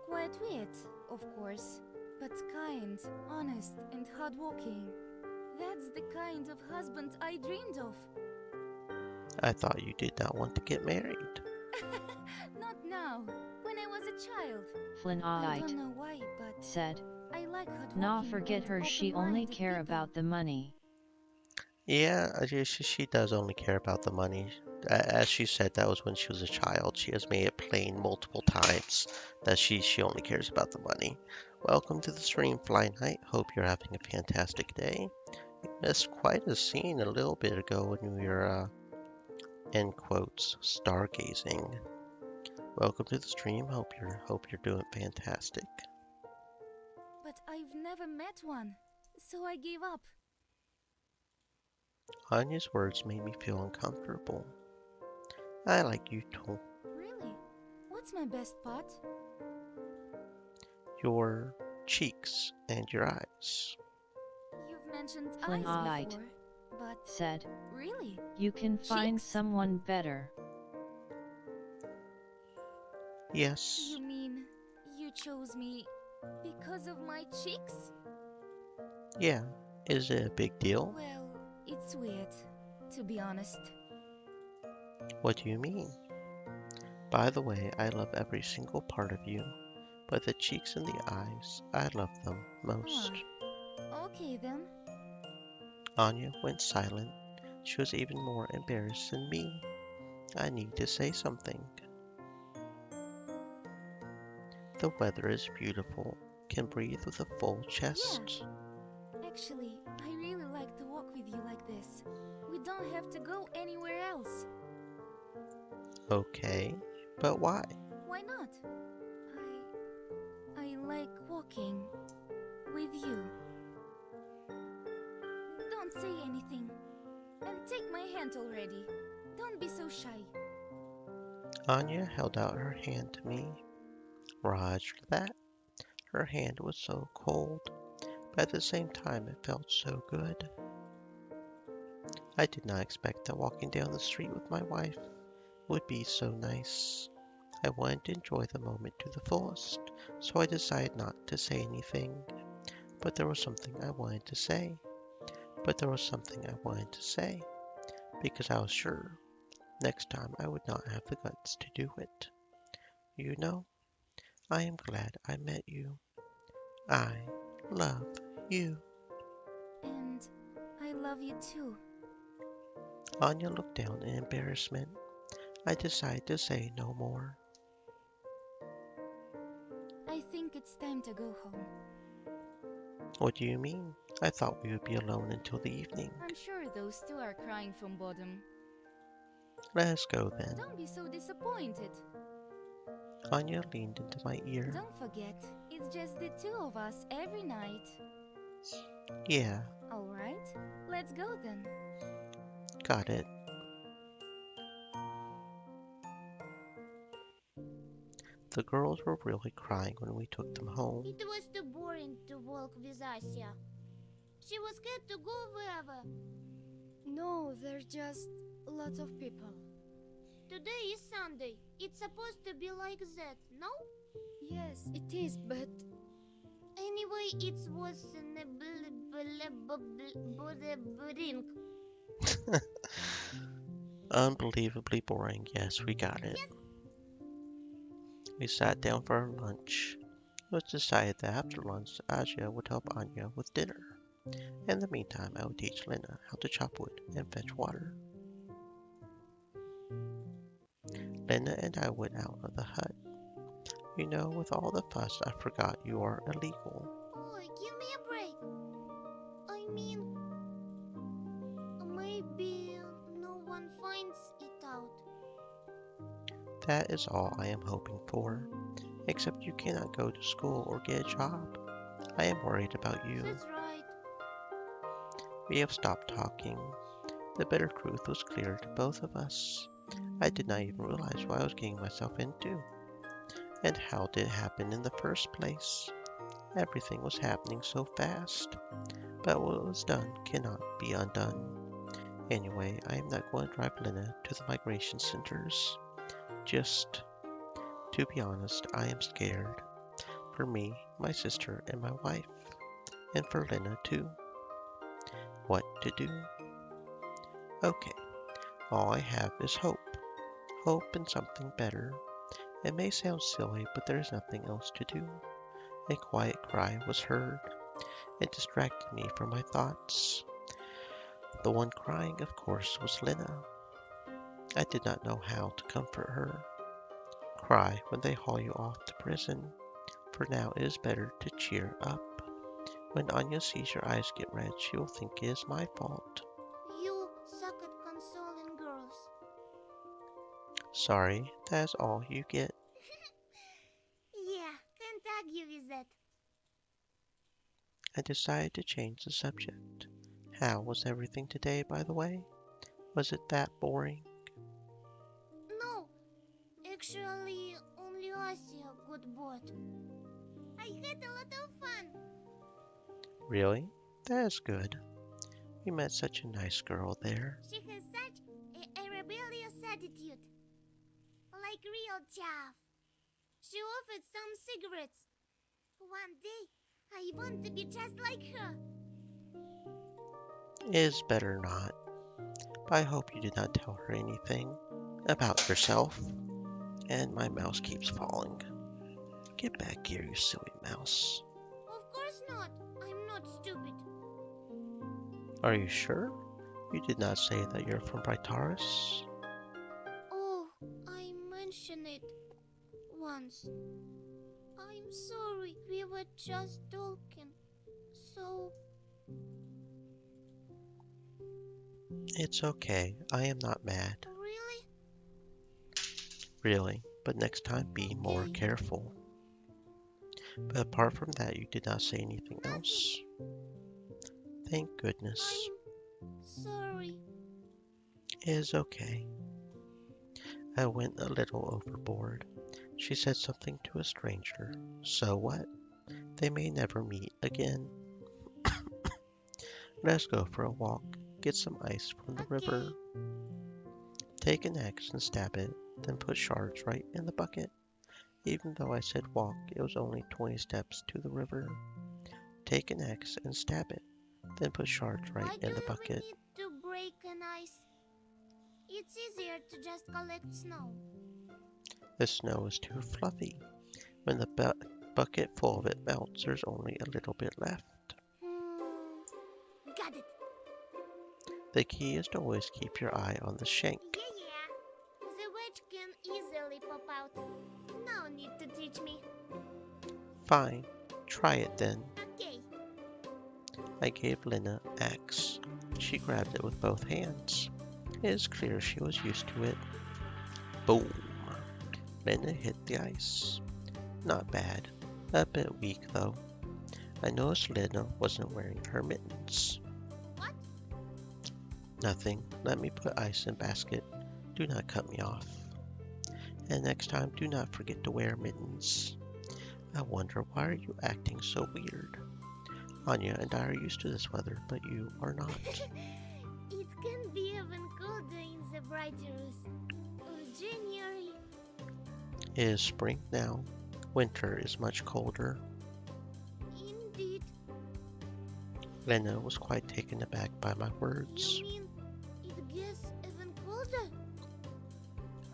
Quite weird, of course, but kind, honest, and hardworking. That's the kind of husband I dreamed of. I thought you did not want to get married. Not now, when I was a child. I Flynite don't know why, but said, I like hardworking "Nah, forget and her, she only open-minded care people. about the money." Yeah, she does only care about the money. As she said, that was when she was a child. She has made it plain multiple times that she only cares about the money. Welcome to the stream, Fly Night. Hope you're having a fantastic day. You missed quite a scene a little bit ago when we were, end quotes, stargazing. Welcome to the stream. Hope you're doing fantastic. But I've never met one, so I gave up. Anya's words made me feel uncomfortable. I like you too. Really? What's my best part? Your cheeks and your eyes. You've mentioned Flynite eyes before, but Said, really? "You can find Cheeks? someone better." Yes. You mean you chose me because of my cheeks? Yeah. Is it a big deal? Well, it's weird, to be honest. What do you mean? By the way, I love every single part of you, but the cheeks and the eyes, I love them most. Okay then. Anya went silent. She was even more embarrassed than me. I need to say something. The weather is beautiful. Can breathe with a full chest. Actually, I really like to walk with you like this. We don't have to go anywhere else. Okay, but why? Why not? I like walking with you. Don't say anything. And take my hand already. Don't be so shy. Anya held out her hand to me. Roger that. Her hand was so cold, but at the same time it felt so good. I did not expect that walking down the street with my wife would be so nice. I wanted to enjoy the moment to the fullest, so I decided not to say anything. But there was something I wanted to say. Because I was sure next time I would not have the guts to do it. You know, I am glad I met you. I love you. And I love you too. Anya looked down in embarrassment. I decided to say no more. I think it's time to go home. What do you mean? I thought we would be alone until the evening. I'm sure those two are crying from boredom. Let us go then. Don't be so disappointed. Anya leaned into my ear. Don't forget, it's just the two of us every night. Yeah, Alright, let's go then. got it. The girls were really crying when we took them home. It was too boring to walk with Asya. She was scared to go wherever. No, there's just lots of people. Today is Sunday. It's supposed to be like that, no? Yes, it is, but Anyway, it was boring. Unbelievably boring. Yes, we got it. We sat down for our lunch. It was decided that after lunch, Aja would help Anya with dinner. In the meantime, I would teach Lena how to chop wood and fetch water. Lena and I went out of the hut. You know, with all the fuss, I forgot you are illegal. Oh, give me a break. I mean, maybe no one finds it out. That is all I am hoping for. Except you cannot go to school or get a job. I am worried about you. That's right. We have stopped talking. The bitter truth was clear to both of us. I did not even realize what I was getting myself into. And how did it happen in the first place? Everything was happening so fast. But what was done cannot be undone. Anyway, I am not going to drive Lena to the migration centers. Just, to be honest, I am scared. For me, my sister, and my wife. And for Lena, too. What to do? Okay, all I have is hope. Hope in something better. It may sound silly, but there is nothing else to do. A quiet cry was heard. It distracted me from my thoughts. The one crying, of course, was Lena. I did not know how to comfort her. Cry when they haul you off to prison. For now it is better to cheer up. When Anya sees your eyes get red, she will think it is my fault. You suck at consoling girls. Sorry, that is all you get. Yeah, can't argue with that. I decided to change the subject. How was everything today, by the way? Was it that boring? No, actually, only Asia got bored. I had a lot of fun. Really? That is good. We met such a nice girl there. She has such a rebellious attitude. Like real chaff. She offered some cigarettes. One day, I want to be just like her. It is better not. But I hope you did not tell her anything about yourself. And my mouse keeps falling. Get back here, you silly mouse. Of course not. I'm not stupid. Are you sure? You did not say that you're from Britaris? Oh, I mentioned it once. I'm sorry, we were just talking. So, It's okay. I am not mad. really? Really. But next time be more Okay. careful. But apart from that, you did not say anything else. Thank goodness. I'm sorry. It is okay. I went a little overboard. She said something to a stranger. So what? They may never meet again. Let's go for a walk. Get some ice from the river. Okay. Take an axe and stab it, then put shards right in the bucket. Even though I said walk, it was only 20 steps to the river. Take an axe and stab it, then put shards Why right do in the we bucket. need to break an ice? It's easier to just collect snow. The snow is too fluffy. When the bucket full of it melts, there's only a little bit left. Got it. The key is to always keep your eye on the shank. Yeah. The wedge can easily pop out. No need to teach me. Fine, try it then. Okay. I gave Lena axe. She grabbed it with both hands. It is clear she was used to it. Boom! Lena hit the ice. Not bad. A bit weak though. I noticed Lena wasn't wearing her mittens. What? Nothing. Let me put ice in basket. Do not cut me off. And next time, do not forget to wear mittens. I wonder, why are you acting so weird? Anya and I are used to this weather, but you are not. It can be even colder in the Brighters. On January. It is spring now. Winter is much colder. Indeed. Lena was quite taken aback by my words. You mean it gets even colder?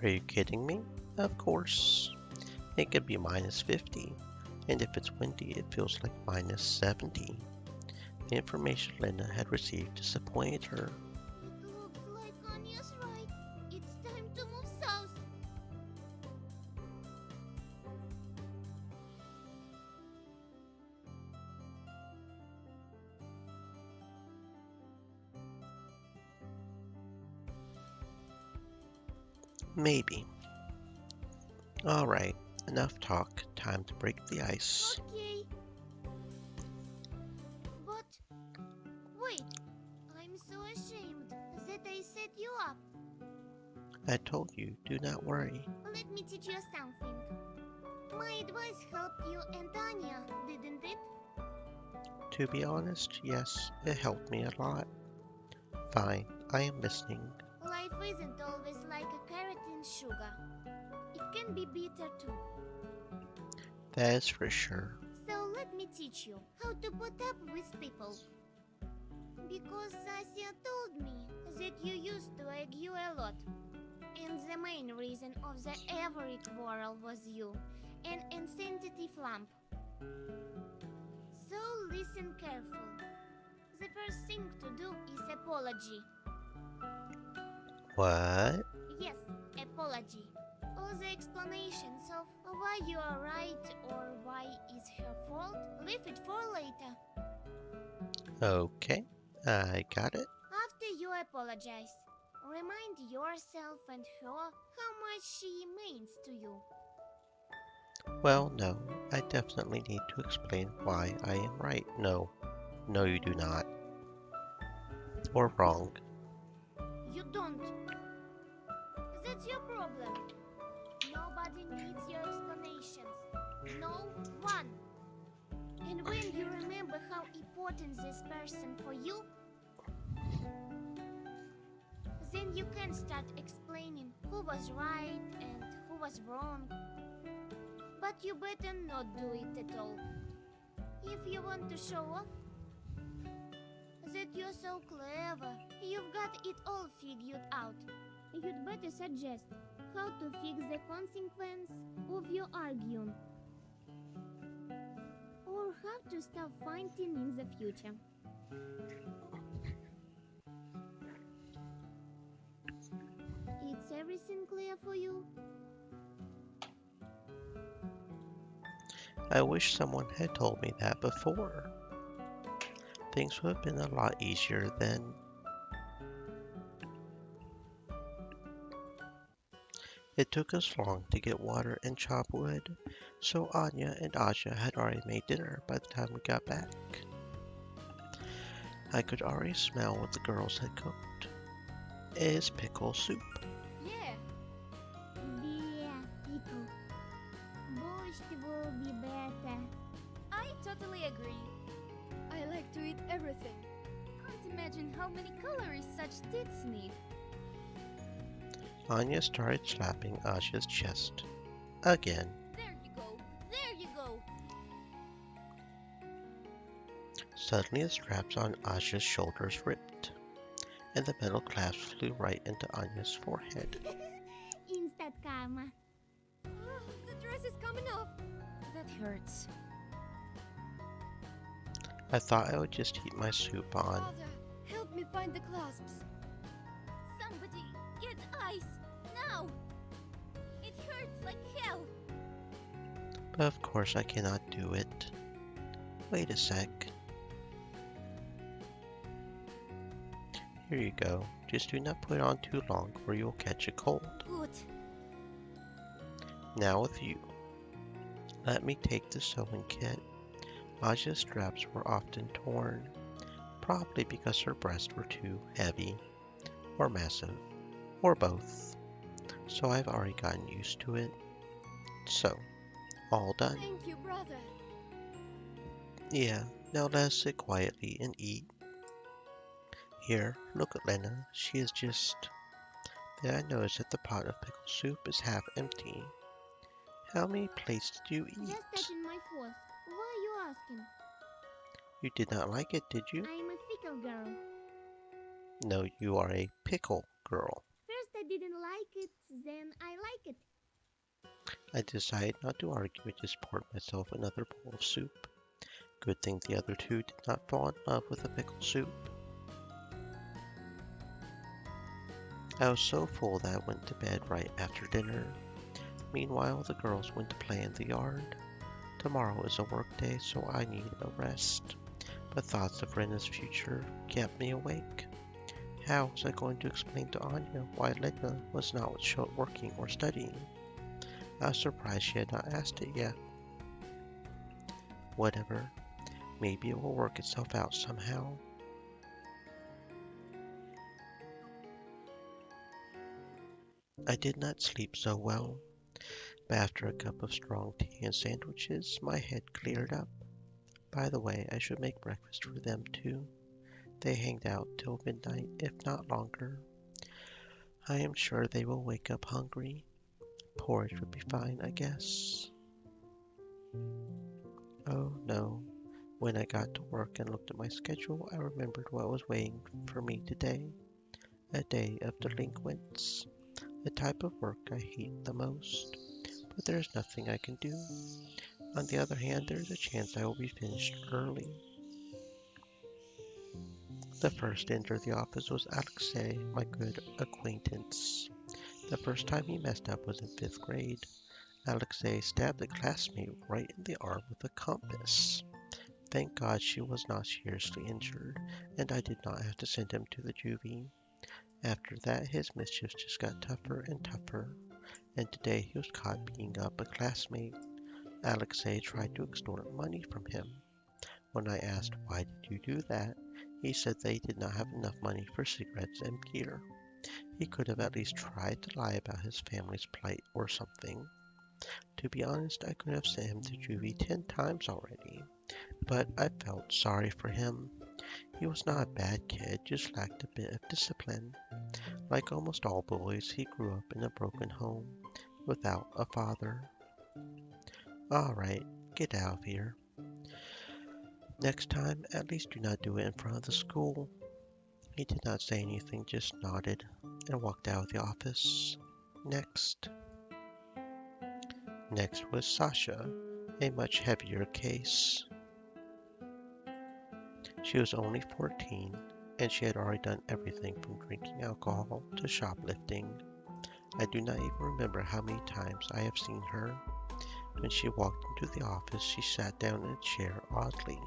Are you kidding me? Of course. It could be minus 50, and if it's windy, it feels like minus 70. The information Lena had received disappointed her. It looks like Anya's right. It's time to move south. Maybe. Alright, enough talk. Time to break the ice. Okay. But wait, I'm so ashamed that I set you up. I told you, do not worry. Let me teach you something. My advice helped you and Anya, didn't it? To be honest, yes, it helped me a lot. Fine, I am listening. Life isn't always like a carrot and sugar. It can be bitter too. That is for sure. So let me teach you how to put up with people. Because Asia told me that you used to argue a lot. And the main reason of the every quarrel was you, an insensitive lump. So listen careful. The first thing to do is apology. What? Yes, apology. All the explanations of why you are right or why it's her fault, leave it for later. Okay, I got it. After you apologize, remind yourself and her how much she means to you. Well, no, I definitely need to explain why I am right. No, you do not. Or wrong. You don't. That's your problem. Nobody needs your explanations. No one. And when you remember how important this person for you, then you can start explaining who was right and who was wrong. But you better not do it at all. If you want to show off that you're so clever, you've got it all figured out. You'd better suggest how to fix the consequence of your arguing. Or how to stop fighting in the future. It's everything clear for you? I wish someone had told me that before. Things would have been a lot easier then. It took us long to get water and chop wood, so Anya and Aja had already made dinner by the time we got back. I could already smell what the girls had cooked. It is pickle soup. Yeah, Yeah, pickle. Borscht will be better. I totally agree. I like to eat everything. Can't imagine how many calories such tits need. Anya started slapping Aja's chest. Again. There you go. There you go. Suddenly the straps on Aja's shoulders ripped, and the metal clasp flew right into Anya's forehead. Instant karma. The dress is coming off. That hurts. I thought I would just heat my soup on. Father, help me find the clasps. Somebody get ice now. It hurts like hell. But of course I cannot do it. Wait a sec. Here you go. Just do not put it on too long or you'll catch a cold. Good. Now with you. Let me take the sewing kit. Aja's straps were often torn, probably because her breasts were too heavy, or massive, or both. So I've already gotten used to it. So, all done. Thank you, brother. Yeah, now let us sit quietly and eat. Here, look at Lena. She is just... Then I noticed that the pot of pickle soup is half empty. How many plates did you eat? Just touching my force. Why are you asking? You did not like it, did you? I'm a fickle girl. No, you are a pickle girl. First I didn't like it, then I like it. I decided not to argue and just poured myself another bowl of soup. Good thing the other two did not fall in love with the pickle soup. I was so full that I went to bed right after dinner. Meanwhile, the girls went to play in the yard. Tomorrow is a work day, so I need a rest. But thoughts of Rena's future kept me awake. How was I going to explain to Anya why Lena was not working or studying? I was surprised she had not asked it yet. Whatever. Maybe it will work itself out somehow. I did not sleep so well, but after a cup of strong tea and sandwiches, my head cleared up. By the way, I should make breakfast for them too. They hanged out till midnight, if not longer. I am sure they will wake up hungry. Porridge would be fine, I guess. Oh no. When I got to work and looked at my schedule, I remembered what was waiting for me today. A day of delinquents. The type of work I hate the most. But there's nothing I can do. On the other hand, there's a chance I will be finished early. The first to enter the office was Alexei, my good acquaintance. The first time he messed up was in 5th grade. Alexei stabbed a classmate right in the arm with a compass. Thank God she was not seriously injured, and I did not have to send him to the juvie. After that, his mischiefs just got tougher and tougher, and today he was caught beating up a classmate. Alexei tried to extort money from him. When I asked, "Why did you do that?" he said they did not have enough money for cigarettes and beer. He could have at least tried to lie about his family's plight or something. To be honest, I could have sent him to juvie 10 times already, but I felt sorry for him. He was not a bad kid, just lacked a bit of discipline. Like almost all boys, he grew up in a broken home, without a father. Alright, get out of here. Next time, at least do not do it in front of the school. He did not say anything, just nodded, and walked out of the office. Next was Sasha, a much heavier case. She was only 14, and she had already done everything from drinking alcohol to shoplifting. I do not even remember how many times I have seen her. When she walked into the office, she sat down in a chair oddly.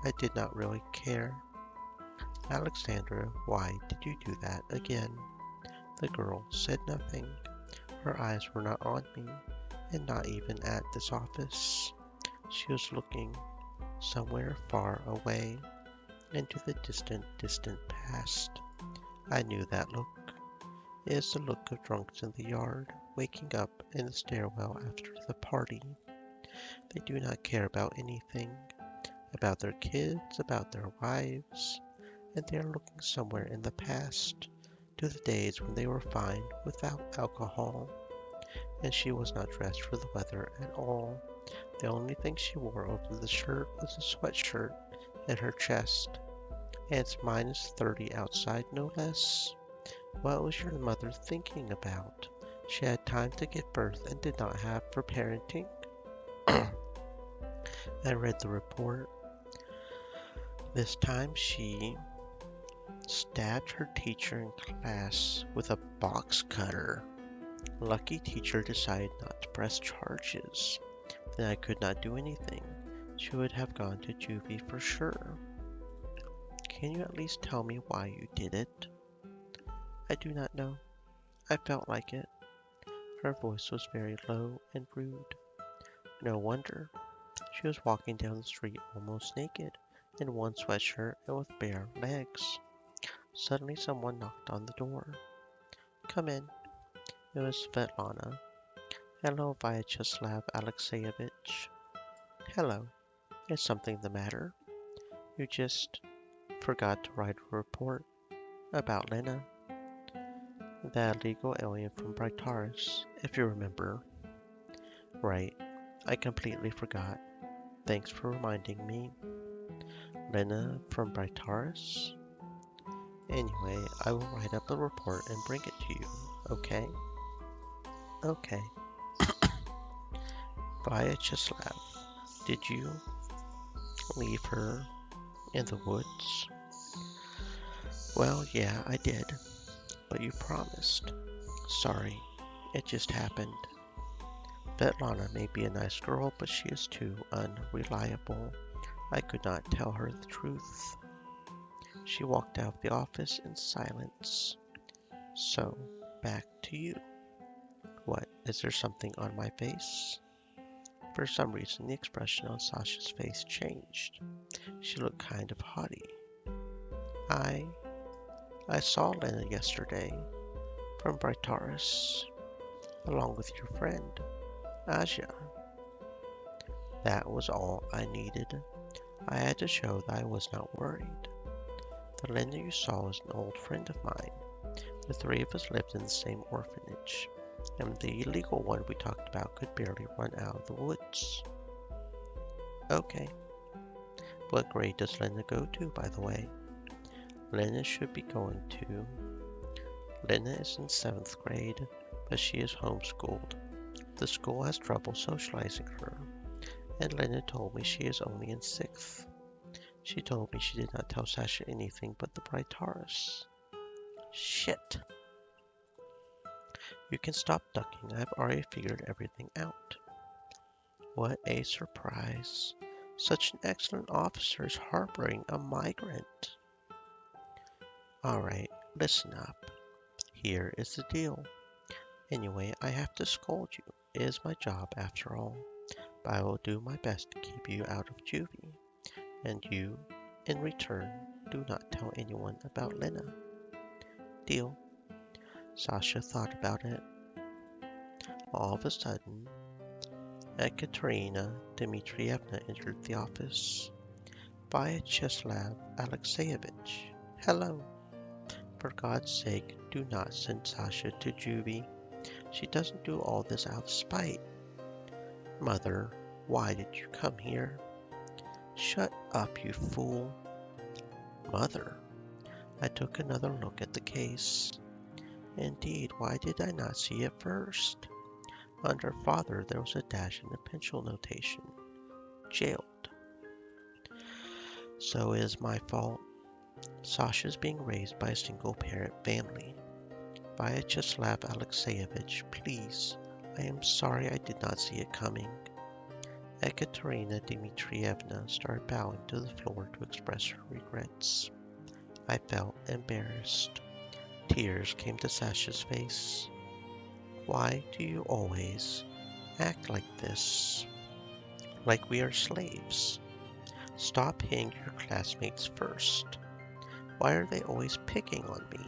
I did not really care. "Alexandra, why did you do that again?" The girl said nothing. Her eyes were not on me, and not even at this office. She was looking somewhere far away, into the distant, distant past. I knew that look. It is the look of drunks in the yard, waking up in the stairwell after the party. They do not care about anything, about their kids, about their wives, and they are looking somewhere in the past, to the days when they were fine without alcohol. And she was not dressed for the weather at all. The only thing she wore over the shirt was a sweatshirt at her chest. And it's -30 outside, no less. What was your mother thinking about? She had time to give birth and did not have for parenting. I read the report. This time she stabbed her teacher in class with a box cutter. Lucky teacher decided not to press charges. Then I could not do anything. She would have gone to juvie for sure. Can you at least tell me why you did it? I do not know. I felt like it. Her voice was very low and rude. No wonder. She was walking down the street almost naked, in one sweatshirt and with bare legs. Suddenly someone knocked on the door. "Come in." It was Svetlana. "Hello, Vyacheslav Alexeyevich." "Hello. Is something the matter? You just forgot to write a report about Lena, that illegal alien from Brightaris, if you remember." "Right. I completely forgot. Thanks for reminding me." "Lena from Brightaris? Anyway, I will write up a report and bring it to you, okay?" "Okay." Vyacheslav, did you leave her in the woods? Well, yeah, I did, but you promised. Sorry, it just happened. Svetlana may be a nice girl, but she is too unreliable. I could not tell her the truth. She walked out of the office in silence. So, back to you. What, is there something on my face? For some reason, the expression on Sasha's face changed. She looked kind of haughty. I saw Lena yesterday from Brightaris, along with your friend, Aja. That was all I needed. I had to show that I was not worried. The Lena you saw is an old friend of mine. The three of us lived in the same orphanage, and the illegal one we talked about could barely run out of the woods. Okay. What grade does Lena go to, by the way? Lena should be going to... Lena is in 7th grade, but she is homeschooled. The school has trouble socializing her, and Lena told me she is only in 6th. She told me she did not tell Sasha anything but the Brightaris. Shit. You can stop ducking. I've already figured everything out. What a surprise. Such an excellent officer is harboring a migrant. Alright, listen up. Here is the deal. Anyway, I have to scold you. It is my job after all. But I will do my best to keep you out of juvie. And you, in return, do not tell anyone about Lena. Deal? Sasha thought about it. All of a sudden, Ekaterina Dmitrievna entered the office. Vyacheslav Alexeyevich, hello. For God's sake, do not send Sasha to juvie. She doesn't do all this out of spite. Mother, why did you come here? Shut up, you fool. Mother, I took another look at the case. Indeed, why did I not see it first? Under father, there was a dash in the pencil notation. Jailed. So it is my fault. Sasha's being raised by a single-parent family. Vyacheslav Alexeyevich, please. I am sorry I did not see it coming. Ekaterina Dmitrievna started bowing to the floor to express her regrets. I felt embarrassed. Tears came to Sasha's face. Why do you always act like this? Like we are slaves? Stop hitting your classmates first. Why are they always picking on me?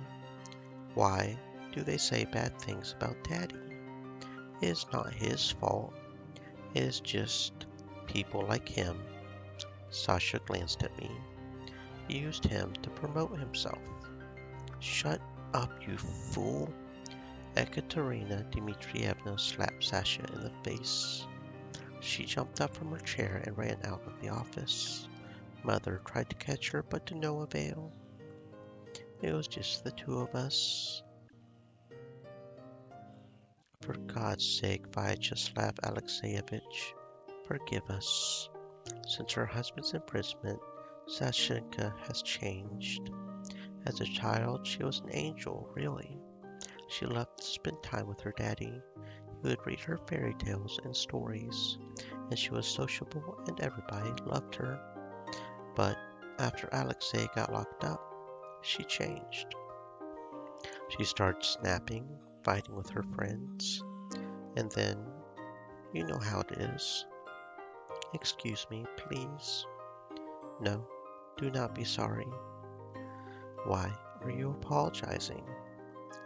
Why do they say bad things about Daddy? It is not his fault. It is just people like him. Sasha glanced at me. Used him to promote himself. Shut up, you fool. Ekaterina Dmitrievna slapped Sasha in the face. She jumped up from her chair and ran out of the office. Mother tried to catch her, but to no avail. It was just the two of us. For God's sake, Vyacheslav Alexeyevich, forgive us. Since her husband's imprisonment, Sashenka has changed. As a child, she was an angel, really. She loved to spend time with her daddy. He would read her fairy tales and stories, and she was sociable and everybody loved her. But after Alexei got locked up, she changed. She started snapping, fighting with her friends, and then, you know how it is. Excuse me, please. No, do not be sorry. Why are you apologizing?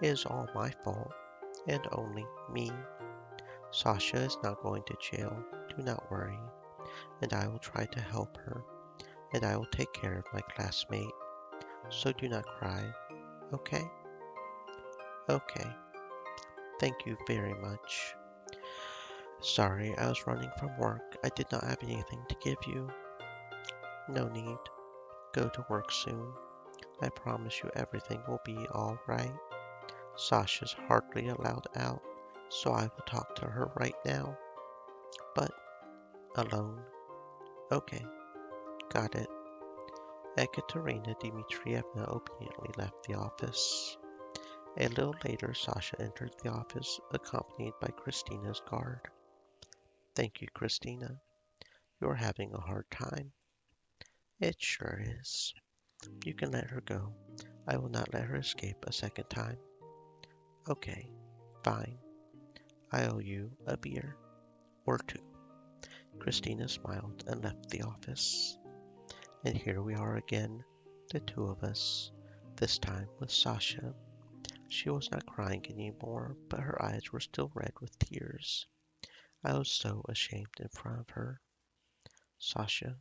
It is all my fault, and only me. Sasha is not going to jail, do not worry, and I will try to help her, and I will take care of my classmate, so do not cry, okay? Okay. Thank you very much. Sorry, I was running from work. I did not have anything to give you. No need. Go to work soon. I promise you everything will be all right. Sasha's hardly allowed out, so I will talk to her right now. But Alone? Okay, got it. Ekaterina Dmitrievna obediently left the office. A little later, Sasha entered the office, accompanied by Christina's guard. Thank you, Christina. You're having a hard time. It sure is. You can let her go. I will not let her escape a second time. Okay, fine. I owe you a beer. Or two. Christina smiled and left the office. And here we are again, the two of us, this time with Sasha. She was not crying anymore, but her eyes were still red with tears. I was so ashamed in front of her. Sasha,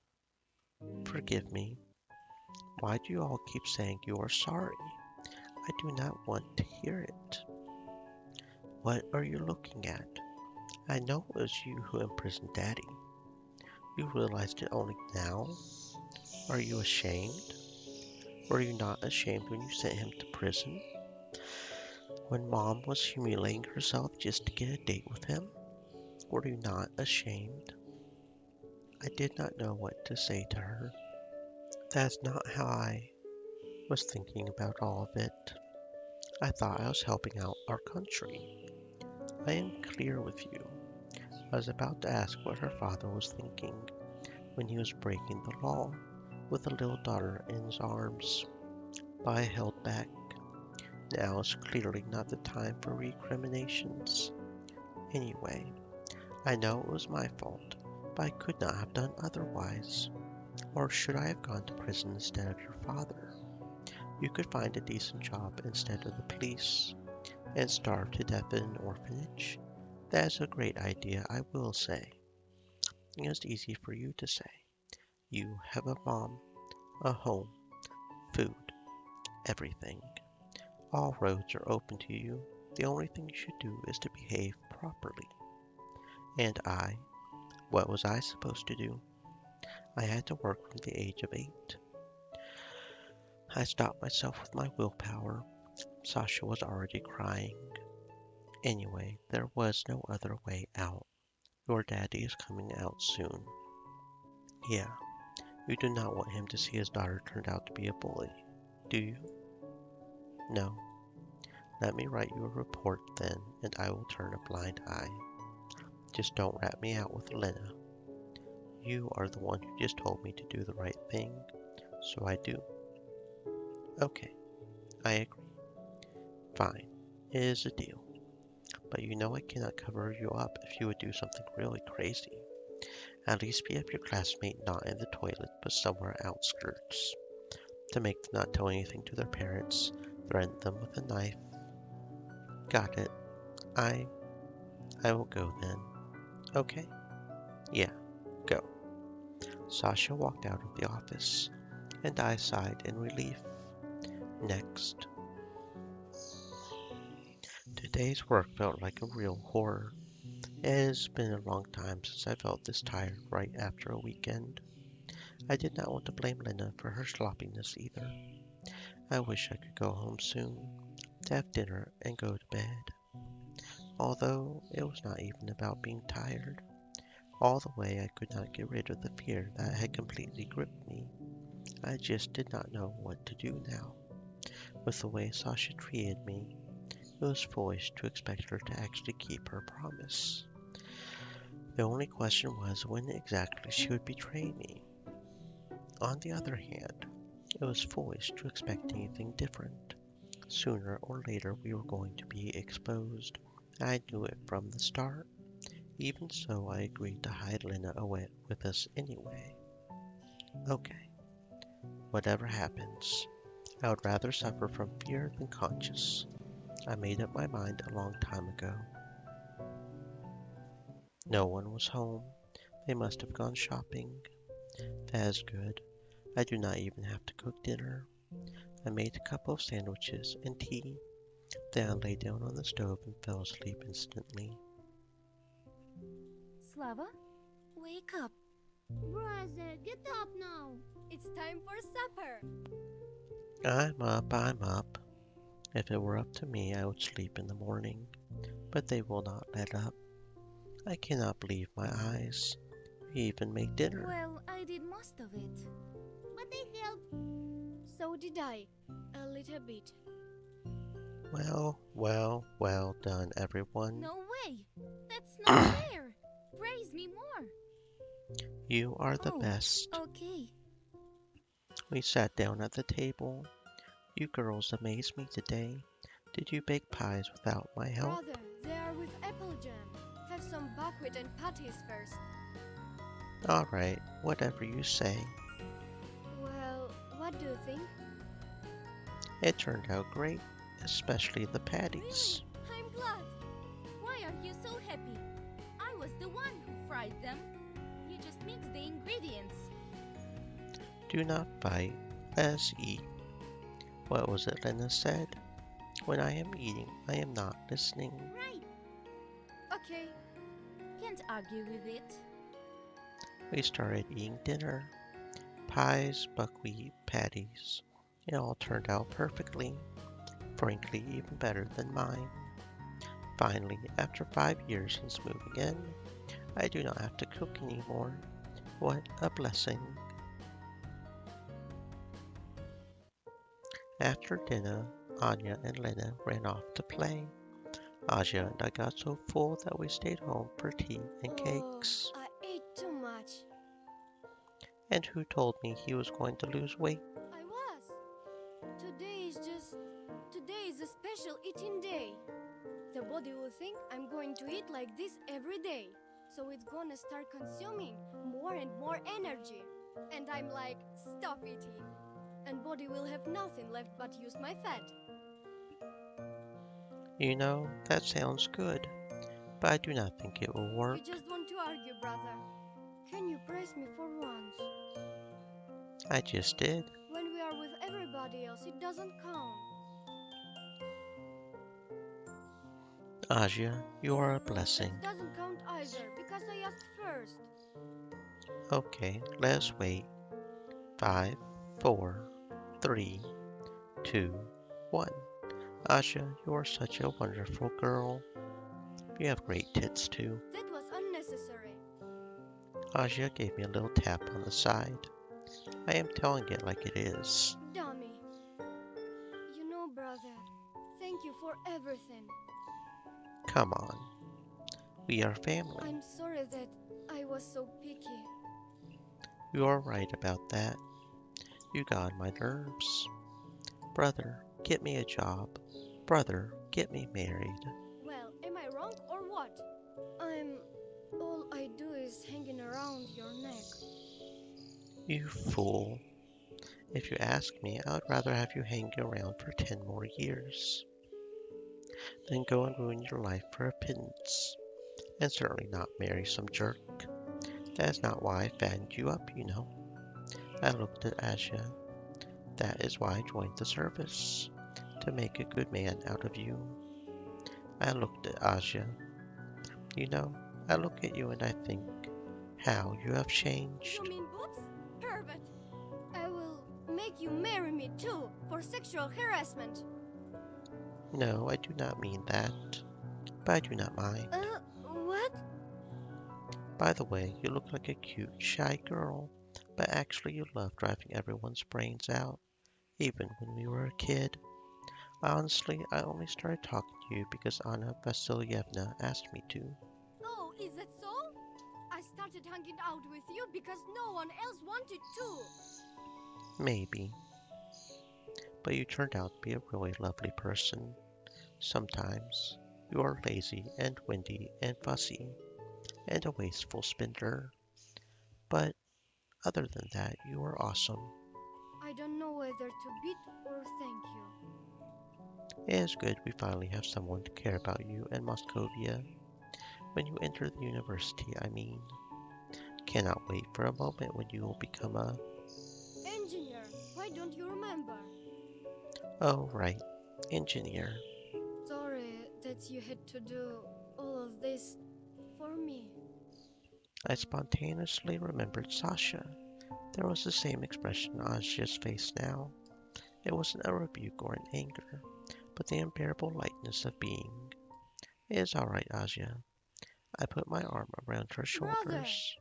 forgive me. Why do you all keep saying you are sorry? I do not want to hear it. What are you looking at? I know it was you who imprisoned Daddy. You realized it only now? Are you ashamed? Were you not ashamed when you sent him to prison? When Mom was humiliating herself just to get a date with him? Were you not ashamed? I did not know what to say to her. That's not how I was thinking about all of it. I thought I was helping out our country. I am clear with you. I was about to ask what her father was thinking when he was breaking the law with a little daughter in his arms. But I held back. Now is clearly not the time for recriminations. Anyway, I know it was my fault, but I could not have done otherwise. Or should I have gone to prison instead of your father? You could find a decent job instead of the police, and starve to death in an orphanage. That is a great idea, I will say. It is easy for you to say. You have a mom, a home, food, everything. All roads are open to you. The only thing you should do is to behave properly. And what was I supposed to do? I had to work from the age of 8. I stopped myself with my willpower. Sasha was already crying. Anyway, there was no other way out. Your daddy is coming out soon. Yeah, you do not want him to see his daughter turned out to be a bully, do you? No. Let me write you a report then, and I will turn a blind eye. Just don't rat me out with Lena. You are the one who just told me to do the right thing, so I do. Okay, I agree. Fine, it is a deal. But you know I cannot cover you up if you would do something really crazy. At least behave your classmate not in the toilet, but somewhere outskirts. To make them not tell anything to their parents, threaten them with a knife. Got it. I will go then. Okay? Yeah, go. Sasha walked out of the office, and I sighed in relief. Next. Today's work felt like a real horror. It has been a long time since I felt this tired right after a weekend. I did not want to blame Lena for her sloppiness either. I wish I could go home soon, to have dinner and go to bed. Although it was not even about being tired. All the way I could not get rid of the fear that had completely gripped me. I just did not know what to do now. With the way Sasha treated me, it was foolish to expect her to actually keep her promise. The only question was when exactly she would betray me. On the other hand, it was foolish to expect anything different. Sooner or later we were going to be exposed. I knew it from the start. Even so, I agreed to hide Lena away with us anyway. Okay, whatever happens, I would rather suffer from fear than conscience. I made up my mind a long time ago. No one was home. They must have gone shopping. That is good. I do not even have to cook dinner. I made a couple of sandwiches and tea. Then I lay down on the stove and fell asleep instantly. Slava? Wake up. Brother, get up now. It's time for supper. I'm up. If it were up to me, I would sleep in the morning. But they will not let up. I cannot believe my eyes. We even made dinner. Well, I did most of it. But I helped. So did I. A little bit. Well done, everyone. No way! That's not fair! Praise me more! You are the Oh, best. Okay. We sat down at the table. You girls amazed me today. Did you bake pies without my help? Brother, they are with apple jam. Have some buckwheat and patties first. Alright, whatever you say. Well, what do you think? It turned out great, especially the patties. Really? I'm glad. Why are you so happy? I was the one who fried them. You just mixed the ingredients. Do not fight, let us eat. What was it Lena said? When I am eating, I am not listening. Right. Okay. Can't argue with it. We started eating dinner. Pies, buckwheat, patties. It all turned out perfectly. Frankly, even better than mine. Finally, after 5 years since moving in, I do not have to cook anymore. What a blessing. After dinner, Anya and Lena ran off to play. Aja and I got so full that we stayed home for tea and cakes. I ate too much. And who told me he was going to lose weight? I was. Today is a special eating day. The body will think I'm going to eat like this every day. So it's gonna start consuming more and more energy. And I'm like, stop eating. And body will have nothing left but use my fat. You know, that sounds good, but I do not think it will work. You just want to argue, brother. Can you praise me for once? I just did. When we are with everybody else, it doesn't count. Aja, you are a blessing. It doesn't count either, because I asked first. Okay, let's wait. 5, 4, 3, 2, 1. Aja, you are such a wonderful girl. You have great tits too. That was unnecessary. Aja gave me a little tap on the side. I am telling it like it is. Dummy. You know, brother, thank you for everything. Come on. We are family. I'm sorry that I was so picky. You are right about that. You got my nerves. Brother, get me a job. Brother, get me married. Well, am I wrong or what? All I do is hanging around your neck. You fool. If you ask me, I would rather have you hang around for 10 more years than go and ruin your life for a pittance, and certainly not marry some jerk. That is not why I fattened you up, you know. I looked at Aja. That is why I joined the service, to make a good man out of you. I looked at Aja. You know, I look at you and I think, how you have changed. You mean boobs? Pervert! I will make you marry me too for sexual harassment. No, I do not mean that, but I do not mind. What? By the way, you look like a cute, shy girl, but actually you love driving everyone's brains out, even when we were a kid. Honestly, I only started talking to you because Anna Vasilyevna asked me to. Oh, is that so? I started hanging out with you because no one else wanted to. Maybe. But you turned out to be a really lovely person. Sometimes you are lazy and windy and fussy and a wasteful spender. But other than that, you are awesome. I don't know whether to beat or thank you. It is good we finally have someone to care about you in Moscovia. When you enter the university, I mean. Cannot wait for a moment when you will become a... Engineer, why don't you remember? Oh, right, engineer. Sorry that you had to do all of this for me. I spontaneously remembered Sasha. There was the same expression on Aja's face now. It wasn't a rebuke or an anger, but the unbearable lightness of being. It is all right, Aja. I put my arm around her shoulders.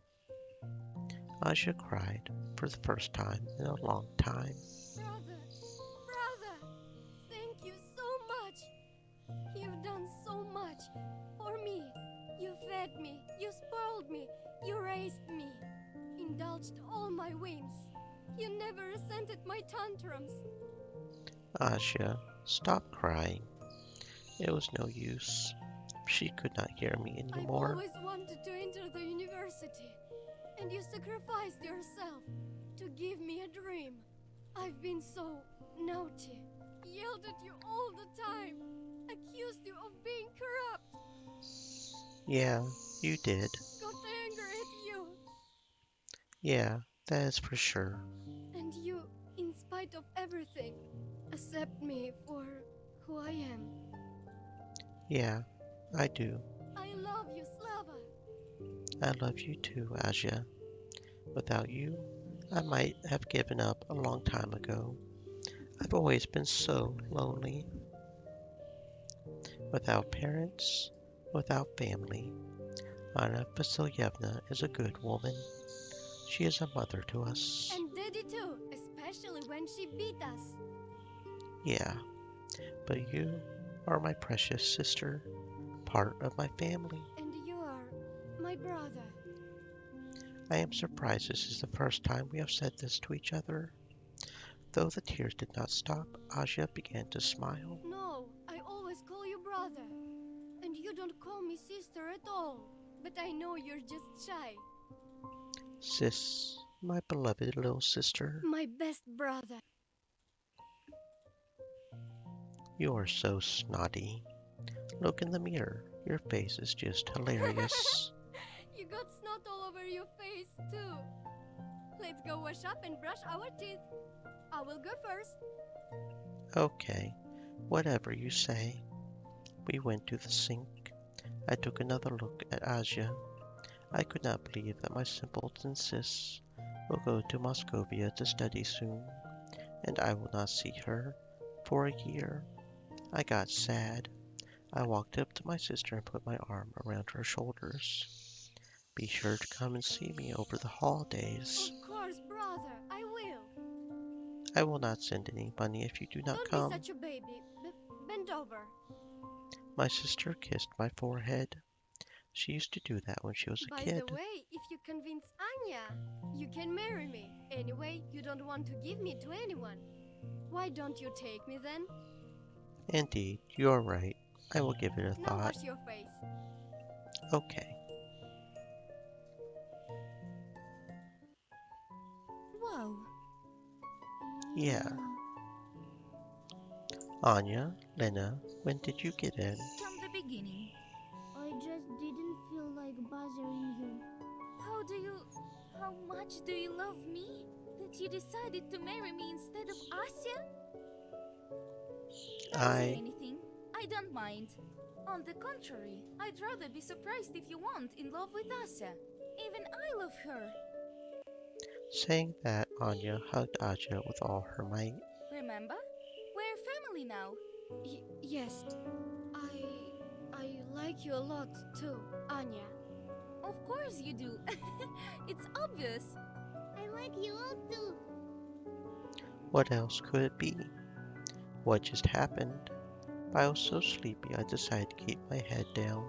Aja cried for the first time in a long time. Brother, brother, thank you so much. You've done so much for me. You fed me, you spoiled me, you raised me, indulged all my whims. You never resented my tantrums. Aja stopped crying. It was no use. She could not hear me I've anymore. always wanted to enter the university, and you sacrificed yourself to give me a dream. I've been so naughty, yelled at you all the time, accused you of being corrupt, Yeah, you did. got angry at you, Yeah, that is for sure. and you, in spite of everything, accept me for who I am. Yeah, I do. I love you, Slava. I love you too, Aja. Without you, I might have given up a long time ago. I've always been so lonely. Without parents, without family. Anna Vasilyevna is a good woman. She is a mother to us. And Daddy too, especially when she beat us. Yeah, but you are my precious sister, part of my family. And you are my brother. I am surprised this is the first time we have said this to each other. Though the tears did not stop, Aja began to smile. No, I always call you brother. And you don't call me sister at all. But I know you're just shy. Sis, my beloved little sister, My best brother. you are so snotty. Look in the mirror. Your face is just hilarious. You got snot all over your face too. Let's go wash up and brush our teeth. I will go first. Okay, whatever you say. We went to the sink. I took another look at Aja. I could not believe that my simpleton sis will go to Moscovia to study soon, and I will not see her for a year. I got sad. I walked up to my sister and put my arm around her shoulders. Be sure to come and see me over the holidays. Of course, brother, I will. I will not send any money if you do not Don't come. be such a baby. Bend over. My sister kissed my forehead. She used to do that when she was a By kid. the way, if you convince Anya, you can marry me. Anyway, you don't want to give me to anyone. Why don't you take me then? Indeed, you are right. I will give it a Now thought. wash your face. Okay. Wow. Yeah. Anya, Lena, when did you get in? From the beginning. I just didn't feel like bothering you. How much do you love me? That you decided to marry me instead of Asya? Don't say anything. I don't mind. On the contrary, I'd rather be surprised if you weren't in love with Asya. Even I love her. Saying that, Anya hugged Aja with all her might. Remember? We're family now. Yes. I like you a lot too, Anya. Of course you do. It's obvious. I like you all too. What else could it be? What just happened? I was so sleepy I decided to keep my head down.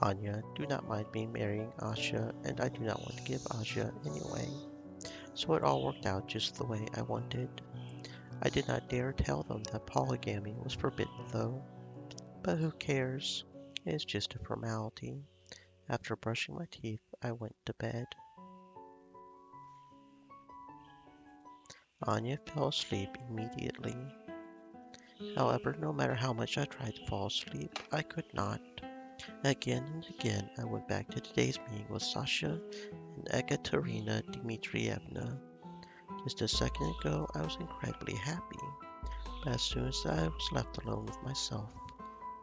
Anya, do not mind me marrying Asha, and I do not want to give Asha anyway. So it all worked out just the way I wanted. I did not dare tell them that polygamy was forbidden though. But who cares? It is just a formality. After brushing my teeth, I went to bed. Anya fell asleep immediately. However, no matter how much I tried to fall asleep, I could not. Again and again, I went back to today's meeting with Sasha and Ekaterina Dmitrievna. Just a second ago, I was incredibly happy, but as soon as I was left alone with myself,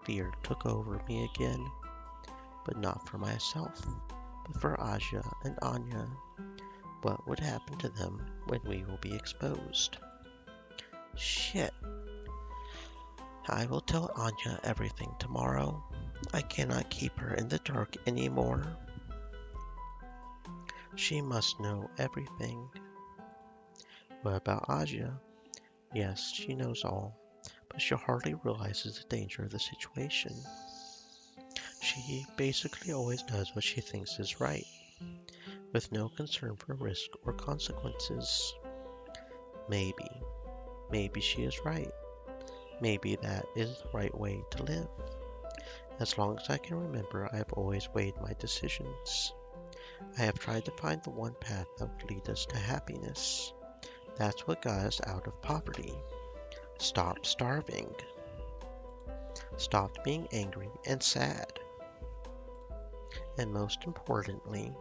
fear took over me again. But not for myself, but for Aja and Anya. What would happen to them when we will be exposed? Shit. I will tell Anya everything tomorrow. I cannot keep her in the dark anymore. She must know everything. What about Aja? Yes, she knows all, but she hardly realizes the danger of the situation. She basically always does what she thinks is right, with no concern for risk or consequences. Maybe she is right. Maybe that is the right way to live. As long as I can remember, I have always weighed my decisions. I have tried to find the one path that would lead us to happiness. That's what got us out of poverty. Stop starving. Stopped being angry and sad. And most importantly,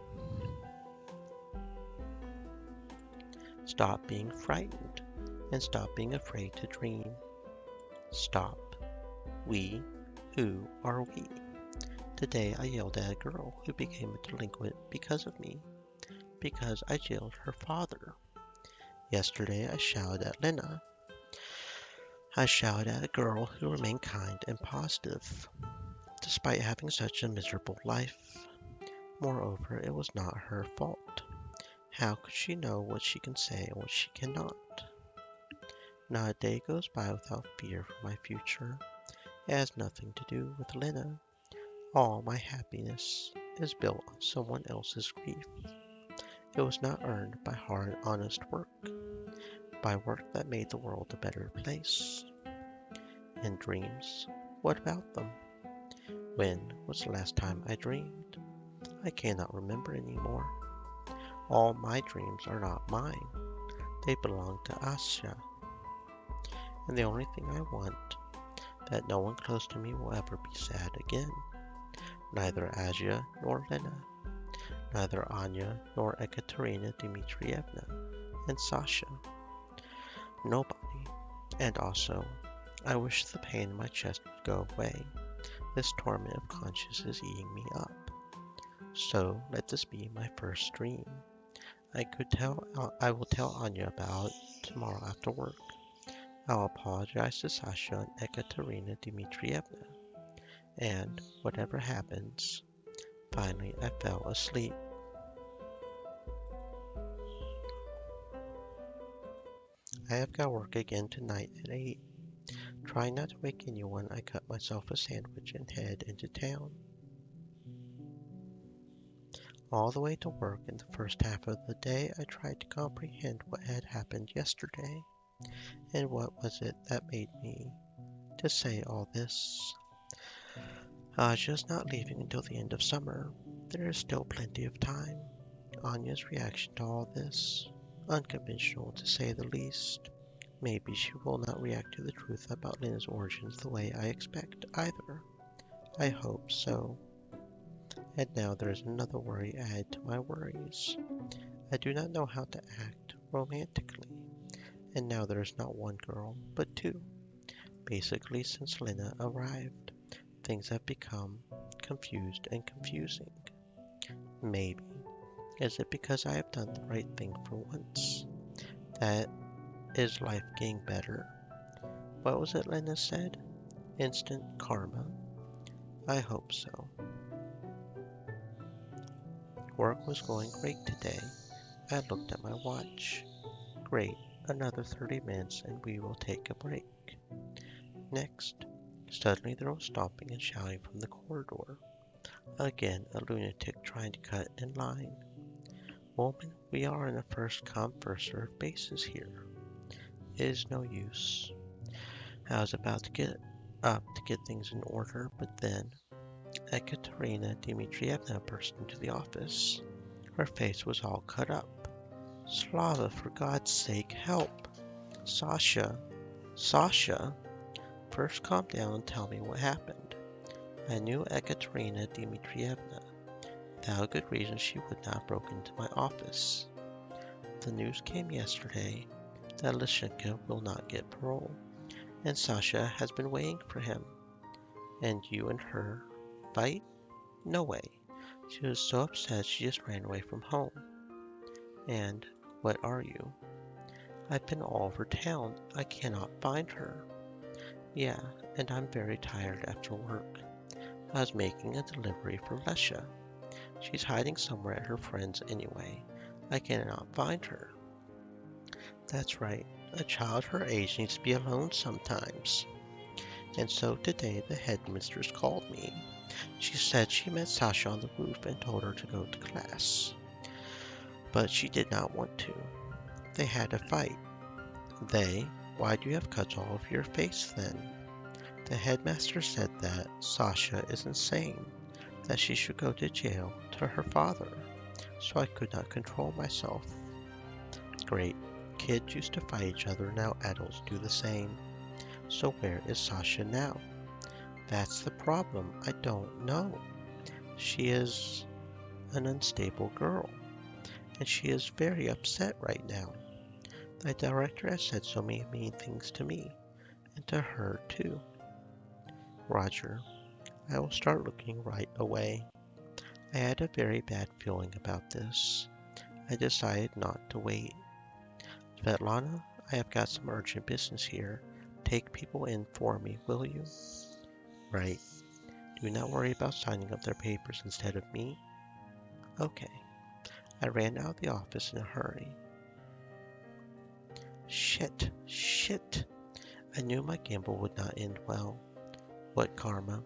stop being frightened and stop being afraid to dream. Stop. We. Who are we? Today I yelled at a girl who became a delinquent because of me, because I jailed her father. Yesterday I shouted at Lena. I shouted at a girl who remained kind and positive, despite having such a miserable life. Moreover, it was not her fault. How could she know what she can say and what she cannot? Not a day goes by without fear for my future. It has nothing to do with Lena. All my happiness is built on someone else's grief. It was not earned by hard, honest work, by work that made the world a better place. And dreams, what about them? When was the last time I dreamed? I cannot remember anymore. All my dreams are not mine. They belong to Asya. And the only thing I want, that no one close to me will ever be sad again. Neither Asia nor Lena. Neither Anya nor Ekaterina Dmitrievna and Sasha. Nobody. And also, I wish the pain in my chest would go away. This torment of conscience is eating me up. So let this be my first dream. I will tell Anya about it tomorrow after work. I'll apologize to Sasha and Ekaterina Dmitrievna. And whatever happens, finally I fell asleep. I have got work again tonight at 8. Trying not to wake anyone, I cut myself a sandwich and head into town. All the way to work in the first half of the day, I tried to comprehend what had happened yesterday, and what was it that made me to say all this. Aja's not leaving until the end of summer. There is still plenty of time. Anya's reaction to all this, unconventional to say the least. Maybe she will not react to the truth about Lena's origins the way I expect either. I hope so. And now there is another worry added to my worries. I do not know how to act romantically. And now there is not one girl, but two. Basically, since Lena arrived, things have become confused and confusing. Maybe. Is it because I have done the right thing for once? That is life getting better? What was it Lena said? Instant karma? I hope so. Work was going great today. I looked at my watch. Great, another 30 minutes and we will take a break. Next, suddenly there was stomping and shouting from the corridor. Again, a lunatic trying to cut in line. Woman, we are on a first come, first served basis here. It is no use. I was about to get up to get things in order, but then Ekaterina Dmitrievna burst into the office. Her face was all cut up. Slava, for God's sake, help! Sasha! Sasha! First calm down and tell me what happened. I knew Ekaterina Dmitrievna. Without a good reason, she would not have broken into my office. The news came yesterday that Lishenka will not get parole, and Sasha has been waiting for him. And you and her fight? No way. She was so upset she just ran away from home. And what are you? I've been all over town. I cannot find her. Yeah, and I'm very tired after work. I was making a delivery for Lesha. She's hiding somewhere at her friend's anyway. I cannot find her. That's right. A child her age needs to be alone sometimes. And so today the headmistress called me. She said she met Sasha on the roof and told her to go to class. But she did not want to. They had a fight. They? Why do you have cuts all over your face then? The headmaster said that Sasha is insane, that she should go to jail to her father, so I could not control myself. Great. Kids used to fight each other, now adults do the same. So where is Sasha now? That's the problem. I don't know. She is an unstable girl, and she is very upset right now. The director has said so many mean things to me, and to her too. Roger, I will start looking right away. I had a very bad feeling about this. I decided not to wait. Svetlana, I have got some urgent business here. Take people in for me, will you? Right. Do not worry about signing up their papers instead of me. Okay. I ran out of the office in a hurry. Shit. I knew my gamble would not end well. What karma.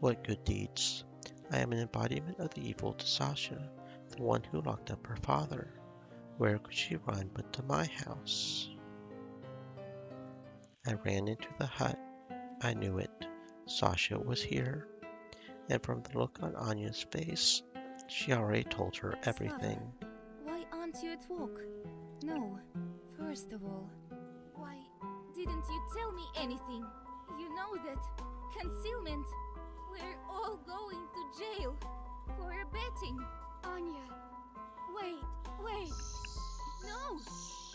What good deeds. I am an embodiment of the evil to Sasha, the one who locked up her father. Where could she run but to my house? I ran into the hut. I knew it. Sasha was here. And from the look on Anya's face, she already told her everything. Slava, why aren't you at work? No. First of all, why didn't you tell me anything? You know that concealment. We're all going to jail for betting. Anya, wait. No!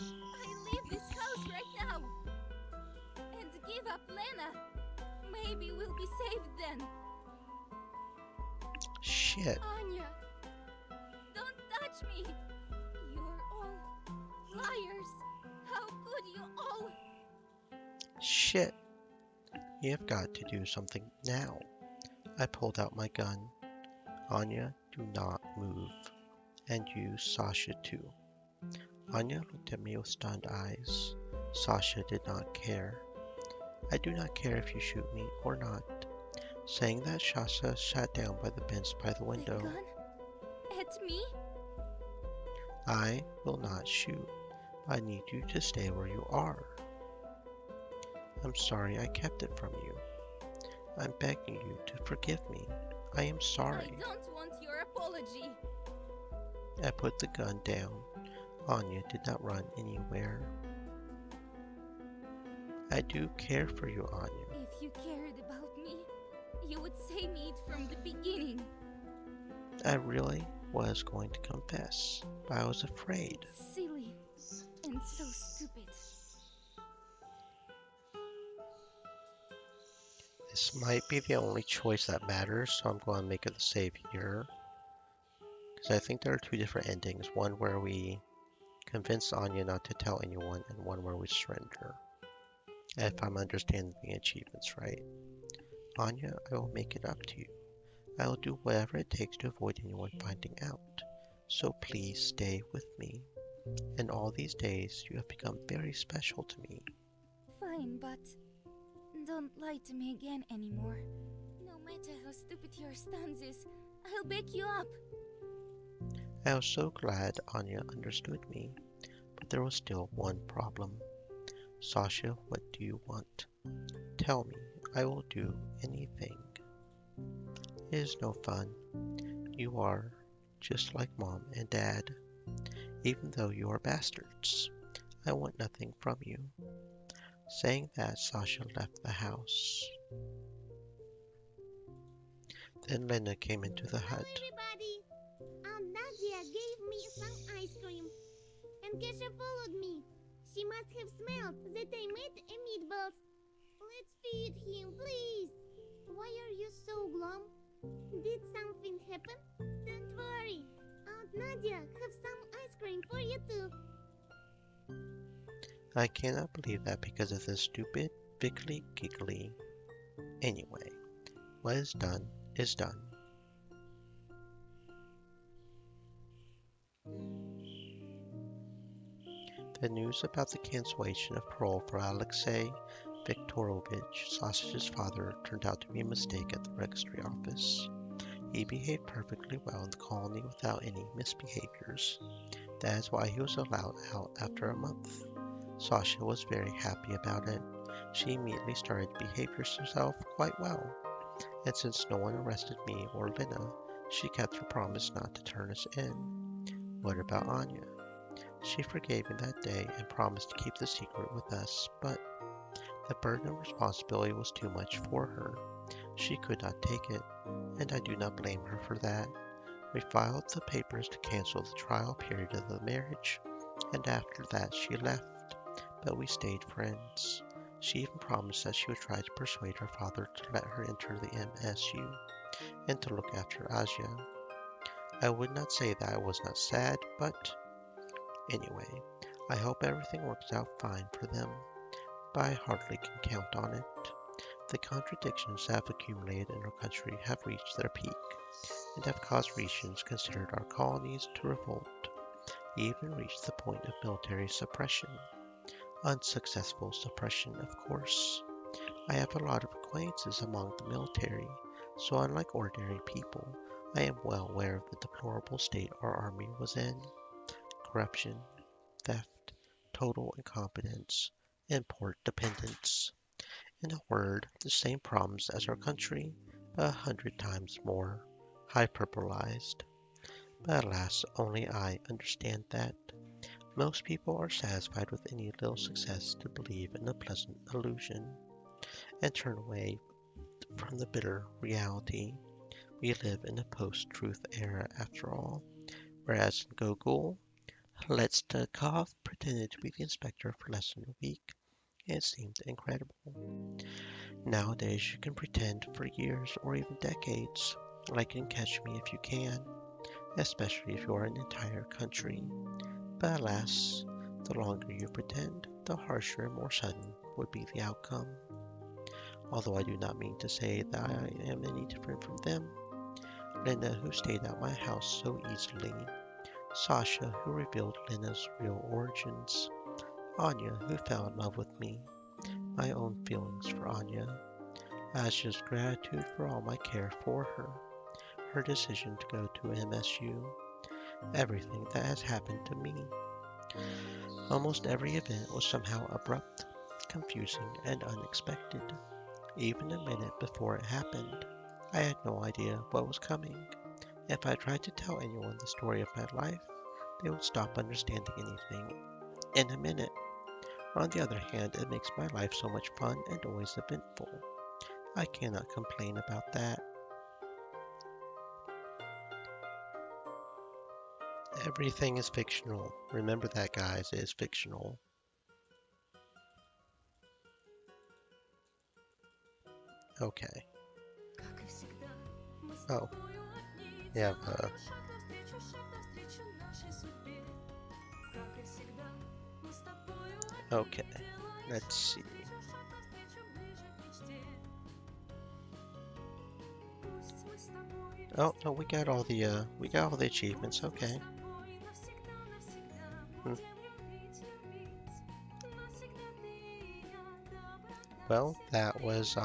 I leave this house right now and give up Lena. Maybe we'll be saved then. Shit. Anya, Don't touch me! You're all liars! How could you all? Shit. You have got to do something now. I pulled out my gun. Anya, do not move. And you, Sasha, too. Anya looked at me with stunned eyes. Sasha did not care. I do not care if you shoot me or not. Saying that, Sasha sat down by the bench by the window. The gun? At me? I will not shoot. I need you to stay where you are. I'm sorry I kept it from you. I'm begging you to forgive me. I am sorry. I don't want your apology. I put the gun down. Anya did not run anywhere. I do care for you, Anya. If you cared about me, you would say me it from the beginning. I really was going to confess, but I was afraid. It's silly and so stupid. This might be the only choice that matters, so I'm going to make it the savior. Because I think there are two different endings. One where we convince Anya not to tell anyone, and one where we surrender. If I'm understanding the achievements right. Anya, I will make it up to you. I will do whatever it takes to avoid anyone finding out. So please stay with me. In all these days, you have become very special to me. Fine, but don't lie to me again anymore. No matter how stupid your stance is, I'll back you up. I was so glad Anya understood me, but there was still one problem. Sasha, what do you want? Tell me, I will do anything. It is no fun. You are just like Mom and Dad, even though you are bastards. I want nothing from you. Saying that, Sasha left the house. Then Lena came into the hut. Everybody! Aunt Nadia gave me some ice cream. And Kesha followed me. She must have smelled that I made a meatballs. Let's feed him, please. Why are you so glum? Did something happen? Don't worry. Aunt Nadia have some ice cream for you too. I cannot believe that because of this stupid, bickly, giggly. Anyway, what is done is done. The news about the cancellation of parole for Alexei Viktorovich, Sausage's father, turned out to be a mistake at the registry office. He behaved perfectly well in the colony without any misbehaviors. That is why he was allowed out after a month. Sasha was very happy about it. She immediately started to behave herself quite well, and since no one arrested me or Lena, she kept her promise not to turn us in. What about Anya? She forgave me that day and promised to keep the secret with us, but the burden of responsibility was too much for her. She could not take it, and I do not blame her for that. We filed the papers to cancel the trial period of the marriage, and after that she left, but we stayed friends. She even promised that she would try to persuade her father to let her enter the MSU and to look after Asia. I would not say that I was not sad, but anyway, I hope everything works out fine for them, but I hardly can count on it. The contradictions that have accumulated in our country have reached their peak, and have caused regions considered our colonies to revolt. They even reached the point of military suppression. Unsuccessful suppression, of course. I have a lot of acquaintances among the military, so unlike ordinary people, I am well aware of the deplorable state our army was in. Corruption, theft, total incompetence, and poor dependence. In a word, the same problems as our country, but 100 times more hyperbolized. But alas, only I understand that. Most people are satisfied with any little success to believe in a pleasant illusion, and turn away from the bitter reality. We live in a post-truth era after all, whereas in Gogol, Letstakov pretended to be the inspector for less than a week, and it seemed incredible. Nowadays you can pretend for years or even decades, like in Catch Me If You Can, especially if you are an entire country. But alas, the longer you pretend, the harsher and more sudden would be the outcome. Although I do not mean to say that I am any different from them. Lena, who stayed at my house so easily. Sasha, who revealed Lena's real origins. Anya, who fell in love with me. My own feelings for Anya. Asya's gratitude for all my care for her. Her decision to go to MSU. Everything that has happened to me. Almost every event was somehow abrupt, confusing, and unexpected. Even a minute before it happened, I had no idea what was coming. If I tried to tell anyone the story of my life, they would stop understanding anything in a minute. On the other hand, it makes my life so much fun and always eventful. I cannot complain about that. Everything is fictional. Remember that, guys, it is fictional. Okay. Oh. We have okay. Let's see. Oh no, we got all the achievements. Okay. Well, that was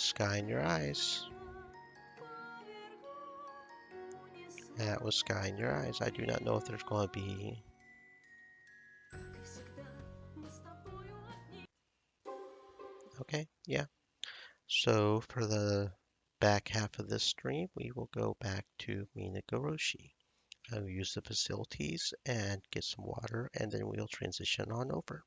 Sky in Your Eyes. That was Sky in Your Eyes. I do not know if there's going to be. Okay, yeah. So for the back half of this stream, we will go back to Minagoroshi. I will use the facilities and get some water, and then we'll transition on over.